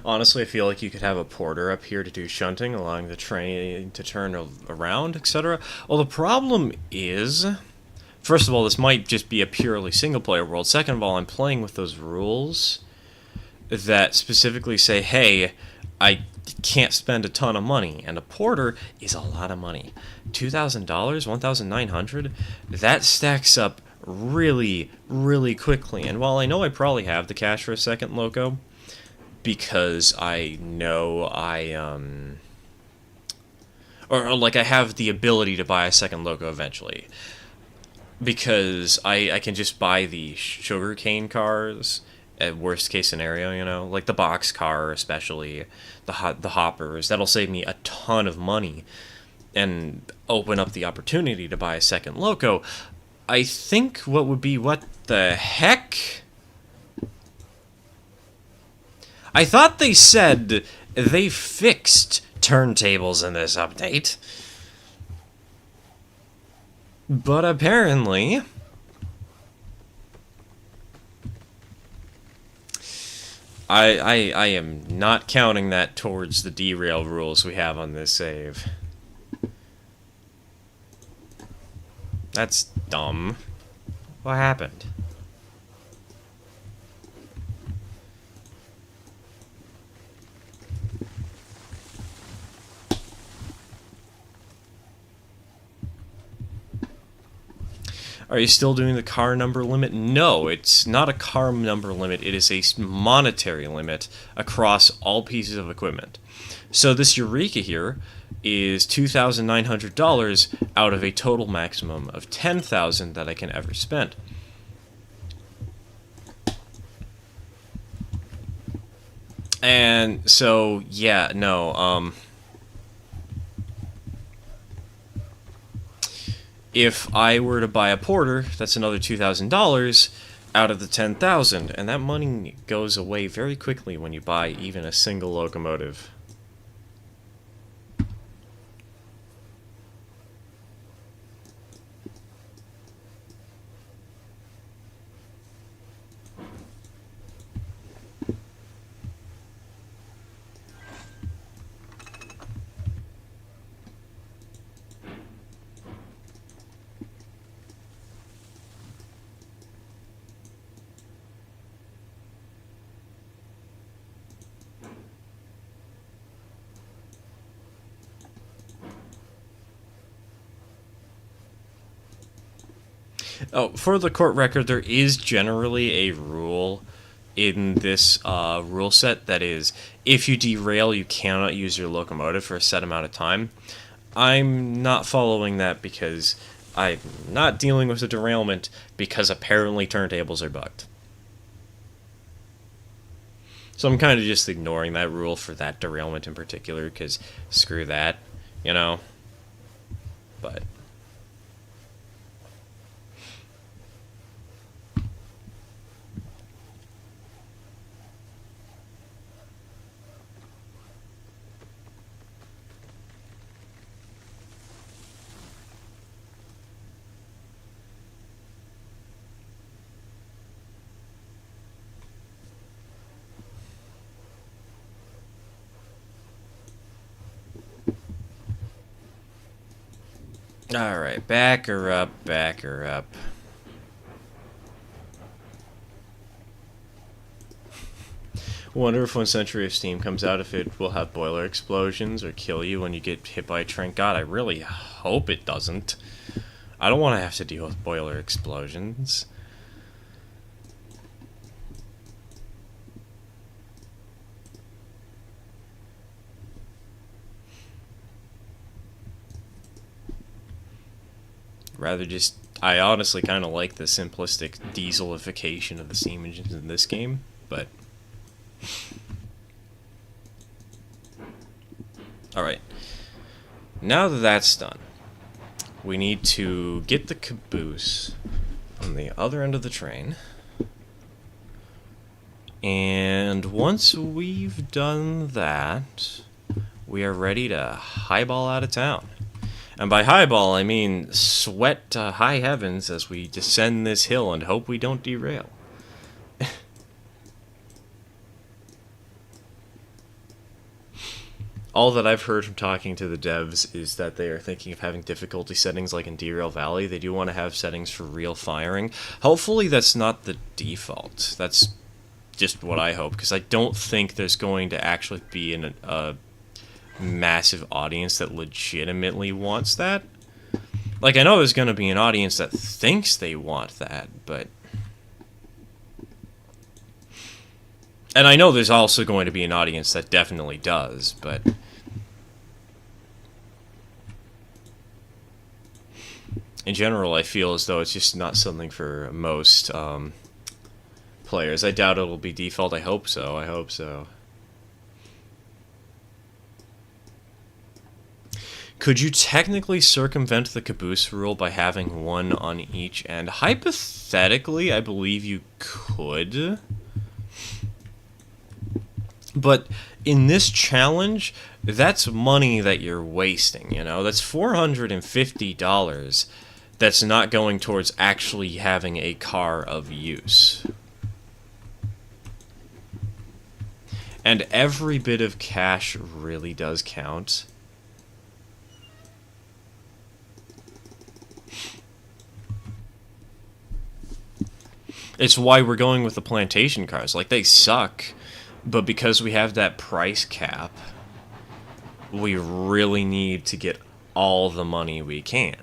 Honestly, I feel like you could have a porter up here to do shunting, allowing the train to turn around, etc. Well, the problem is, first of all, this might just be a purely single-player world. Second of all, I'm playing with those rules that specifically say, hey, I can't spend a ton of money, and a porter is a lot of money. $2,000, $1,900, that stacks up really, really quickly. And while I know I probably have the cash for a second loco, because I know or like I have the ability to buy a second loco eventually, because I can just buy the sugarcane cars at worst case scenario, you know, like the box car, especially the hoppers. That'll save me a ton of money and open up the opportunity to buy a second loco. I think what would be, what the heck? I thought they said they fixed turntables in this update. But apparently, I am not counting that towards the derail rules we have on this save. That's dumb. What happened? Are you still doing the car number limit? No, it's not a car number limit. It is a monetary limit across all pieces of equipment. So this Eureka here is $2,900 out of a total maximum of $10,000 that I can ever spend. And so, yeah, no, if I were to buy a porter, that's another $2,000 out of the $10,000, and that money goes away very quickly when you buy even a single locomotive. Oh, for the court record, there is generally a rule in this rule set that is, if you derail, you cannot use your locomotive for a set amount of time. I'm not following that because I'm not dealing with a derailment because apparently turntables are bugged. So I'm kind of just ignoring that rule for that derailment in particular, because screw that, you know? But... Alright, back her up, back her up. Wonder if when Century of Steam comes out, if it will have boiler explosions or kill you when you get hit by a train. God, I really hope it doesn't. I don't want to have to deal with boiler explosions. Rather just... I honestly kind of like the simplistic dieselification of the steam engines in this game, but... Alright. Now that that's done, we need to get the caboose on the other end of the train. And once we've done that, we are ready to highball out of town. And by highball, I mean sweat to high heavens as we descend this hill and hope we don't derail. All that I've heard from talking to the devs is that they are thinking of having difficulty settings like in Derail Valley. They do want to have settings for real firing. Hopefully that's not the default. That's just what I hope, because I don't think there's going to actually be a massive audience that legitimately wants that. Like, I know there's going to be an audience that thinks they want that, but... And I know there's also going to be an audience that definitely does, but... In general, I feel as though it's just not something for most players. I doubt it'll be default. I hope so. I hope so. Could you technically circumvent the caboose rule by having one on each end? Hypothetically, I believe you could. But in this challenge, that's money that you're wasting, you know? That's $450 that's not going towards actually having a car of use. And every bit of cash really does count. It's why we're going with the plantation cars. Like, they suck, but because we have that price cap, we really need to get all the money we can.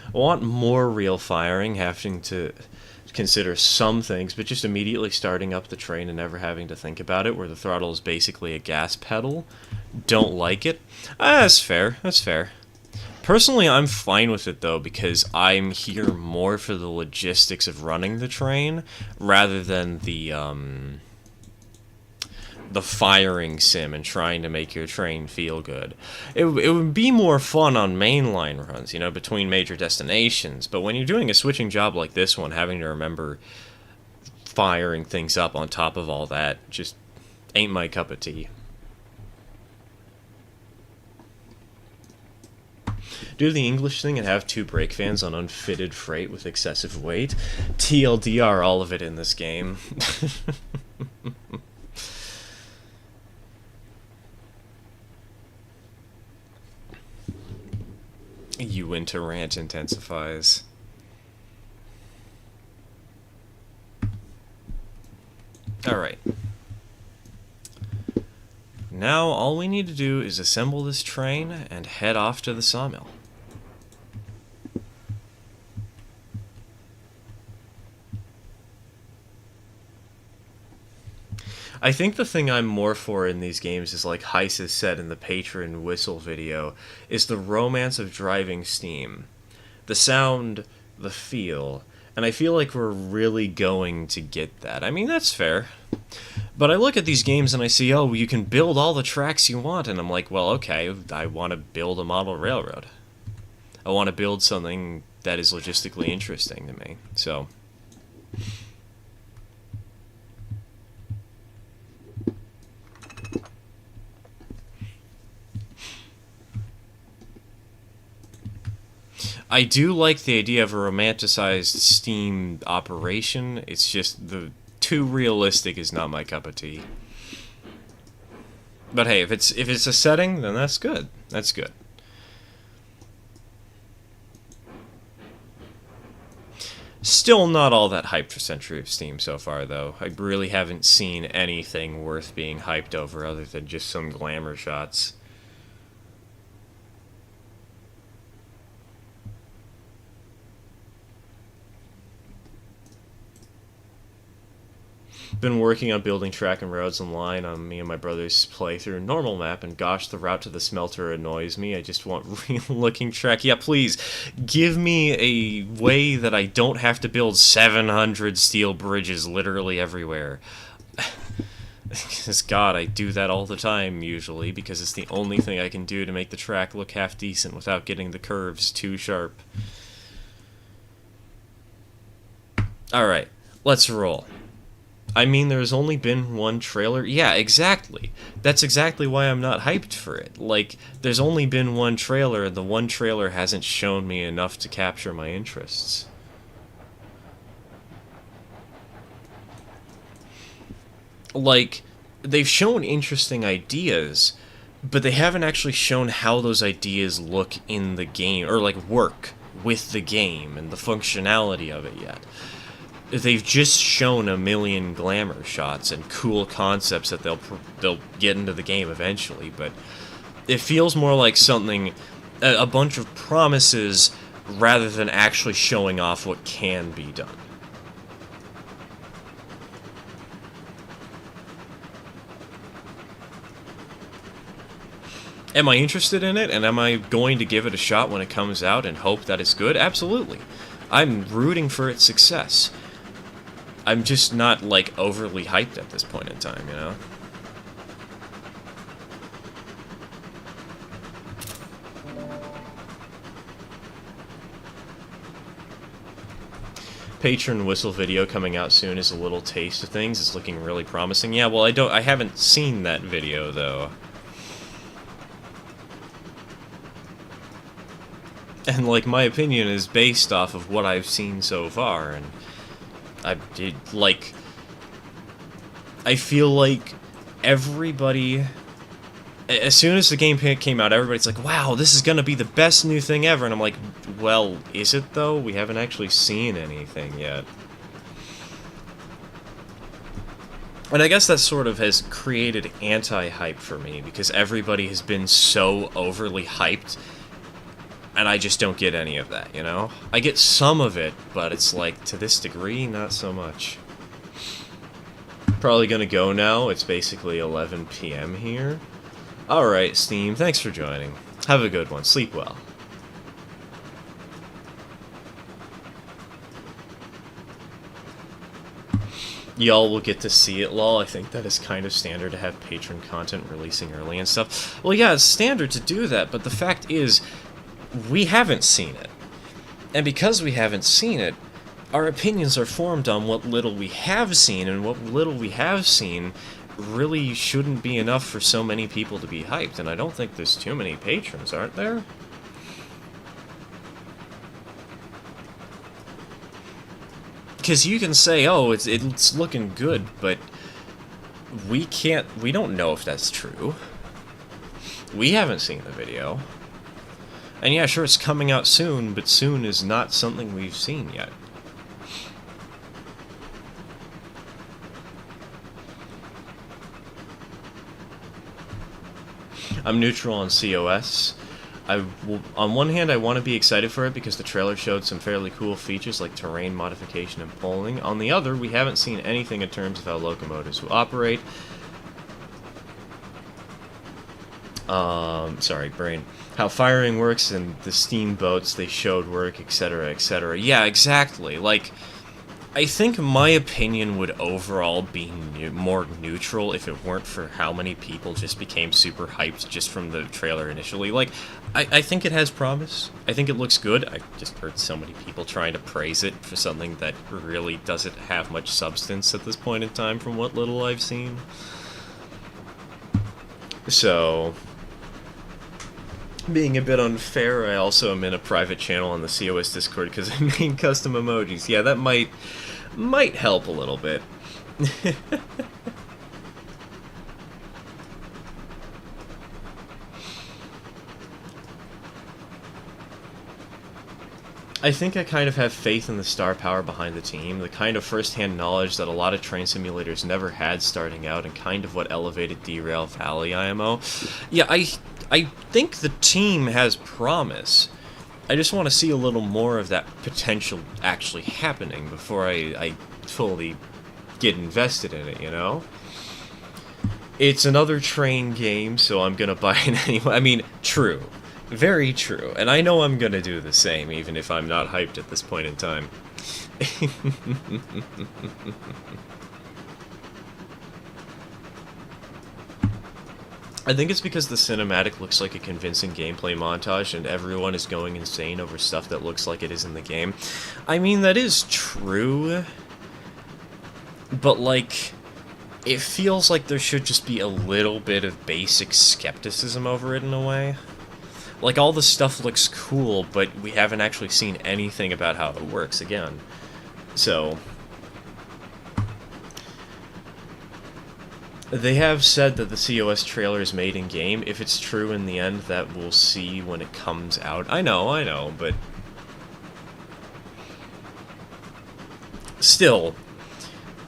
I want more real firing, having to consider some things, but just immediately starting up the train and never having to think about it, where the throttle is basically a gas pedal. Don't like it. That's fair. That's fair. Personally, I'm fine with it, though, because I'm here more for the logistics of running the train, rather than the firing sim and trying to make your train feel good. It would be more fun on mainline runs, you know, between major destinations, but when you're doing a switching job like this one, having to remember firing things up on top of all that just ain't my cup of tea. Do the English thing and have two brake fans on unfitted freight with excessive weight. TLDR, all of it in this game. You winter rant intensifies. Alright. Now all we need to do is assemble this train and head off to the sawmill. I think the thing I'm more for in these games is, like Heise has said in the Patron Whistle video, is the romance of driving Steam. The sound, the feel, and I feel like we're really going to get that. I mean, that's fair. But I look at these games and I see, oh, you can build all the tracks you want, and I'm like, well, okay, I want to build a model railroad. I want to build something that is logistically interesting to me. So I do like the idea of a romanticized Steam operation. It's just the too realistic is not my cup of tea. But hey, if it's a setting, then that's good. That's good. Still not all that hyped for Century of Steam so far, though. I really haven't seen anything worth being hyped over other than just some glamour shots. Been working on building track and roads online on me and my brother's playthrough normal map, and gosh, the route to the smelter annoys me. I just want real looking track. Yeah, please give me a way that I don't have to build 700 steel bridges literally everywhere. Because God, I do that all the time usually, because it's the only thing I can do to make the track look half decent without getting the curves too sharp. Alright, let's roll. I mean, there's only been one trailer. Yeah, exactly. That's exactly why I'm not hyped for it. Like, there's only been one trailer, and the one trailer hasn't shown me enough to capture my interests. Like, they've shown interesting ideas, but they haven't actually shown how those ideas look in the game, or, like, work with the game and the functionality of it yet. They've just shown a million glamour shots and cool concepts that they'll get into the game eventually, but it feels more like something, a bunch of promises rather than actually showing off what can be done. Am I interested in it, and am I going to give it a shot when it comes out and hope that it's good? Absolutely. I'm rooting for its success. I'm just not, like, overly hyped at this point in time, you know? Patron Whistle video coming out soon is a little taste of things. It's looking really promising. Yeah, well, I haven't seen that video, though. And, like, my opinion is based off of what I've seen so far, and I feel like everybody, as soon as the game came out, everybody's like, wow, this is gonna be the best new thing ever, and I'm like, well, is it though? We haven't actually seen anything yet. And I guess that sort of has created anti-hype for me, because everybody has been so overly hyped, and I just don't get any of that, you know? I get some of it, but it's like, to this degree, not so much. Probably gonna go now. It's basically 11 p.m. here. Alright, Steam, thanks for joining. Have a good one. Sleep well. Y'all will get to see it, lol. I think that is kind of standard to have patron content releasing early and stuff. Well, yeah, it's standard to do that, but the fact is, we haven't seen it. And because we haven't seen it, our opinions are formed on what little we have seen, and what little we have seen really shouldn't be enough for so many people to be hyped, and I don't think there's too many patrons, aren't there? Because you can say, oh, it's looking good, but we don't know if that's true. We haven't seen the video. And yeah, sure, it's coming out soon, but soon is not something we've seen yet. I'm neutral on COS. On one hand, I want to be excited for it because the trailer showed some fairly cool features like terrain modification and polling. On the other, we haven't seen anything in terms of how locomotives will operate. Sorry, brain. How firing works and the steamboats they showed work, etc., etc. Yeah, exactly. Like, I think my opinion would overall be more neutral if it weren't for how many people just became super hyped just from the trailer initially. Like, I think it has promise. I think it looks good. I just heard so many people trying to praise it for something that really doesn't have much substance at this point in time from what little I've seen. So, being a bit unfair, I also am in a private channel on the COS Discord because I made custom emojis. Yeah, that might help a little bit. I think I kind of have faith in the star power behind the team, the kind of first-hand knowledge that a lot of train simulators never had starting out, and kind of what elevated Derail Valley IMO. Yeah, I think the team has promise. I just want to see a little more of that potential actually happening before I fully get invested in it, you know? It's another train game, so I'm gonna buy it anyway. I mean, true. Very true. And I know I'm gonna do the same, even if I'm not hyped at this point in time. I think it's because the cinematic looks like a convincing gameplay montage and everyone is going insane over stuff that looks like it is in the game. I mean, that is true, but, like, it feels like there should just be a little bit of basic skepticism over it in a way. Like, all the stuff looks cool, but we haven't actually seen anything about how it works again. So, they have said that the COS trailer is made in-game. If it's true in the end, that we'll see when it comes out. I know, but still,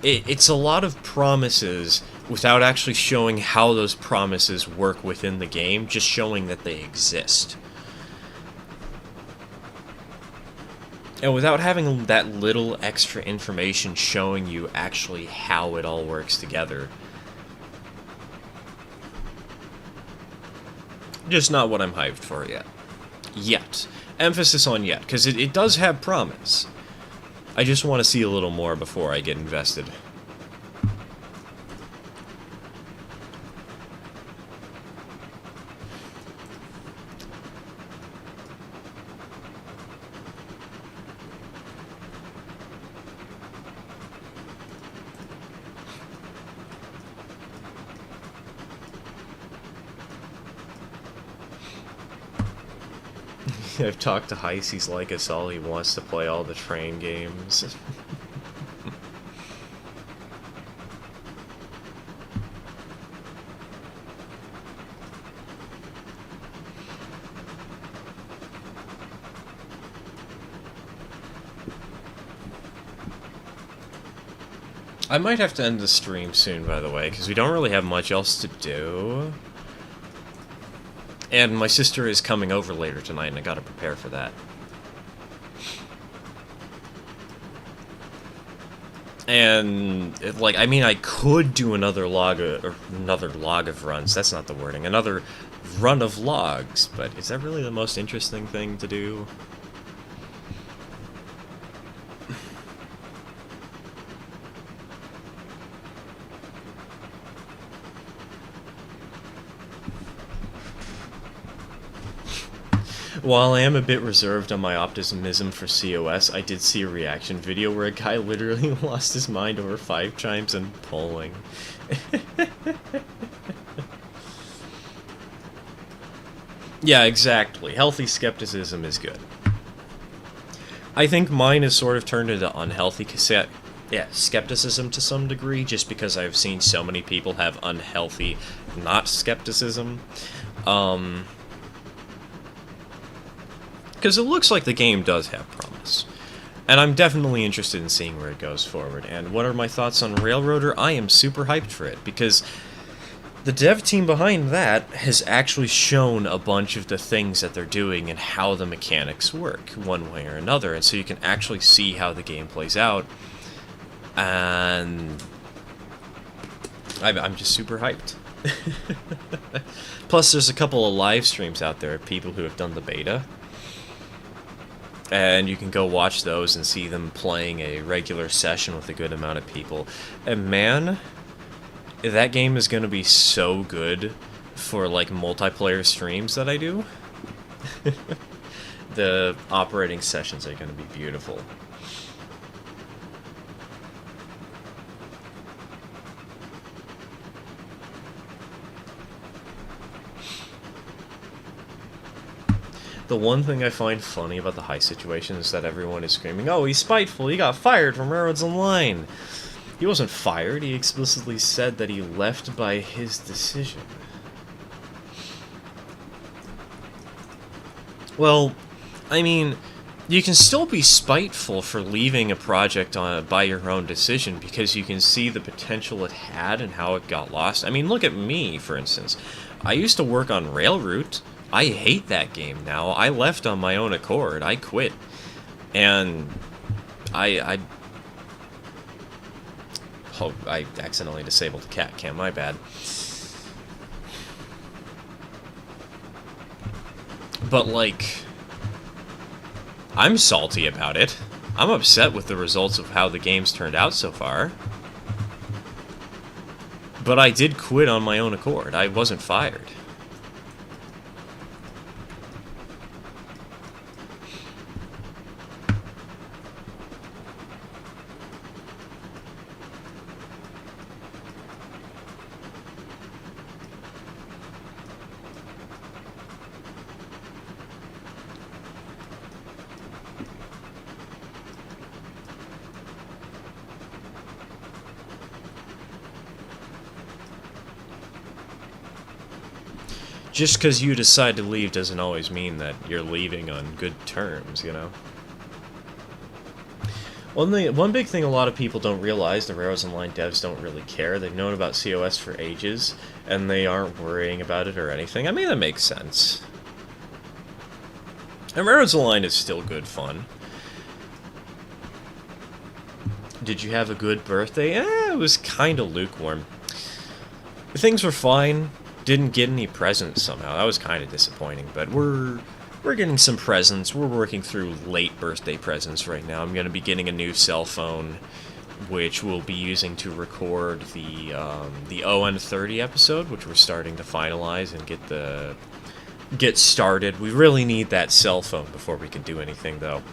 it's a lot of promises without actually showing how those promises work within the game, just showing that they exist. And without having that little extra information showing you actually how it all works together. Just not what I'm hyped for yet. Yet. Emphasis on yet, because it does have promise. I just want to see a little more before I get invested. I've talked to Heist, he's like us all, he wants to play all the train games. I might have to end the stream soon, by the way, because we don't really have much else to do. And my sister is coming over later tonight, and I gotta prepare for that. And, like, I mean, I could do another log of runs. That's not the wording. Another run of logs, but is that really the most interesting thing to do? While I am a bit reserved on my optimism for COS, I did see a reaction video where a guy literally lost his mind over 5 chimes and polling. Yeah, exactly. Healthy skepticism is good. I think mine has sort of turned into unhealthy skepticism to some degree, just because I've seen so many people have unhealthy not skepticism. Because it looks like the game does have promise. And I'm definitely interested in seeing where it goes forward. And what are my thoughts on Railroader? I am super hyped for it, because The dev team behind that has actually shown a bunch of the things that they're doing and how the mechanics work, one way or another, and so you can actually see how the game plays out, and I'm just super hyped. Plus, there's a couple of live streams out there of people who have done the beta, and you can go watch those and see them playing a regular session with a good amount of people. And man, that game is going to be so good for, like, multiplayer streams that I do. The operating sessions are going to be beautiful. The one thing I find funny about the high situation is that everyone is screaming, "Oh, he's spiteful, he got fired from Railroads Online!" He wasn't fired, he explicitly said that he left by his decision. Well, I mean, you can still be spiteful for leaving a project by your own decision because you can see the potential it had and how it got lost. I mean, look at me, for instance. I used to work on Railroute. I hate that game now. I left on my own accord. I quit. And I accidentally disabled the cat cam, my bad. But, like, I'm salty about it. I'm upset with the results of how the game's turned out so far. But I did quit on my own accord. I wasn't fired. Just because you decide to leave doesn't always mean that you're leaving on good terms, you know? One big thing a lot of people don't realize, the Railroads Online devs don't really care. They've known about COS for ages, and they aren't worrying about it or anything. I mean, that makes sense. And Railroads Online is still good fun. Did you have a good birthday? It was kind of lukewarm. Things were fine. Didn't get any presents somehow. That was kind of disappointing, but we're getting some presents. We're working through late birthday presents right now. I'm going to be getting a new cell phone, which we'll be using to record the ON30 episode, which we're starting to finalize and get started. We really need that cell phone before we can do anything, though.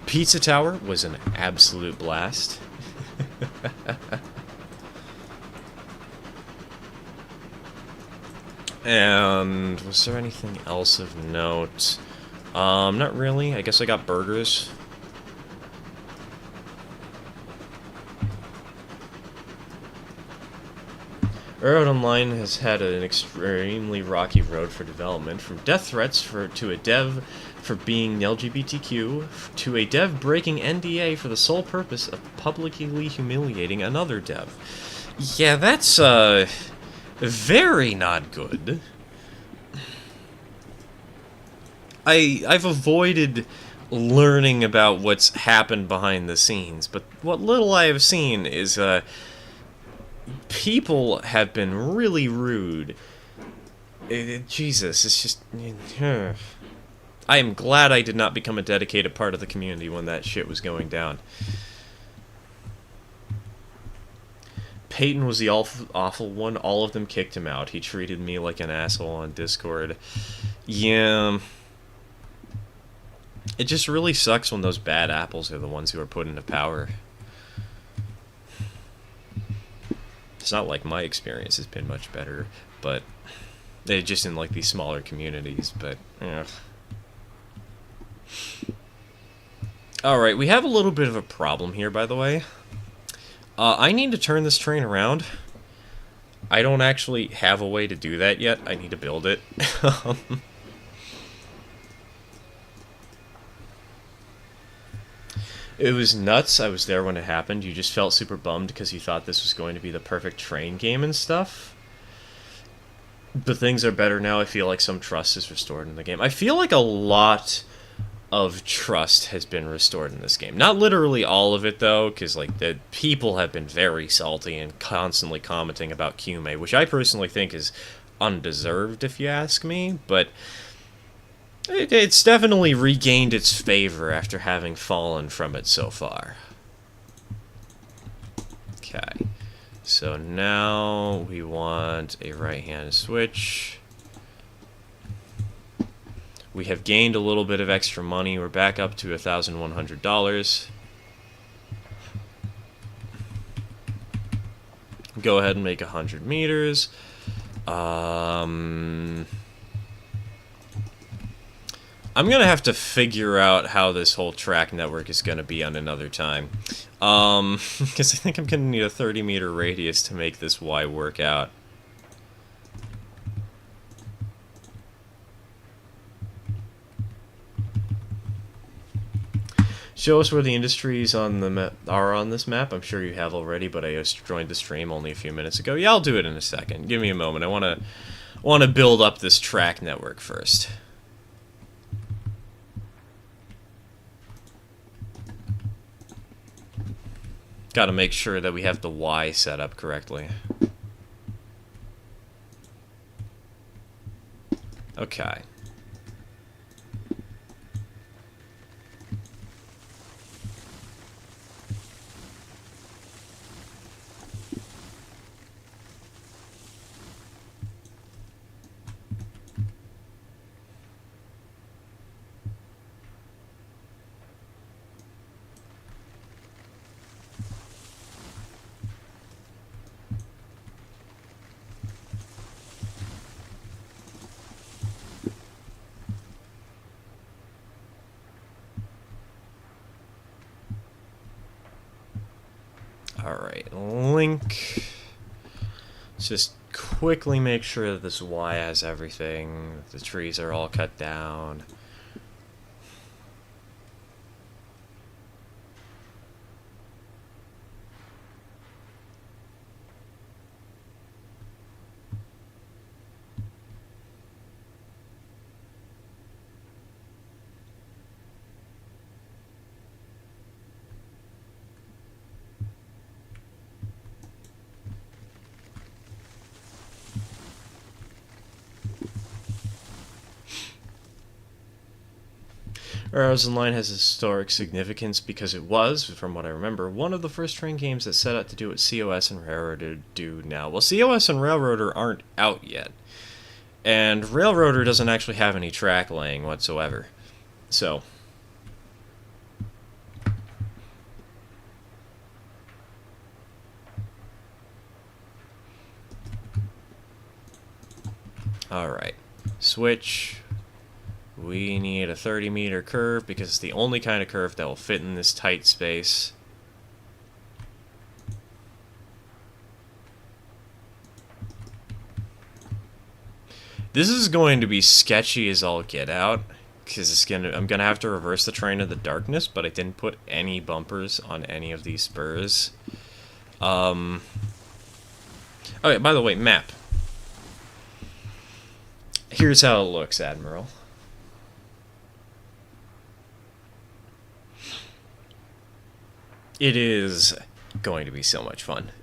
Pizza Tower was an absolute blast. And was there anything else of note? Not really. I guess I got burgers. Railroad Online has had an extremely rocky road for development, from death threats to a dev for being LGBTQ, to a dev breaking NDA for the sole purpose of publicly humiliating another dev. Yeah, that's, very not good. I've avoided learning about what's happened behind the scenes, but what little I have seen is, people have been really rude. Jesus, it's just... I am glad I did not become a dedicated part of the community when that shit was going down. Peyton was the awful one. All of them kicked him out. He treated me like an asshole on Discord. Yeah. It just really sucks when those bad apples are the ones who are put into power. It's not like my experience has been much better, but they're just in like these smaller communities, but ugh. Alright, we have a little bit of a problem here, by the way. I need to turn this train around. I don't actually have a way to do that yet. I need to build it. It was nuts. I was there when it happened. You just felt super bummed because you thought this was going to be the perfect train game and stuff. But things are better now. I feel like some trust is restored in the game. I feel like a lot of trust has been restored in this game. Not literally all of it though, because like the people have been very salty and constantly commenting about Kyume, which I personally think is undeserved if you ask me, but it's definitely regained its favor after having fallen from it so far. Okay, so now we want a right-hand switch. We have gained a little bit of extra money. We're back up to $1,100. Go ahead and make 100 meters. I'm gonna have to figure out how this whole track network is gonna be on another time. Because I think I'm gonna need a 30-meter radius to make this Y work out. Show us where the industries on the are on this map. I'm sure you have already, but I just joined the stream only a few minutes ago. Yeah, I'll do it in a second. Give me a moment. I want to build up this track network first. Got to make sure that we have the Y set up correctly. Okay. Alright, link. Let's just quickly make sure that this Y has everything. The trees are all cut down. Arrows Online has historic significance because it was, from what I remember, one of the first train games that set out to do what COS and Railroader do now. Well, COS and Railroader aren't out yet, and Railroader doesn't actually have any track laying whatsoever. So, alright. Switch. We need a 30-meter curve because it's the only kind of curve that will fit in this tight space. This is going to be sketchy as all get out because I'm gonna have to reverse the train of the darkness, but I didn't put any bumpers on any of these spurs. Okay, by the way, map. Here's how it looks, Admiral. It is going to be so much fun.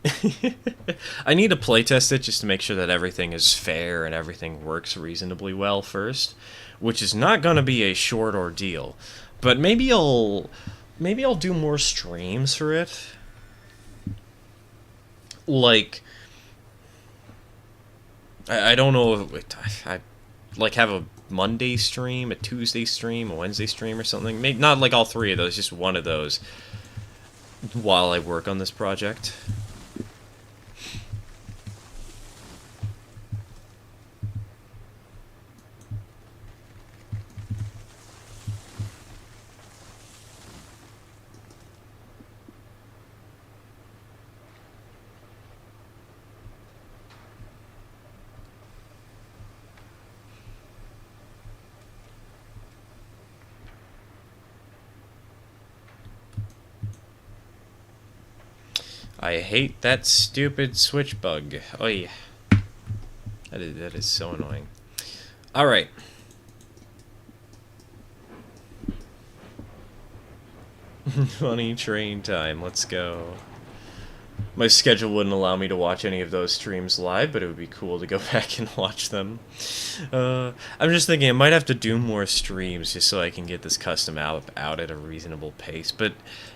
I need to playtest it just to make sure that everything is fair and everything works reasonably well first, which is not going to be a short ordeal. But maybe I'll do more streams for it. Like, I don't know if I like have a Monday stream, a Tuesday stream, a Wednesday stream or something. Maybe not like all three of those, just one of those while I work on this project. I hate that stupid switch bug. Oy. That is so annoying. Alright. Funny train time, let's go. My schedule wouldn't allow me to watch any of those streams live, but it would be cool to go back and watch them. I'm just thinking I might have to do more streams just so I can get this custom app out at a reasonable pace. But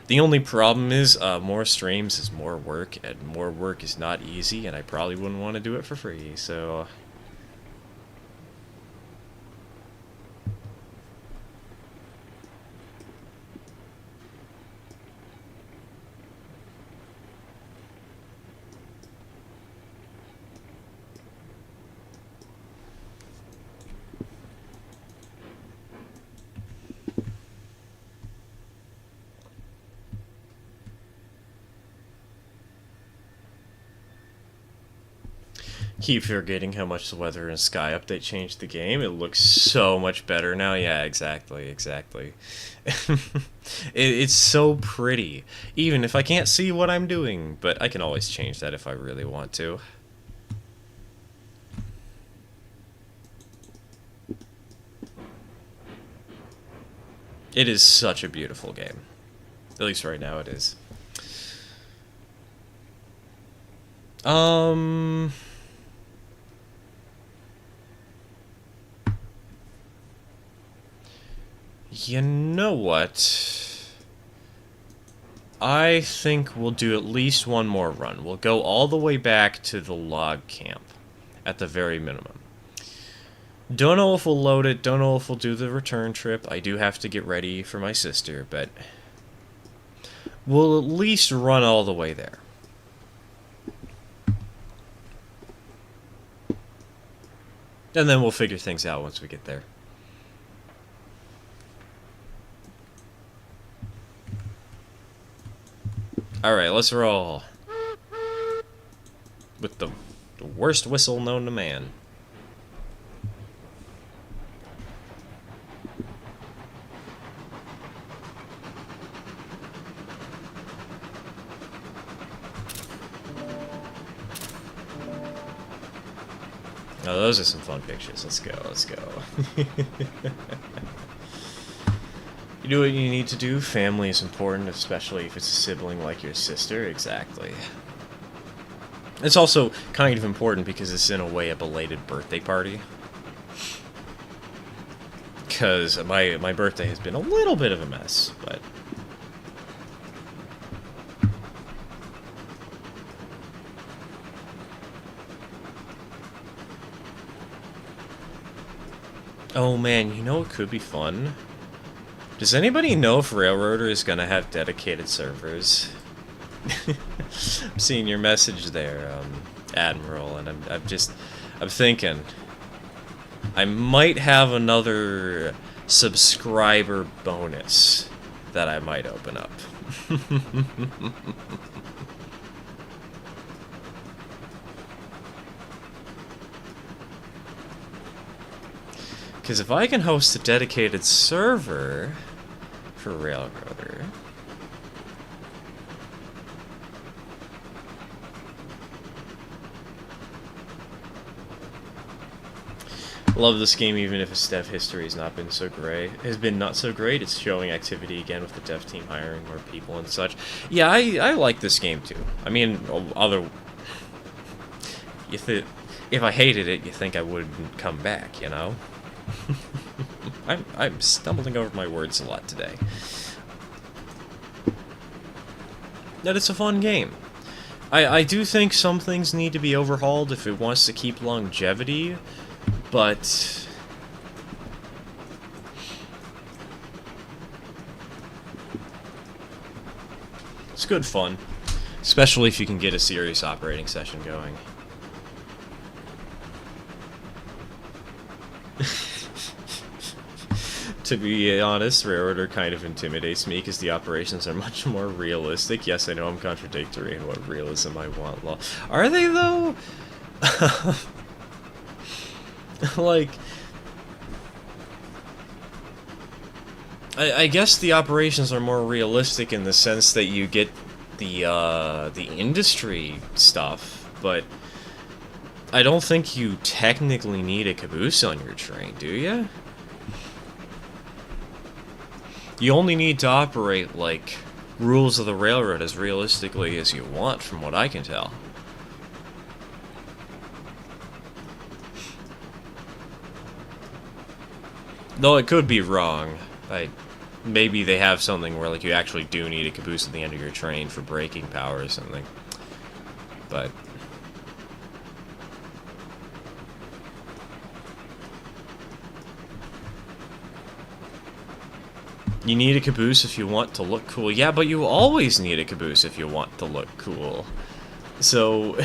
the only problem is more streams is more work, and more work is not easy, and I probably wouldn't want to do it for free, so... Keep forgetting how much the weather and sky update changed the game. It looks so much better now. Yeah, exactly. It's so pretty. Even if I can't see what I'm doing. But I can always change that if I really want to. It is such a beautiful game. At least right now it is. You know what? I think we'll do at least one more run. We'll go all the way back to the log camp, at the very minimum. Don't know if we'll load it, don't know if we'll do the return trip. I do have to get ready for my sister, but... we'll at least run all the way there. And then we'll figure things out once we get there. Alright, let's roll. With the worst whistle known to man. Oh, those are some fun pictures. Let's go, let's go. You do what you need to do. Family is important, especially if it's a sibling like your sister. Exactly. It's also kind of important because it's in a way a belated birthday party. Because my birthday has been a little bit of a mess, but... oh man, you know what could be fun? Does anybody know if Railroader is gonna have dedicated servers? I'm seeing your message there, Admiral, and I'm thinking I might have another subscriber bonus that I might open up. Because if I can host a dedicated server for Railroader... love this game even if its dev history has not been so great. Has been not so great. It's showing activity again with the dev team hiring more people and such. Yeah, I like this game too. I mean, if I hated it, you think I wouldn't come back, you know? I'm stumbling over my words a lot today. That it's a fun game. I do think some things need to be overhauled if it wants to keep longevity, but... it's good fun. Especially if you can get a serious operating session going. To be honest, Railroader kind of intimidates me because the operations are much more realistic. Yes, I know I'm contradictory in what realism I want. Are they, though? Like... I guess the operations are more realistic in the sense that you get the industry stuff, but I don't think you technically need a caboose on your train, do you? You only need to operate, like, rules of the railroad as realistically as you want, from what I can tell. Though it could be wrong. Maybe they have something where, like, you actually do need a caboose at the end of your train for braking power or something. But you need a caboose if you want to look cool. Yeah, but you always need a caboose if you want to look cool. So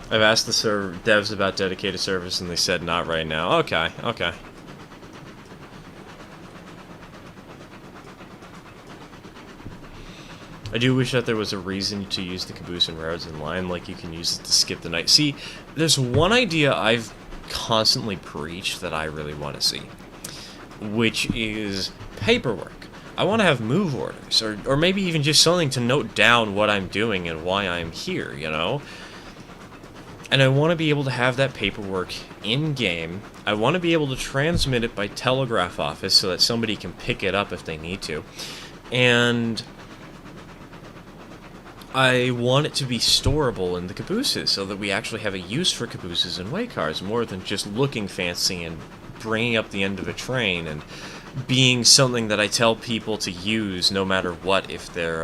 I've asked the devs about dedicated service, and they said not right now. Okay, okay. I do wish that there was a reason to use the caboose in Railroads Online, like you can use it to skip the night. See, there's one idea I've constantly preached that I really want to see, which is paperwork. I want to have move orders, or maybe even just something to note down what I'm doing and why I'm here, you know? And I want to be able to have that paperwork in-game. I want to be able to transmit it by telegraph office so that somebody can pick it up if they need to. And I want it to be storable in the cabooses so that we actually have a use for cabooses and way cars more than just looking fancy and bringing up the end of a train and being something that I tell people to use no matter what if they're,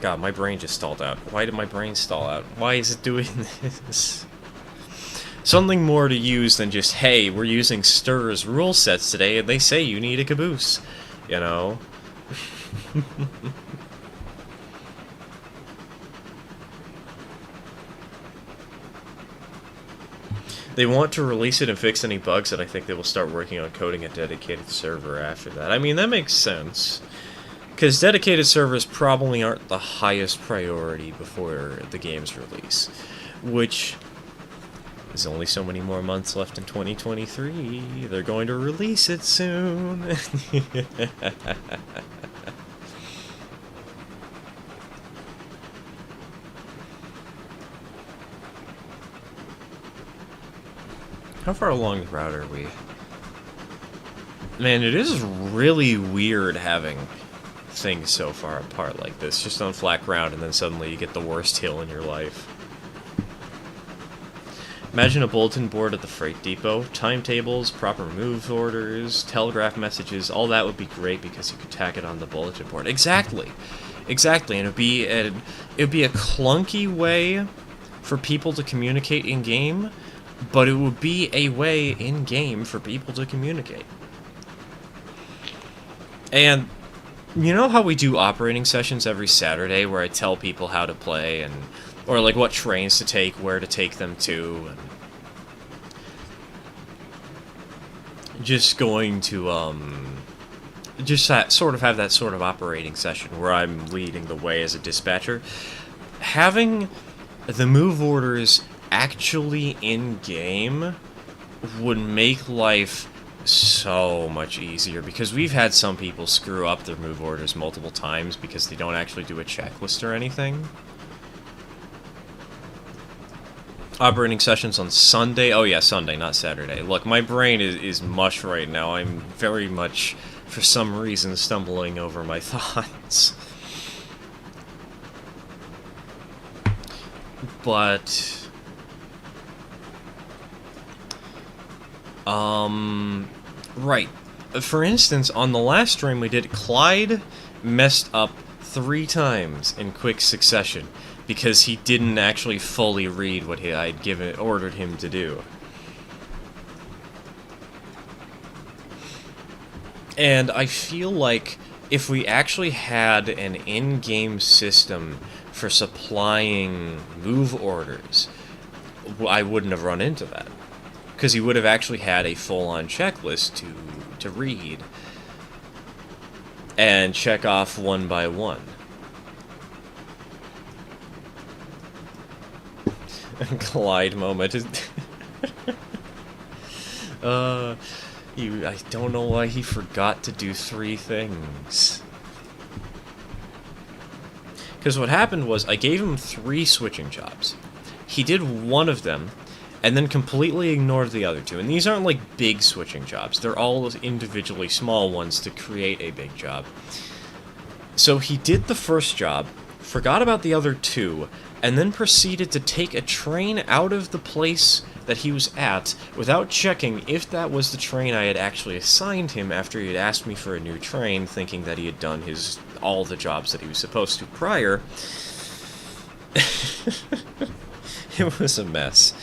God, my brain just stalled out. Why did my brain stall out? Why is it doing this? Something more to use than just, hey, we're using Stir's rule sets today, and they say you need a caboose. You know? They want to release it and fix any bugs, and I think they will start working on coding a dedicated server after that. I mean, that makes sense. Because dedicated servers probably aren't the highest priority before the game's release. Which, there's only so many more months left in 2023. They're going to release it soon. How far along the route are we? Man, it is really weird having things so far apart like this, just on flat ground, and then suddenly you get the worst hill in your life. Imagine a bulletin board at the freight depot, timetables, proper move orders, telegraph messages, all that would be great because you could tack it on the bulletin board. Exactly! Exactly, and it'd be a clunky way for people to communicate in-game, but it would be a way in-game for people to communicate. And you know how we do operating sessions every Saturday where I tell people how to play and or like what trains to take, where to take them to, and just going to just sort of have that sort of operating session where I'm leading the way as a dispatcher. Having the move orders actually in game would make life so much easier, because we've had some people screw up their move orders multiple times because they don't actually do a checklist or anything. Operating sessions on Sunday. Oh yeah, Sunday, not Saturday. Look, my brain is mush right now. I'm very much, for some reason, stumbling over my thoughts. But right. For instance, on the last stream we did, Clyde messed up 3 times in quick succession because he didn't actually fully read what I'd ordered him to do. And I feel like if we actually had an in-game system for supplying move orders, I wouldn't have run into that. Because he would have actually had a full-on checklist to read and check off one by one. Clyde moment. uh, I don't know why he forgot to do 3 things. Because what happened was, I gave him 3 switching jobs. He did one of them, and then completely ignored the other 2. And these aren't like big switching jobs. They're all individually small ones to create a big job. So he did the first job, forgot about the other 2, and then proceeded to take a train out of the place that he was at without checking if that was the train I had actually assigned him after he had asked me for a new train, thinking that he had done all the jobs that he was supposed to prior. It was a mess.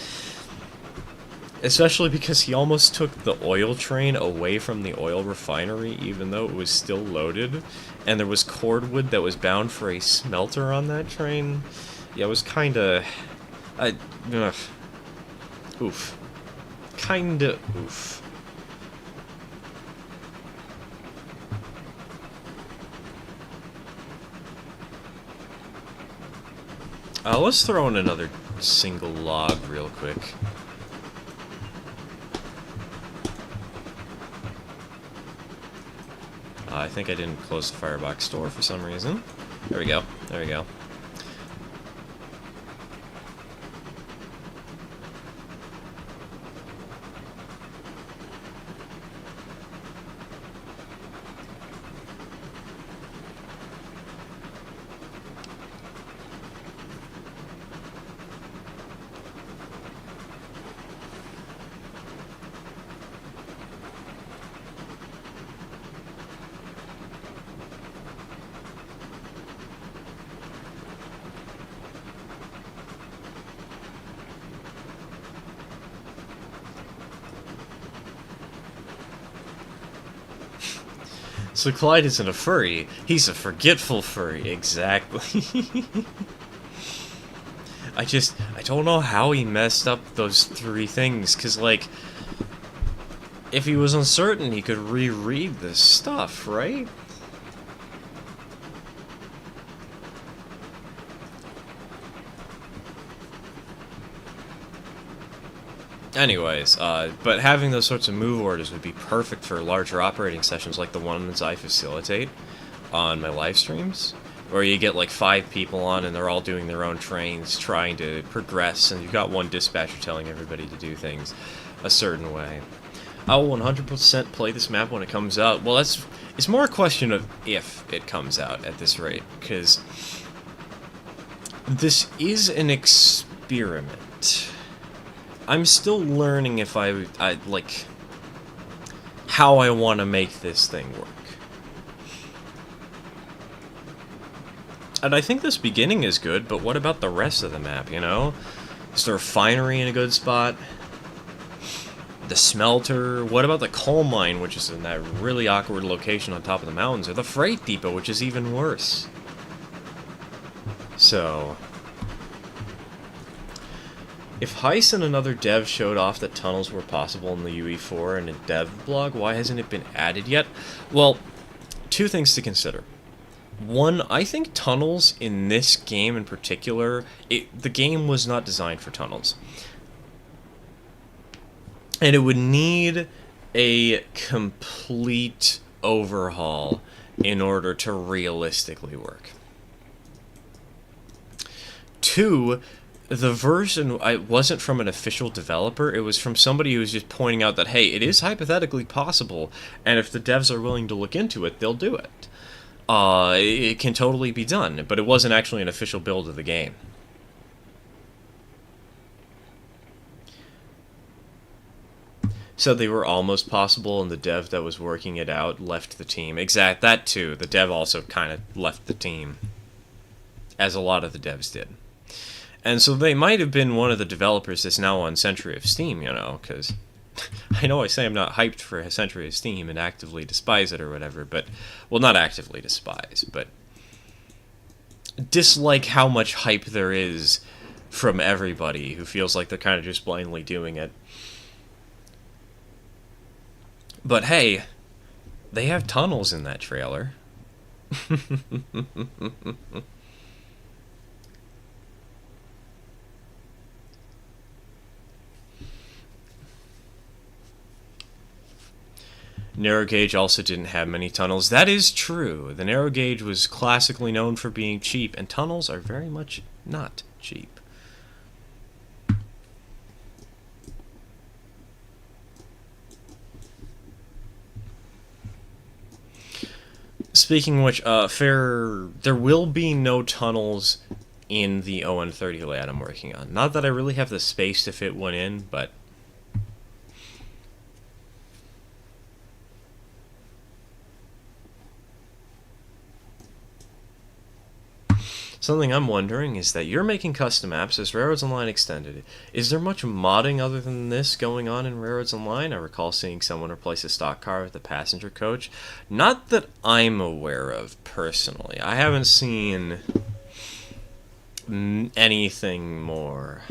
Especially because he almost took the oil train away from the oil refinery, even though it was still loaded, and there was cordwood that was bound for a smelter on that train. Yeah, it was kinda... oof. Kinda oof. Let's throw in another single log real quick. I think I didn't close the firebox door for some reason. There we go. There we go. So Clyde isn't a furry, he's a forgetful furry, exactly. I don't know how he messed up those 3 things, because, like, if he was uncertain, he could reread this stuff, right? Anyways, but having those sorts of move orders would be perfect for larger operating sessions like the ones I facilitate on my live streams, where you get like 5 people on and they're all doing their own trains, trying to progress, and you've got one dispatcher telling everybody to do things a certain way. I will 100% play this map when it comes out. Well, it's more a question of if it comes out at this rate, because this is an experiment. I'm still learning if I like, how I want to make this thing work. And I think this beginning is good, but what about the rest of the map, you know? Is the refinery in a good spot? The smelter? What about the coal mine, which is in that really awkward location on top of the mountains? Or the freight depot, which is even worse? So... if Heist and another dev showed off that tunnels were possible in the UE4 in a dev blog, why hasn't it been added yet? Well, 2 things to consider. One, I think tunnels in this game in particular, the game was not designed for tunnels. And it would need a complete overhaul in order to realistically work. 2, the version wasn't from an official developer, it was from somebody who was just pointing out that, hey, it is hypothetically possible, and if the devs are willing to look into it, they'll do it. It can totally be done, but it wasn't actually an official build of the game. So they were almost possible, and the dev that was working it out left the team. That too. The dev also kind of left the team, as a lot of the devs did. And so they might have been one of the developers that's now on Century of Steam, you know, because I know I say I'm not hyped for a Century of Steam and actively despise it or whatever, but, well, not actively despise, but dislike how much hype there is from everybody who feels like they're kind of just blindly doing it. But hey, they have tunnels in that trailer. Narrow gauge also didn't have many tunnels. That is true. The narrow gauge was classically known for being cheap, and tunnels are very much not cheap. Speaking of which, there will be no tunnels in the ON30 layout I'm working on. Not that I really have the space to fit one in, but something I'm wondering is that you're making custom apps as Railroads Online Extended. Is there much modding other than this going on in Railroads Online? I recall seeing someone replace a stock car with a passenger coach. Not that I'm aware of, personally. I haven't seen anything more.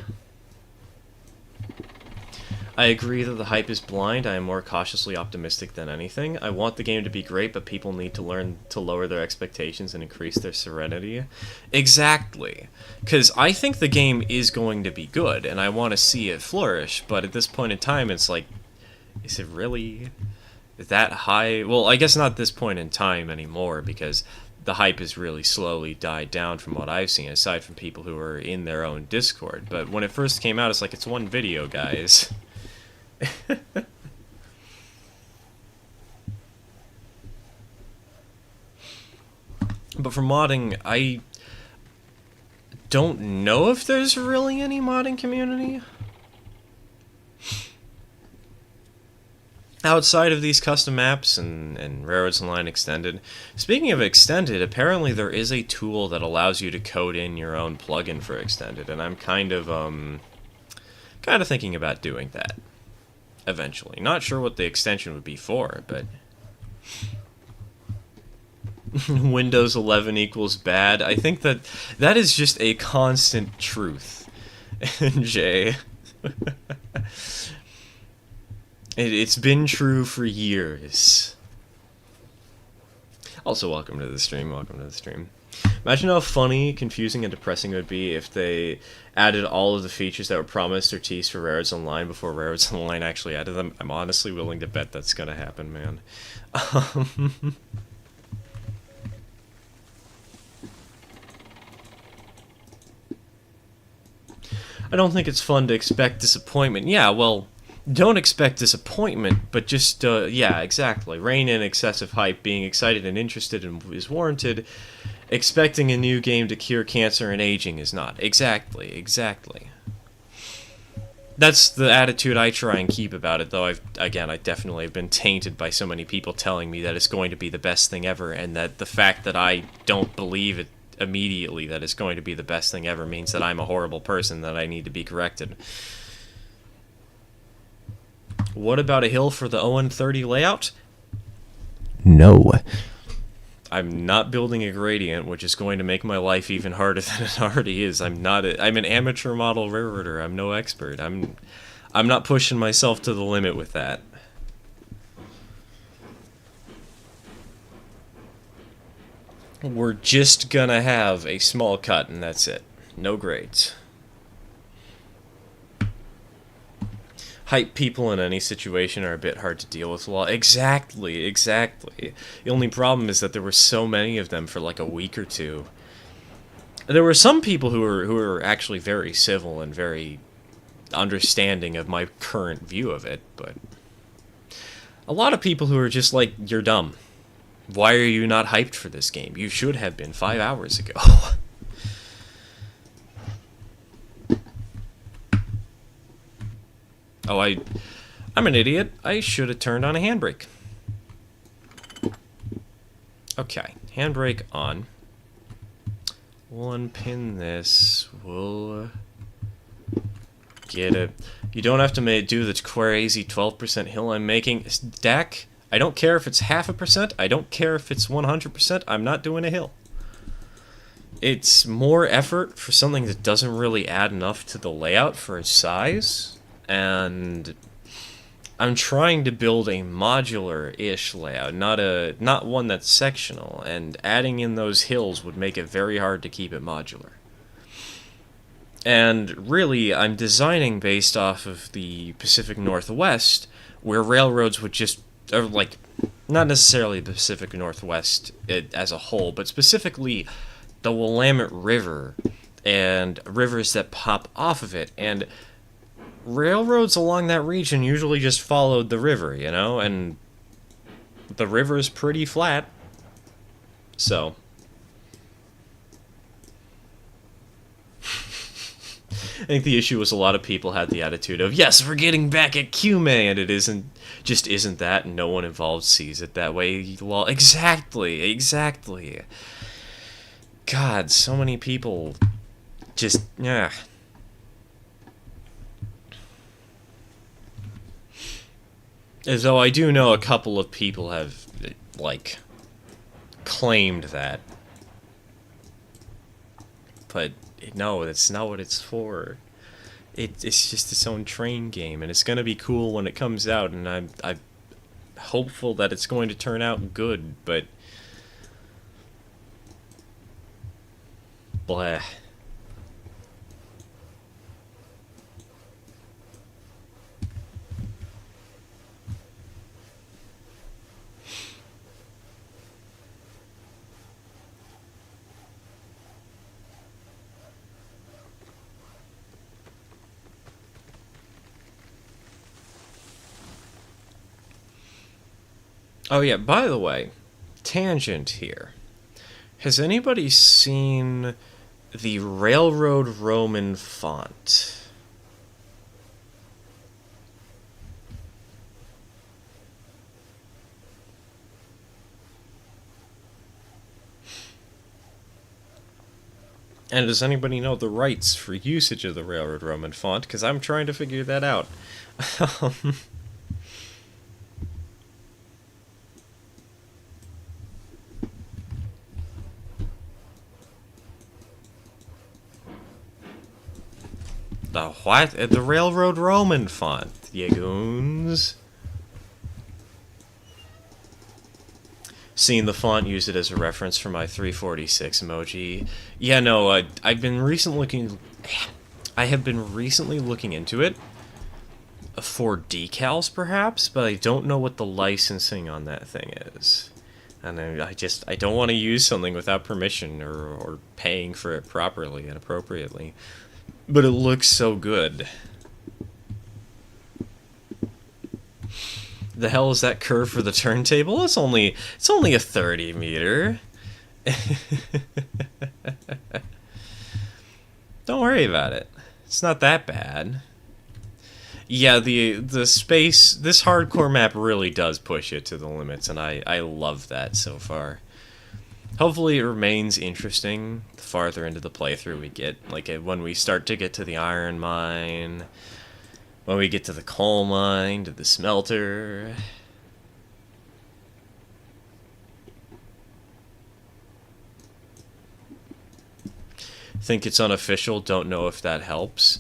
I agree that the hype is blind. I am more cautiously optimistic than anything. I want the game to be great, but people need to learn to lower their expectations and increase their serenity. Exactly. Because I think the game is going to be good, and I want to see it flourish, but at this point in time, it's like, is it really that high? Well, I guess not this point in time anymore, because the hype has really slowly died down from what I've seen, aside from people who are in their own Discord. But when it first came out, it's like, it's one video, guys. But for modding, I don't know if there's really any modding community outside of these custom maps and Railroads Online Extended. Speaking of Extended, apparently there is a tool that allows you to code in your own plugin for Extended, and I'm kind of thinking about doing that eventually. Not sure what the extension would be for, but Windows 11 equals bad. I think that is just a constant truth, Jay. It's been true for years. Also, welcome to the stream. Welcome to the stream. Imagine how funny, confusing, and depressing it would be if they added all of the features that were promised or teased for Railroads Online before Railroads Online actually added them. I'm honestly willing to bet that's gonna happen, man. I don't think it's fun to expect disappointment. Yeah, well, don't expect disappointment, but just, yeah, exactly. Rein in excessive hype. Being excited and interested is warranted. Expecting a new game to cure cancer and aging is not. Exactly, exactly. That's the attitude I try and keep about it, though I definitely have been tainted by so many people telling me that it's going to be the best thing ever, and that the fact that I don't believe it immediately that it's going to be the best thing ever means that I'm a horrible person, that I need to be corrected. What about a hill for the ON30 layout? No. I'm not building a gradient, which is going to make my life even harder than it already is. I'm an amateur model railroader. I'm no expert. I'm not pushing myself to the limit with that. We're just gonna have a small cut, and that's it. No grades. Hype people in any situation are a bit hard to deal with. Well, exactly, exactly. The only problem is that there were so many of them for like a week or two. There were some people who were actually very civil and very understanding of my current view of it, but a lot of people who are just like, you're dumb. Why are you not hyped for this game? You should have been 5 hours ago. Oh, I'm an idiot. I should have turned on a handbrake. Okay, handbrake on. We'll unpin this. We'll get it. You don't have to do the crazy 12% hill I'm making. Dak, I don't care if it's 0.5%. I don't care if it's 100%. I'm not doing a hill. It's more effort for something that doesn't really add enough to the layout for its size. And I'm trying to build a modular-ish layout, not one that's sectional, and adding in those hills would make it very hard to keep it modular. And really, I'm designing based off of the Pacific Northwest, where railroads would just or like, not necessarily the Pacific Northwest as a whole, but specifically the Willamette River and rivers that pop off of it. And railroads along that region usually just followed the river, you know, and the river is pretty flat. So I think the issue was a lot of people had the attitude of, yes, we're getting back at Kyumei, and it isn't that, and no one involved sees it that way. Well, exactly. God, so many people just, yeah. As though I do know a couple of people have, like, claimed that. But no, that's not what it's for. It's just its own train game, and it's gonna be cool when it comes out, and I'm hopeful that it's going to turn out good, but blah. Oh yeah, by the way, tangent here. Has anybody seen the Railroad Roman font? And does anybody know the rights for usage of the Railroad Roman font? Because I'm trying to figure that out. The what? The Railroad Roman font, you goons. Seeing the font, use it as a reference for my 346 emoji. Yeah, no, I've been recently looking. I have been recently looking into it for decals, perhaps, but I don't know what the licensing on that thing is. And I don't want to use something without permission or paying for it properly and appropriately. But it looks so good. The hell is that curve for the turntable? It's only a 30 meter. Don't worry about it. It's not that bad. Yeah, the space, this hardcore map really does push it to the limits, and I love that so far. Hopefully it remains interesting the farther into the playthrough we get. Like, when we start to get to the iron mine, when we get to the coal mine, to the smelter. Think it's unofficial, don't know if that helps.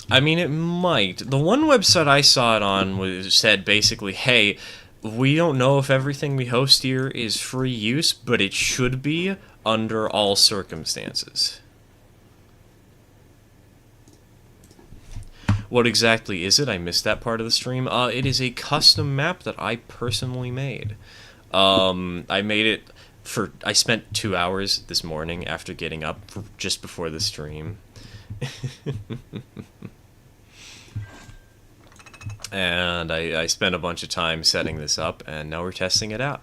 I mean, it might. The one website I saw it on said basically, hey, we don't know if everything we host here is free use, but it should be under all circumstances. What exactly is it? I missed that part of the stream. It is a custom map that I personally made. I made it I spent 2 hours this morning after getting up just before the stream. And I spent a bunch of time setting this up, and now we're testing it out.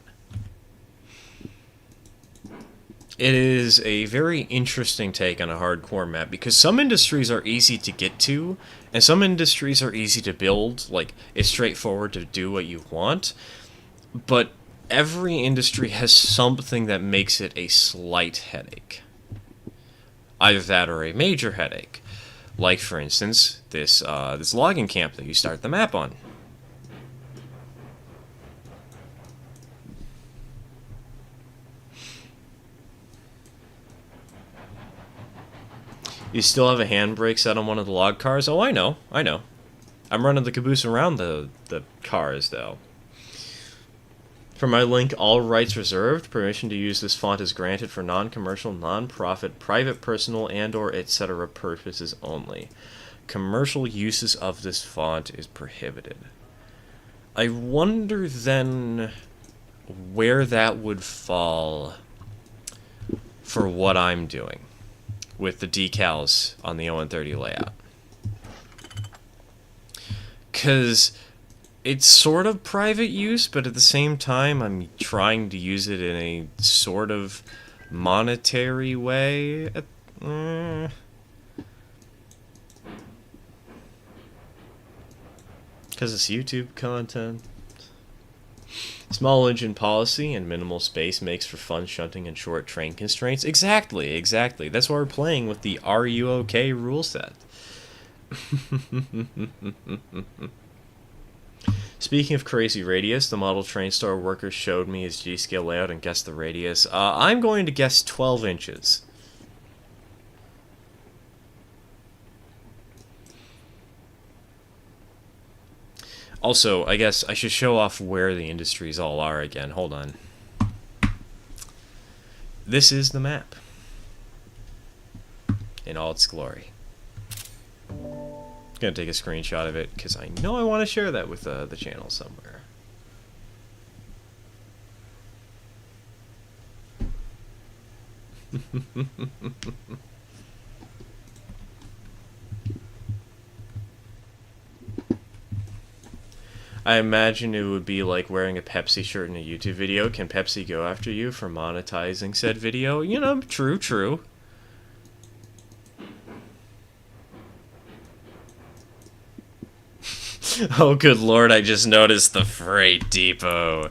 It is a very interesting take on a hardcore map, because some industries are easy to get to, and some industries are easy to build, like, it's straightforward to do what you want, but every industry has something that makes it a slight headache. Either that or a major headache. Like, for instance, this logging camp that you start the map on. You still have a handbrake set on one of the log cars? Oh, I know. I'm running the caboose around the cars, though. For my link, all rights reserved. Permission to use this font is granted for non-commercial, non-profit, private, personal, and/or etc. purposes only. Commercial uses of this font is prohibited. I wonder then where that would fall for what I'm doing with the decals on the ON30 layout. Because it's sort of private use, but at the same time, I'm trying to use it in a sort of monetary way. Because it's YouTube content. Small engine policy and minimal space makes for fun shunting and short train constraints. Exactly. That's why we're playing with the Are You OK rule set. Speaking of crazy radius, the model train star worker showed me his G-scale layout and guessed the radius. I'm going to guess 12 inches. Also, I guess I should show off where the industries all are again. Hold on. This is the map in all its glory. I'm gonna take a screenshot of it because I know I want to share that with the channel somewhere. I imagine it would be like wearing a Pepsi shirt in a YouTube video. Can Pepsi go after you for monetizing said video? You know, true. Oh, good lord, I just noticed the freight depot.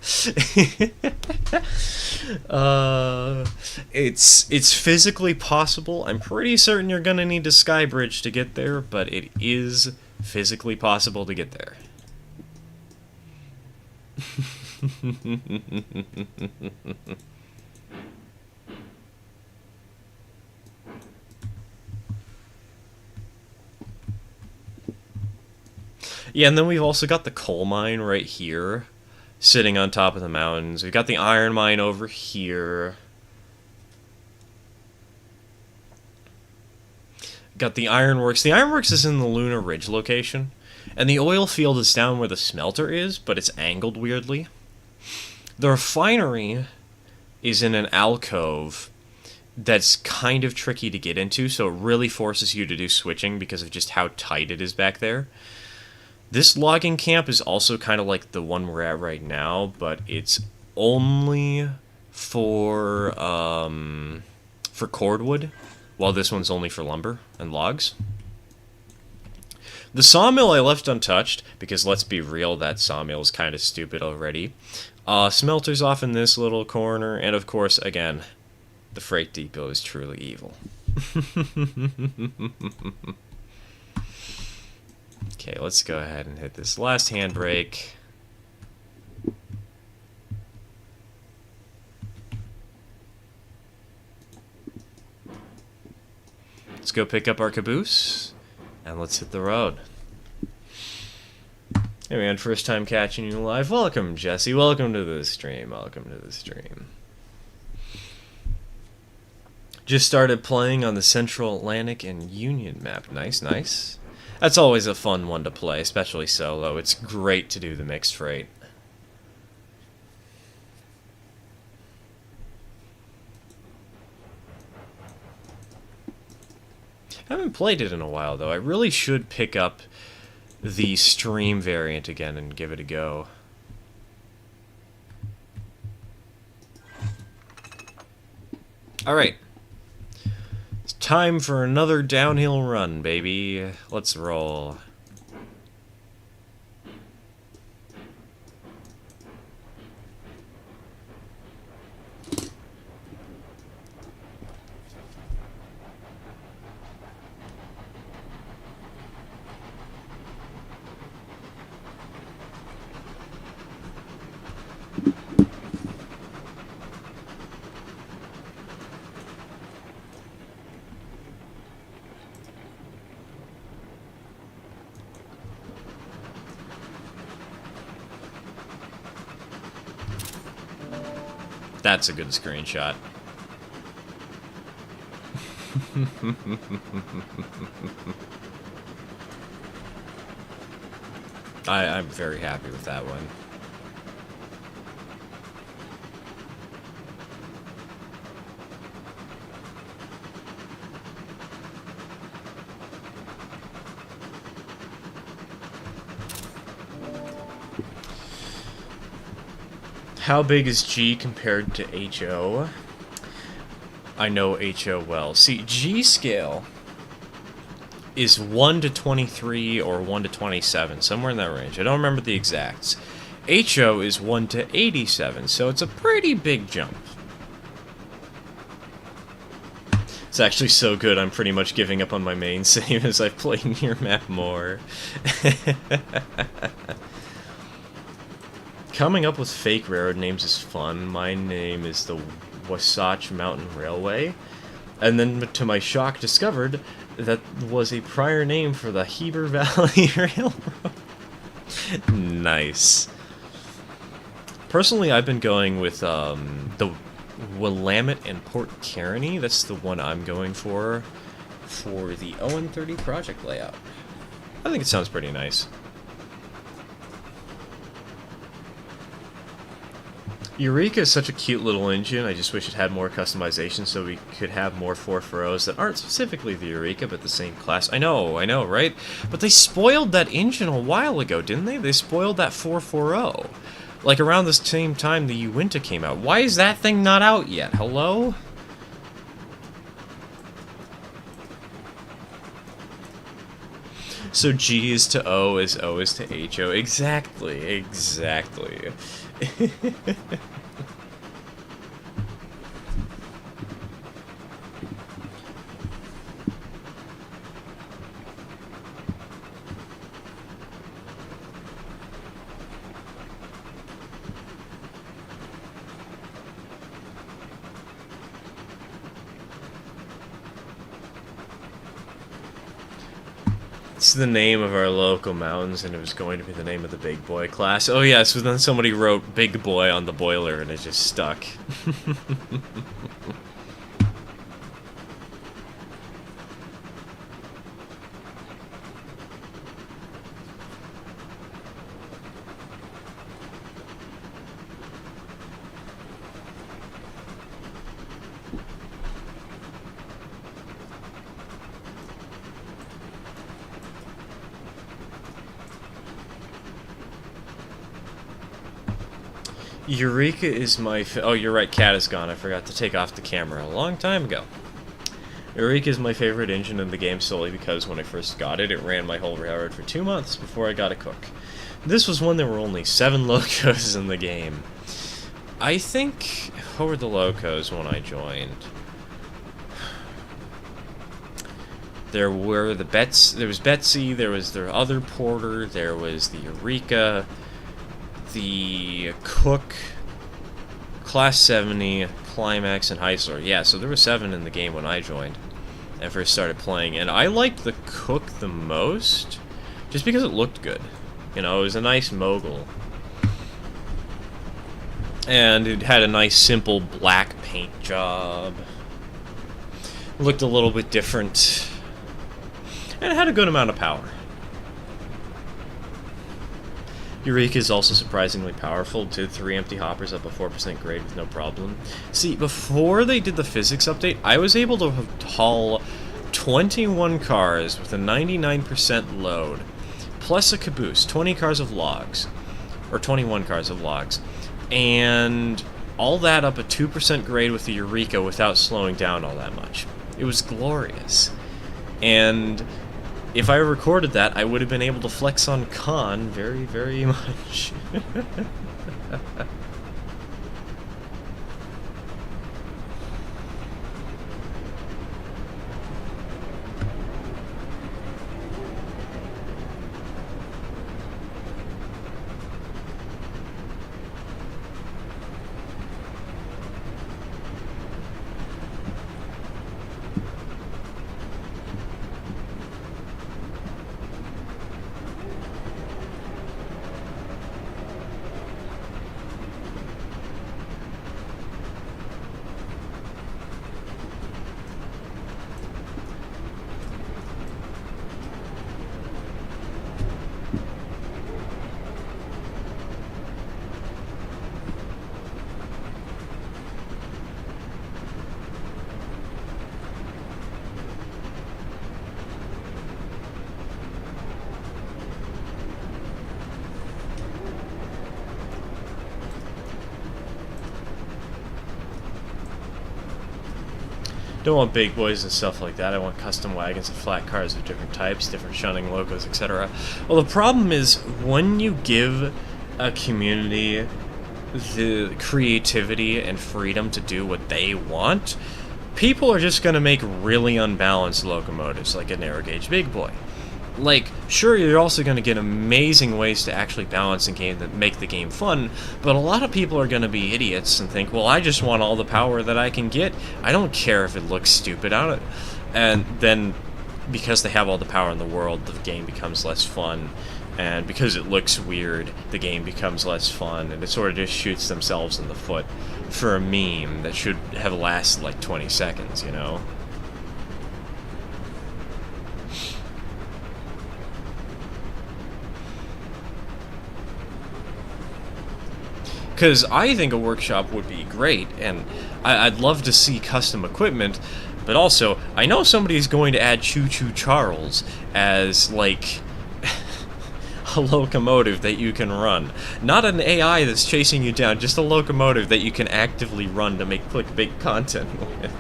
It's physically possible. I'm pretty certain you're gonna need a sky bridge to get there, but it is physically possible to get there. Yeah, and then we've also got the coal mine right here, sitting on top of the mountains. We've got the iron mine over here. Got the ironworks. The ironworks is in the Lunar Ridge location, and the oil field is down where the smelter is, but it's angled weirdly. The refinery is in an alcove that's kind of tricky to get into, so it really forces you to do switching because of just how tight it is back there. This logging camp is also kind of like the one we're at right now, but it's only for cordwood, while this one's only for lumber and logs. The sawmill I left untouched, because let's be real, that sawmill is kind of stupid already. Smelter's off in this little corner, and of course, again, the freight depot is truly evil. Okay, let's go ahead and hit this last handbrake. Let's go pick up our caboose, and let's hit the road. Hey man, first time catching you live. Welcome, Jesse. Welcome to the stream. Just started playing on the Central Atlantic and Union map. Nice. That's always a fun one to play, especially solo. It's great to do the mixed freight. I haven't played it in a while, though. I really should pick up the stream variant again and give it a go. Alright. It's time for another downhill run, baby. Let's roll. That's a good screenshot. I'm very happy with that one. How big is G compared to HO? I know HO well. See, G scale is 1 to 23 or 1 to 27, somewhere in that range. I don't remember the exacts. HO is 1 to 87, so it's a pretty big jump. It's actually so good, I'm pretty much giving up on my main save as I've played your map more. Coming up with fake railroad names is fun. My name is the Wasatch Mountain Railway. And then, to my shock, discovered that was a prior name for the Heber Valley Railroad. Nice. Personally, I've been going with the Willamette and Port Carney. That's the one I'm going for the ON30 project layout. I think it sounds pretty nice. Eureka is such a cute little engine. I just wish it had more customization so we could have more 440s that aren't specifically the Eureka, but the same class. I know, right? But they spoiled that engine a while ago, didn't they? They spoiled that 440. Like around the same time the Uinta came out. Why is that thing not out yet? Hello? So G is to O as O is to HO. Exactly. It's the name of our local mountains, and it was going to be the name of the big boy class. Oh yeah, so then somebody wrote big boy on the boiler, and it just stuck. Eureka is my oh, you're right, Cat is gone. I forgot to take off the camera a long time ago. Eureka is my favorite engine in the game solely because when I first got it, it ran my whole railroad for 2 months before I got a cook. This was when there were only 7 locos in the game. I think, what were the locos when I joined? There were there was Betsy, there was the other Porter, there was the Eureka, the Cook, Class 70, Climax, and Heisler. Yeah, so there were 7 in the game when I joined and first started playing, and I liked the Cook the most, just because it looked good. You know, it was a nice mogul. And it had a nice, simple black paint job. It looked a little bit different. And it had a good amount of power. Eureka is also surprisingly powerful. Did 3 empty hoppers up a 4% grade with no problem. See, before they did the physics update, I was able to haul 21 cars with a 99% load, plus a caboose, 20 cars of logs, or 21 cars of logs, and all that up a 2% grade with the Eureka without slowing down all that much. It was glorious. And if I recorded that, I would have been able to flex on Khan very, very much. Don't want big boys and stuff like that. I want custom wagons and flat cars of different types, different shunning logos, etc. Well, the problem is when you give a community the creativity and freedom to do what they want, people are just going to make really unbalanced locomotives like a narrow gauge big boy. Like, sure, you're also going to get amazing ways to actually balance a game that make the game fun, but a lot of people are going to be idiots and think, well, I just want all the power that I can get. I don't care if it looks stupid on it. And then, because they have all the power in the world, the game becomes less fun. And because it looks weird, the game becomes less fun, and it sort of just shoots themselves in the foot for a meme that should have lasted like 20 seconds, you know? Because I think a workshop would be great, and I'd love to see custom equipment, but also, I know somebody's going to add Choo Choo Charles as, like, a locomotive that you can run. Not an AI that's chasing you down, just a locomotive that you can actively run to make clickbait content with.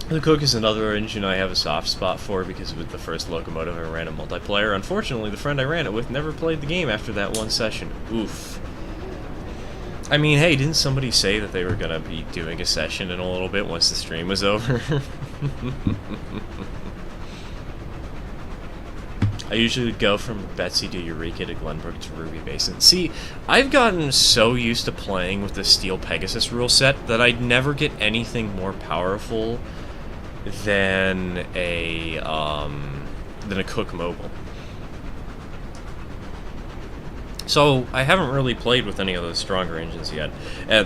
The Cook is another engine I have a soft spot for because it was the first locomotive I ran in multiplayer. Unfortunately, the friend I ran it with never played the game after that one session. Oof. I mean, hey, didn't somebody say that they were gonna be doing a session in a little bit once the stream was over? I usually go from Betsy to Eureka to Glenbrook to Ruby Basin. See, I've gotten so used to playing with the Steel Pegasus rule set that I'd never get anything more powerful than a Cook Mobile. So, I haven't really played with any of those stronger engines yet. I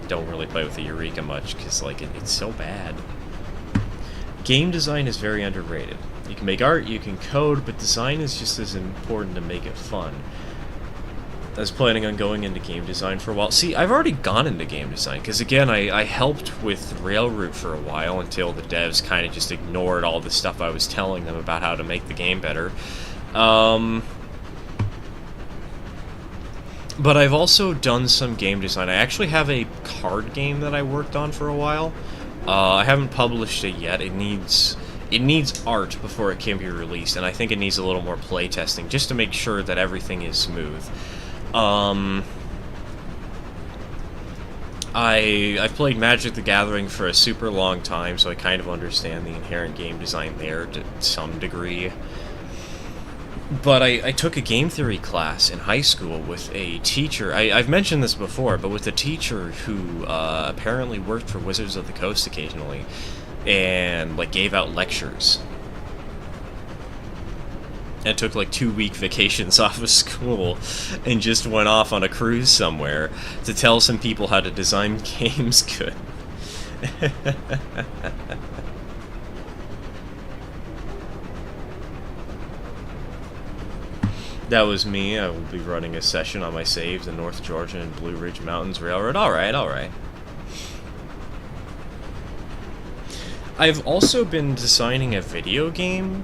don't really play with the Eureka much, because, like, it's so bad. Game design is very underrated. You can make art, you can code, but design is just as important to make it fun. I was planning on going into game design for a while. See, I've already gone into game design, because again, I helped with Railroot for a while until the devs kind of just ignored all the stuff I was telling them about how to make the game better. But I've also done some game design. I actually have a card game that I worked on for a while. I haven't published it yet. It needs art before it can be released, and I think it needs a little more playtesting just to make sure that everything is smooth. I've played Magic the Gathering for a super long time, so I kind of understand the inherent game design there to some degree. But I took a game theory class in high school with a teacher. I've mentioned this before, but with a teacher who apparently worked for Wizards of the Coast occasionally, and like gave out lectures. And took like 2-week vacations off of school and just went off on a cruise somewhere to tell some people how to design games good. That was me. I will be running a session on my save, the North Georgia and Blue Ridge Mountains Railroad. Alright, alright. I've also been designing a video game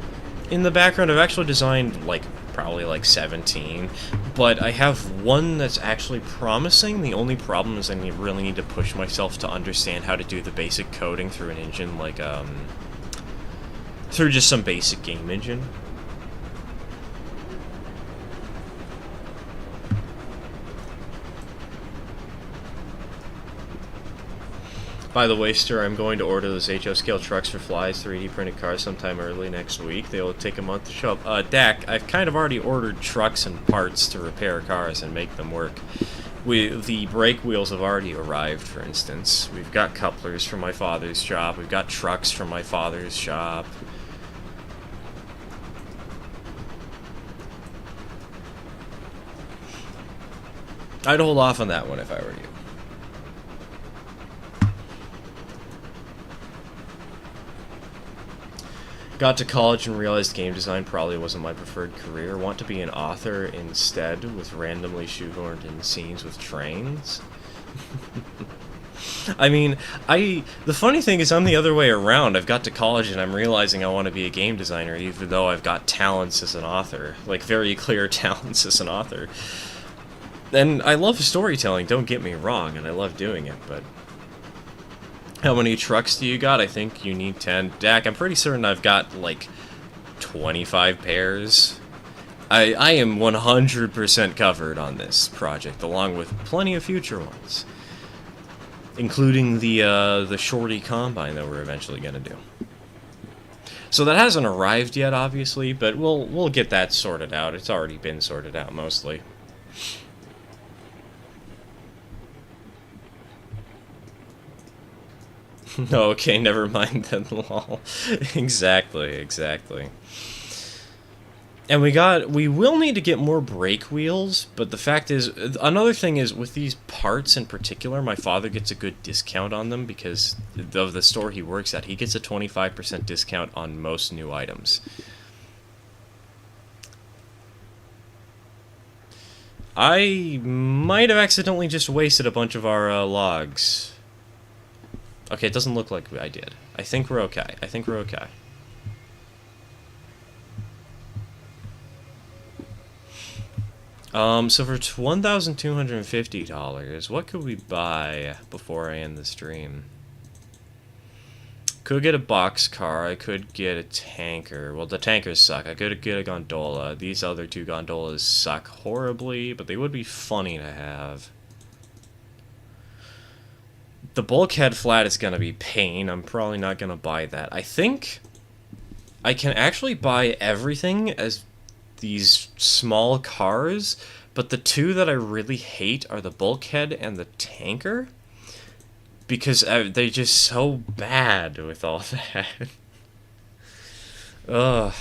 in the background. I've actually designed, like, probably like 17, but I have one that's actually promising. The only problem is I really need to push myself to understand how to do the basic coding through an engine, like, through just some basic game engine. By the way, Stir, I'm going to order those HO scale trucks for Fly's 3D printed cars sometime early next week. They will take a month to show up. Dak, I've kind of already ordered trucks and parts to repair cars and make them work. The brake wheels have already arrived, for instance. We've got couplers from my father's shop. We've got trucks from my father's shop. I'd hold off on that one if I were you. Got to college and realized game design probably wasn't my preferred career. Want to be an author instead, with randomly shoehorned in scenes with trains? I mean, the funny thing is I'm the other way around. I've got to college and I'm realizing I want to be a game designer, even though I've got talents as an author. Like, very clear talents as an author. And I love storytelling, don't get me wrong, and I love doing it, but... How many trucks do you got? I think you need 10. Dak, I'm pretty certain I've got, like, 25 pairs. I am 100% covered on this project, along with plenty of future ones. Including the Shorty Combine that we're eventually gonna do. So that hasn't arrived yet, obviously, but we'll get that sorted out. It's already been sorted out, mostly. Okay, never mind then, lol. Exactly. And we will need to get more brake wheels, but the fact is, another thing is, with these parts in particular, my father gets a good discount on them because of the store he works at. He gets a 25% discount on most new items. I might have accidentally just wasted a bunch of our logs. Okay, it doesn't look like I did. I think we're okay. So for $1,250, what could we buy before I end the stream? Could get a boxcar, I could get a tanker. Well, the tankers suck. I could get a gondola. These other two gondolas suck horribly, but they would be funny to have. The bulkhead flat is gonna be pain. I'm probably not gonna buy that. I think I can actually buy everything as these small cars, but the two that I really hate are the bulkhead and the tanker, because they're just so bad with all that. Ugh.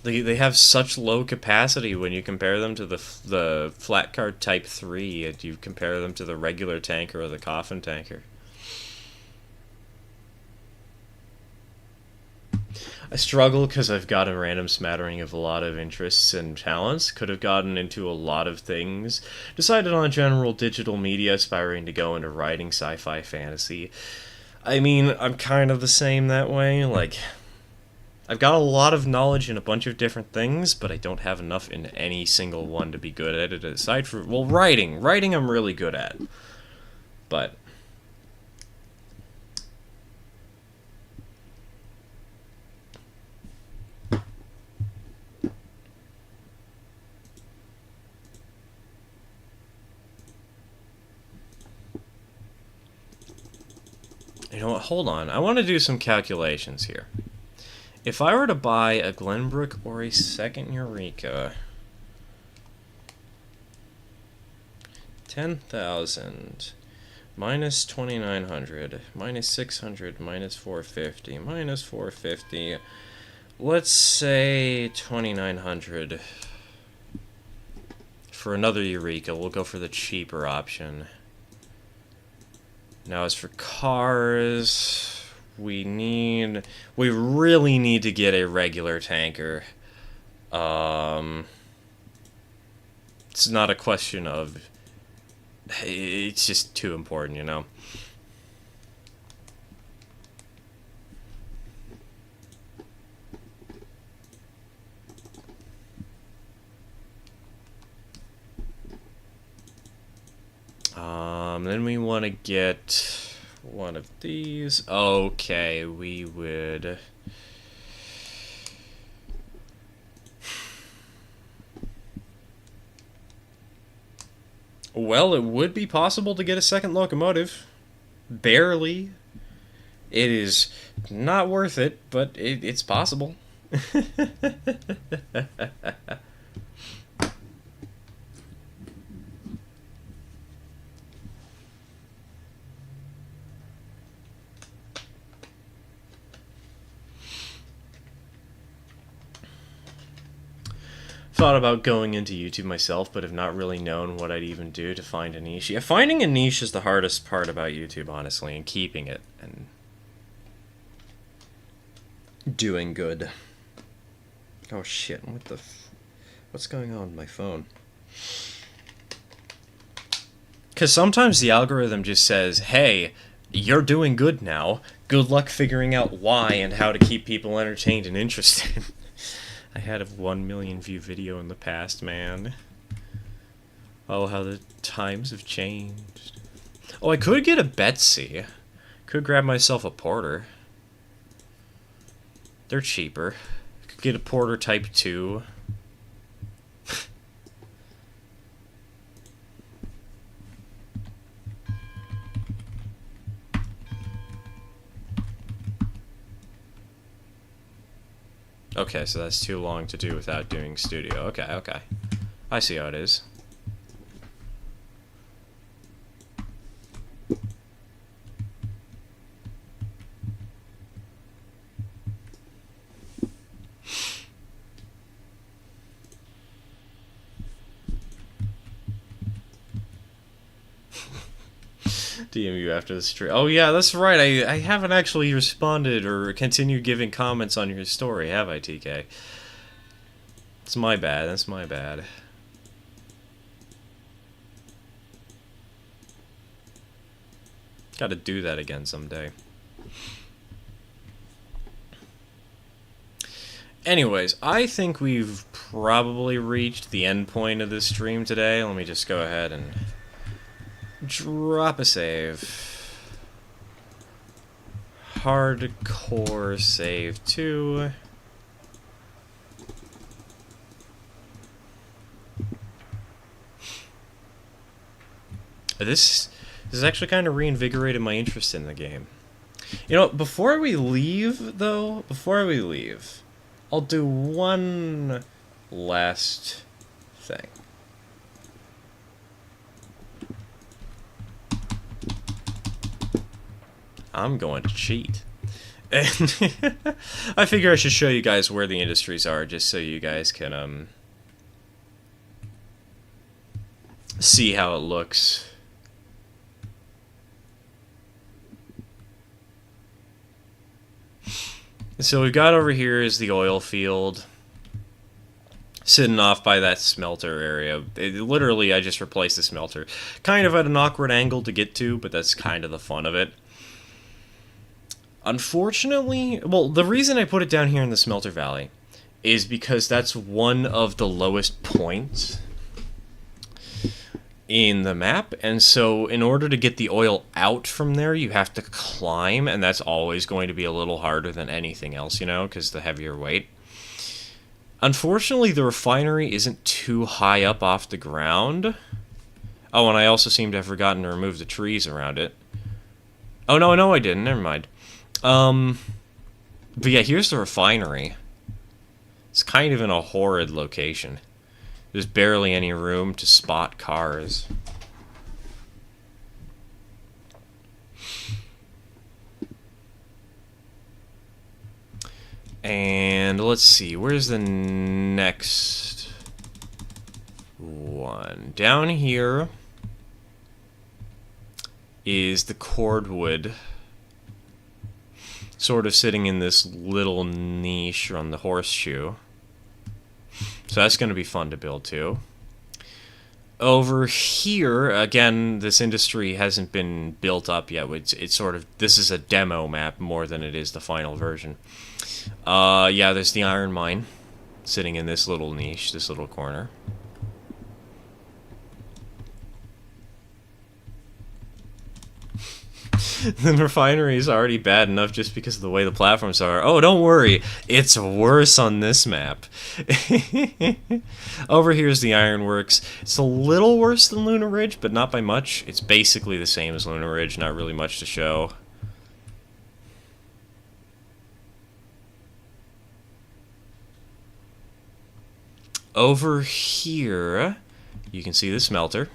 They have such low capacity when you compare them to the flat car Type 3, and you compare them to the regular tanker or the coffin tanker. I struggle because I've got a random smattering of a lot of interests and talents. Could have gotten into a lot of things. Decided on general digital media, aspiring to go into writing sci-fi fantasy. I mean, I'm kind of the same that way. Like, I've got a lot of knowledge in a bunch of different things, but I don't have enough in any single one to be good at it. Aside from, well, writing. Writing I'm really good at. But... You know what, hold on. I want to do some calculations here. If I were to buy a Glenbrook or a second Eureka... 10,000 minus 2,900 minus 600 minus 450 minus 450... Let's say 2,900. For another Eureka, we'll go for the cheaper option. Now, as for cars, we really need to get a regular tanker. It's not a question of... It's just too important, you know? Then we want to get one of these. Okay, we would... Well, it would be possible to get a second locomotive. Barely. It is not worth it, but it's possible. Thought about going into YouTube myself, but have not really known what I'd even do to find a niche. Yeah, finding a niche is the hardest part about YouTube, honestly, and keeping it and doing good. Oh shit, what's going on with my phone? Because sometimes the algorithm just says, hey, you're doing good now. Good luck figuring out why and how to keep people entertained and interested. I had a 1 million view video in the past, man. Oh, how the times have changed. Oh, I could get a Betsy. Could grab myself a Porter. They're cheaper. Could get a Porter Type 2. Okay, so that's too long to do without doing studio. Okay, okay. I see how it is. DM you after the stream. Oh yeah, that's right. I haven't actually responded or continued giving comments on your story, have I, TK? It's my bad. That's my bad. Gotta do that again someday. Anyways, I think we've probably reached the end point of this stream today. Let me just go ahead and drop a save. Hardcore save 2. This has actually kind of reinvigorated my interest in the game. You know, before we leave, though, I'll do one last thing. I'm going to cheat. And I figure I should show you guys where the industries are, just so you guys can see how it looks. So we've got over here is the oil field, sitting off by that smelter area. Literally, I just replaced the smelter. Kind of at an awkward angle to get to, but that's kind of the fun of it. Unfortunately, well, the reason I put it down here in the Smelter Valley is because that's one of the lowest points in the map, and so in order to get the oil out from there, you have to climb, and that's always going to be a little harder than anything else, you know, because the heavier weight. Unfortunately, the refinery isn't too high up off the ground. Oh, and I also seem to have forgotten to remove the trees around it. Oh, no, I didn't. Never mind. But yeah, here's the refinery. It's kind of in a horrid location. There's barely any room to spot cars. And let's see, where's the next one? Down here is the cordwood, sort of sitting in this little niche on the horseshoe. So that's going to be fun to build too. Over here, again, this industry hasn't been built up yet. It's sort of, this is a demo map more than it is the final version. Yeah, there's the iron mine sitting in this little niche, this little corner. The refinery is already bad enough just because of the way the platforms are. Oh, don't worry. It's worse on this map. Over here is the ironworks. It's a little worse than Lunar Ridge, but not by much. It's basically the same as Lunar Ridge, not really much to show. Over here, you can see the smelter.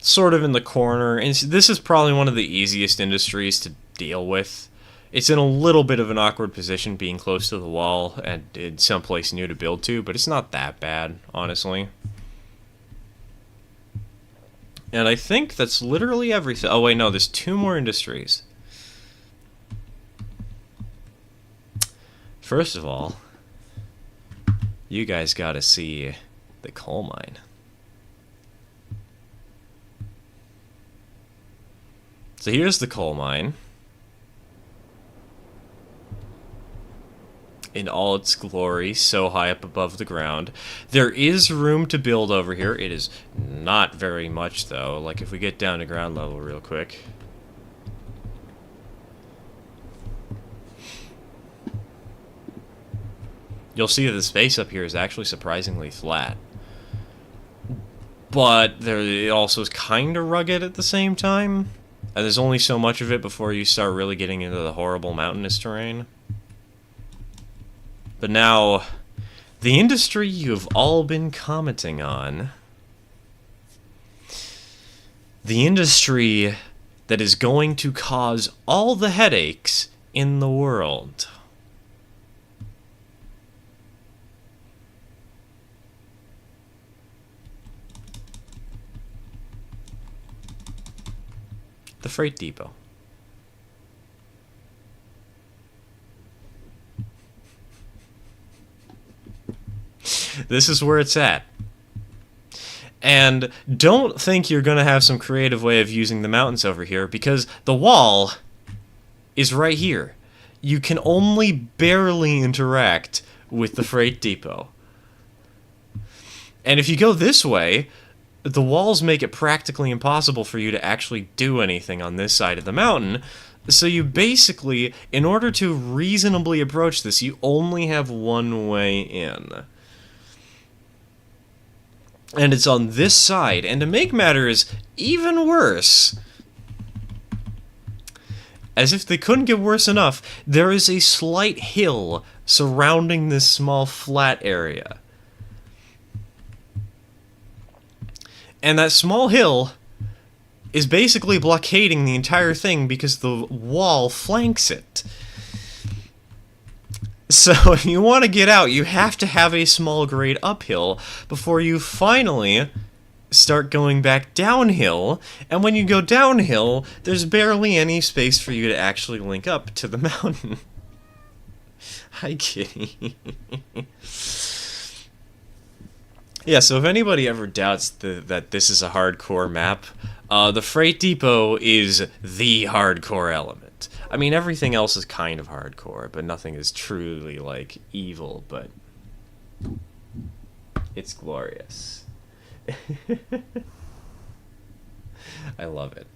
Sort of in the corner, and this is probably one of the easiest industries to deal with. It's in a little bit of an awkward position being close to the wall and it's someplace new to build to, but it's not that bad, honestly. And I think that's literally everything. Oh wait, no, there's 2 more industries. First of all, you guys gotta see the coal mine. So here's the coal mine. in all its glory, so high up above the ground. There is room to build over here. It is not very much, though. Like, if we get down to ground level real quick. You'll see that the space up here is actually surprisingly flat. But it also is kind of rugged at the same time. And there's only so much of it before you start really getting into the horrible mountainous terrain. But now, the industry you've all been commenting on. The industry that is going to cause all the headaches in the world. The freight depot. This is where it's at. And don't think you're going to have some creative way of using the mountains over here, because the wall is right here. You can only barely interact with the freight depot. And if you go this way, the walls make it practically impossible for you to actually do anything on this side of the mountain. So you basically, in order to reasonably approach this, you only have one way in. And it's on this side. And to make matters even worse, as if they couldn't get worse enough, there is a slight hill surrounding this small flat area. And that small hill is basically blockading the entire thing because the wall flanks it. So if you want to get out, you have to have a small grade uphill before you finally start going back downhill. And when you go downhill, there's barely any space for you to actually link up to the mountain. Hi, kitty. Yeah, so if anybody ever doubts that this is a hardcore map, the freight depot is the hardcore element. I mean, everything else is kind of hardcore, but nothing is truly, like, evil, but it's glorious. I love it.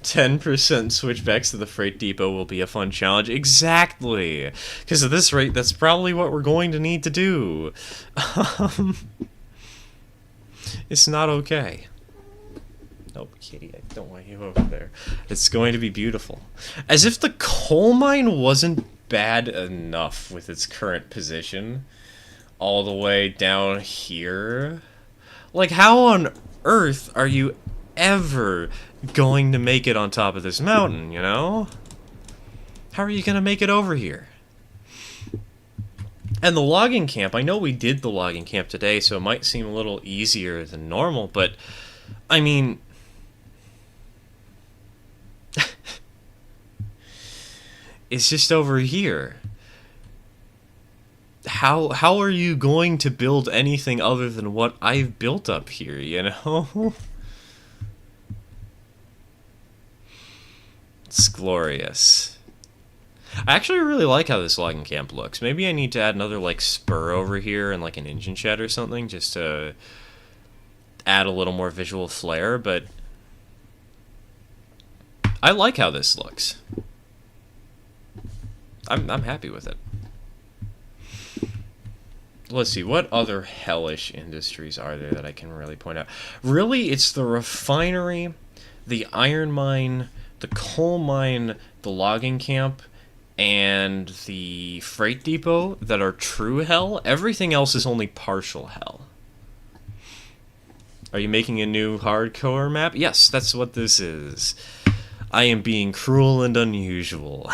"10% switchbacks to the freight depot will be a fun challenge." Exactly! Because at this rate, that's probably what we're going to need to do. It's not okay. Nope, kitty, I don't want you over there. It's going to be beautiful. As if the coal mine wasn't bad enough with its current position. All the way down here. Like, how on earth are you ever going to make it on top of this mountain, you know? How are you going to make it over here? And the logging camp, I know we did the logging camp today, so it might seem a little easier than normal, but, I mean, it's just over here. How are you going to build anything other than what I've built up here, you know? It's glorious. I actually really like how this logging camp looks. Maybe I need to add another, like, spur over here and, like, an engine shed or something, just to add a little more visual flair, but I like how this looks. I'm happy with it. Let's see, what other hellish industries are there that I can really point out? Really, it's the refinery, the iron mine, the coal mine, the logging camp, and the freight depot that are true hell. Everything else is only partial hell. Are you making a new hardcore map? Yes, that's what this is. I am being cruel and unusual.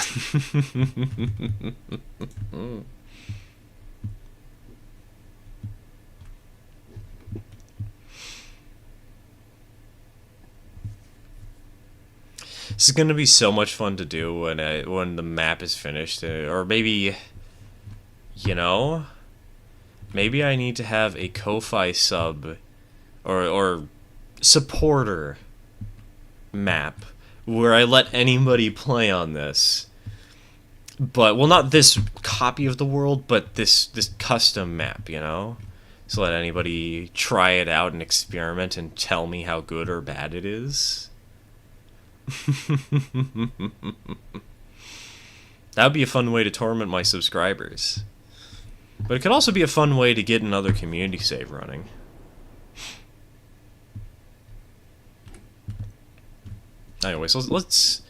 This is gonna be so much fun to do when the map is finished, or maybe, you know, maybe I need to have a Ko-Fi sub or supporter map where I let anybody play on this. But, well, not this copy of the world, but this custom map, you know? So let anybody try it out and experiment and tell me how good or bad it is. That would be a fun way to torment my subscribers. But it could also be a fun way to get another community save running. Anyways, let's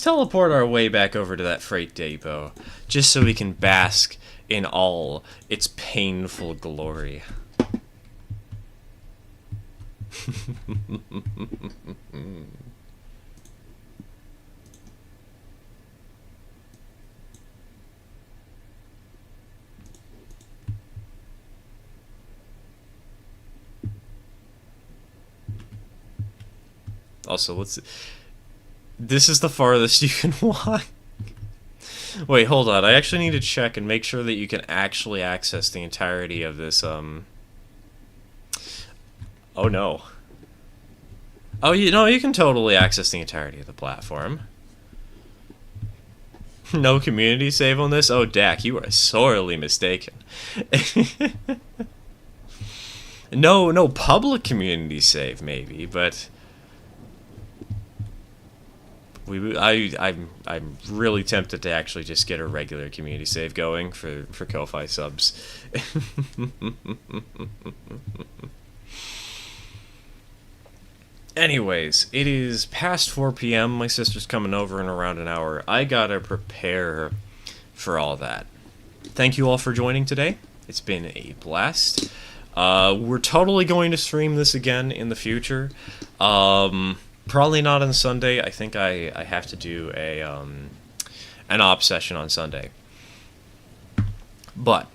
teleport our way back over to that freight depot, just so we can bask in all its painful glory. Also, this is the farthest you can walk. Wait, hold on. I actually need to check and make sure that you can actually access the entirety of this, Oh, no. Oh, you can totally access the entirety of the platform. No community save on this? Oh, Dak, you are sorely mistaken. No public community save, maybe, but... I'm really tempted to actually just get a regular community save going for Ko-Fi subs. Anyways, it is past 4 p.m. My sister's coming over in around an hour. I gotta prepare for all that. Thank you all for joining today. It's been a blast. We're totally going to stream this again in the future. Probably not on Sunday. I think I have to do an op session on Sunday. But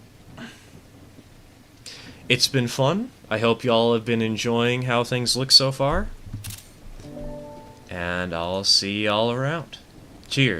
it's been fun. I hope y'all have been enjoying how things look so far. And I'll see y'all around. Cheers.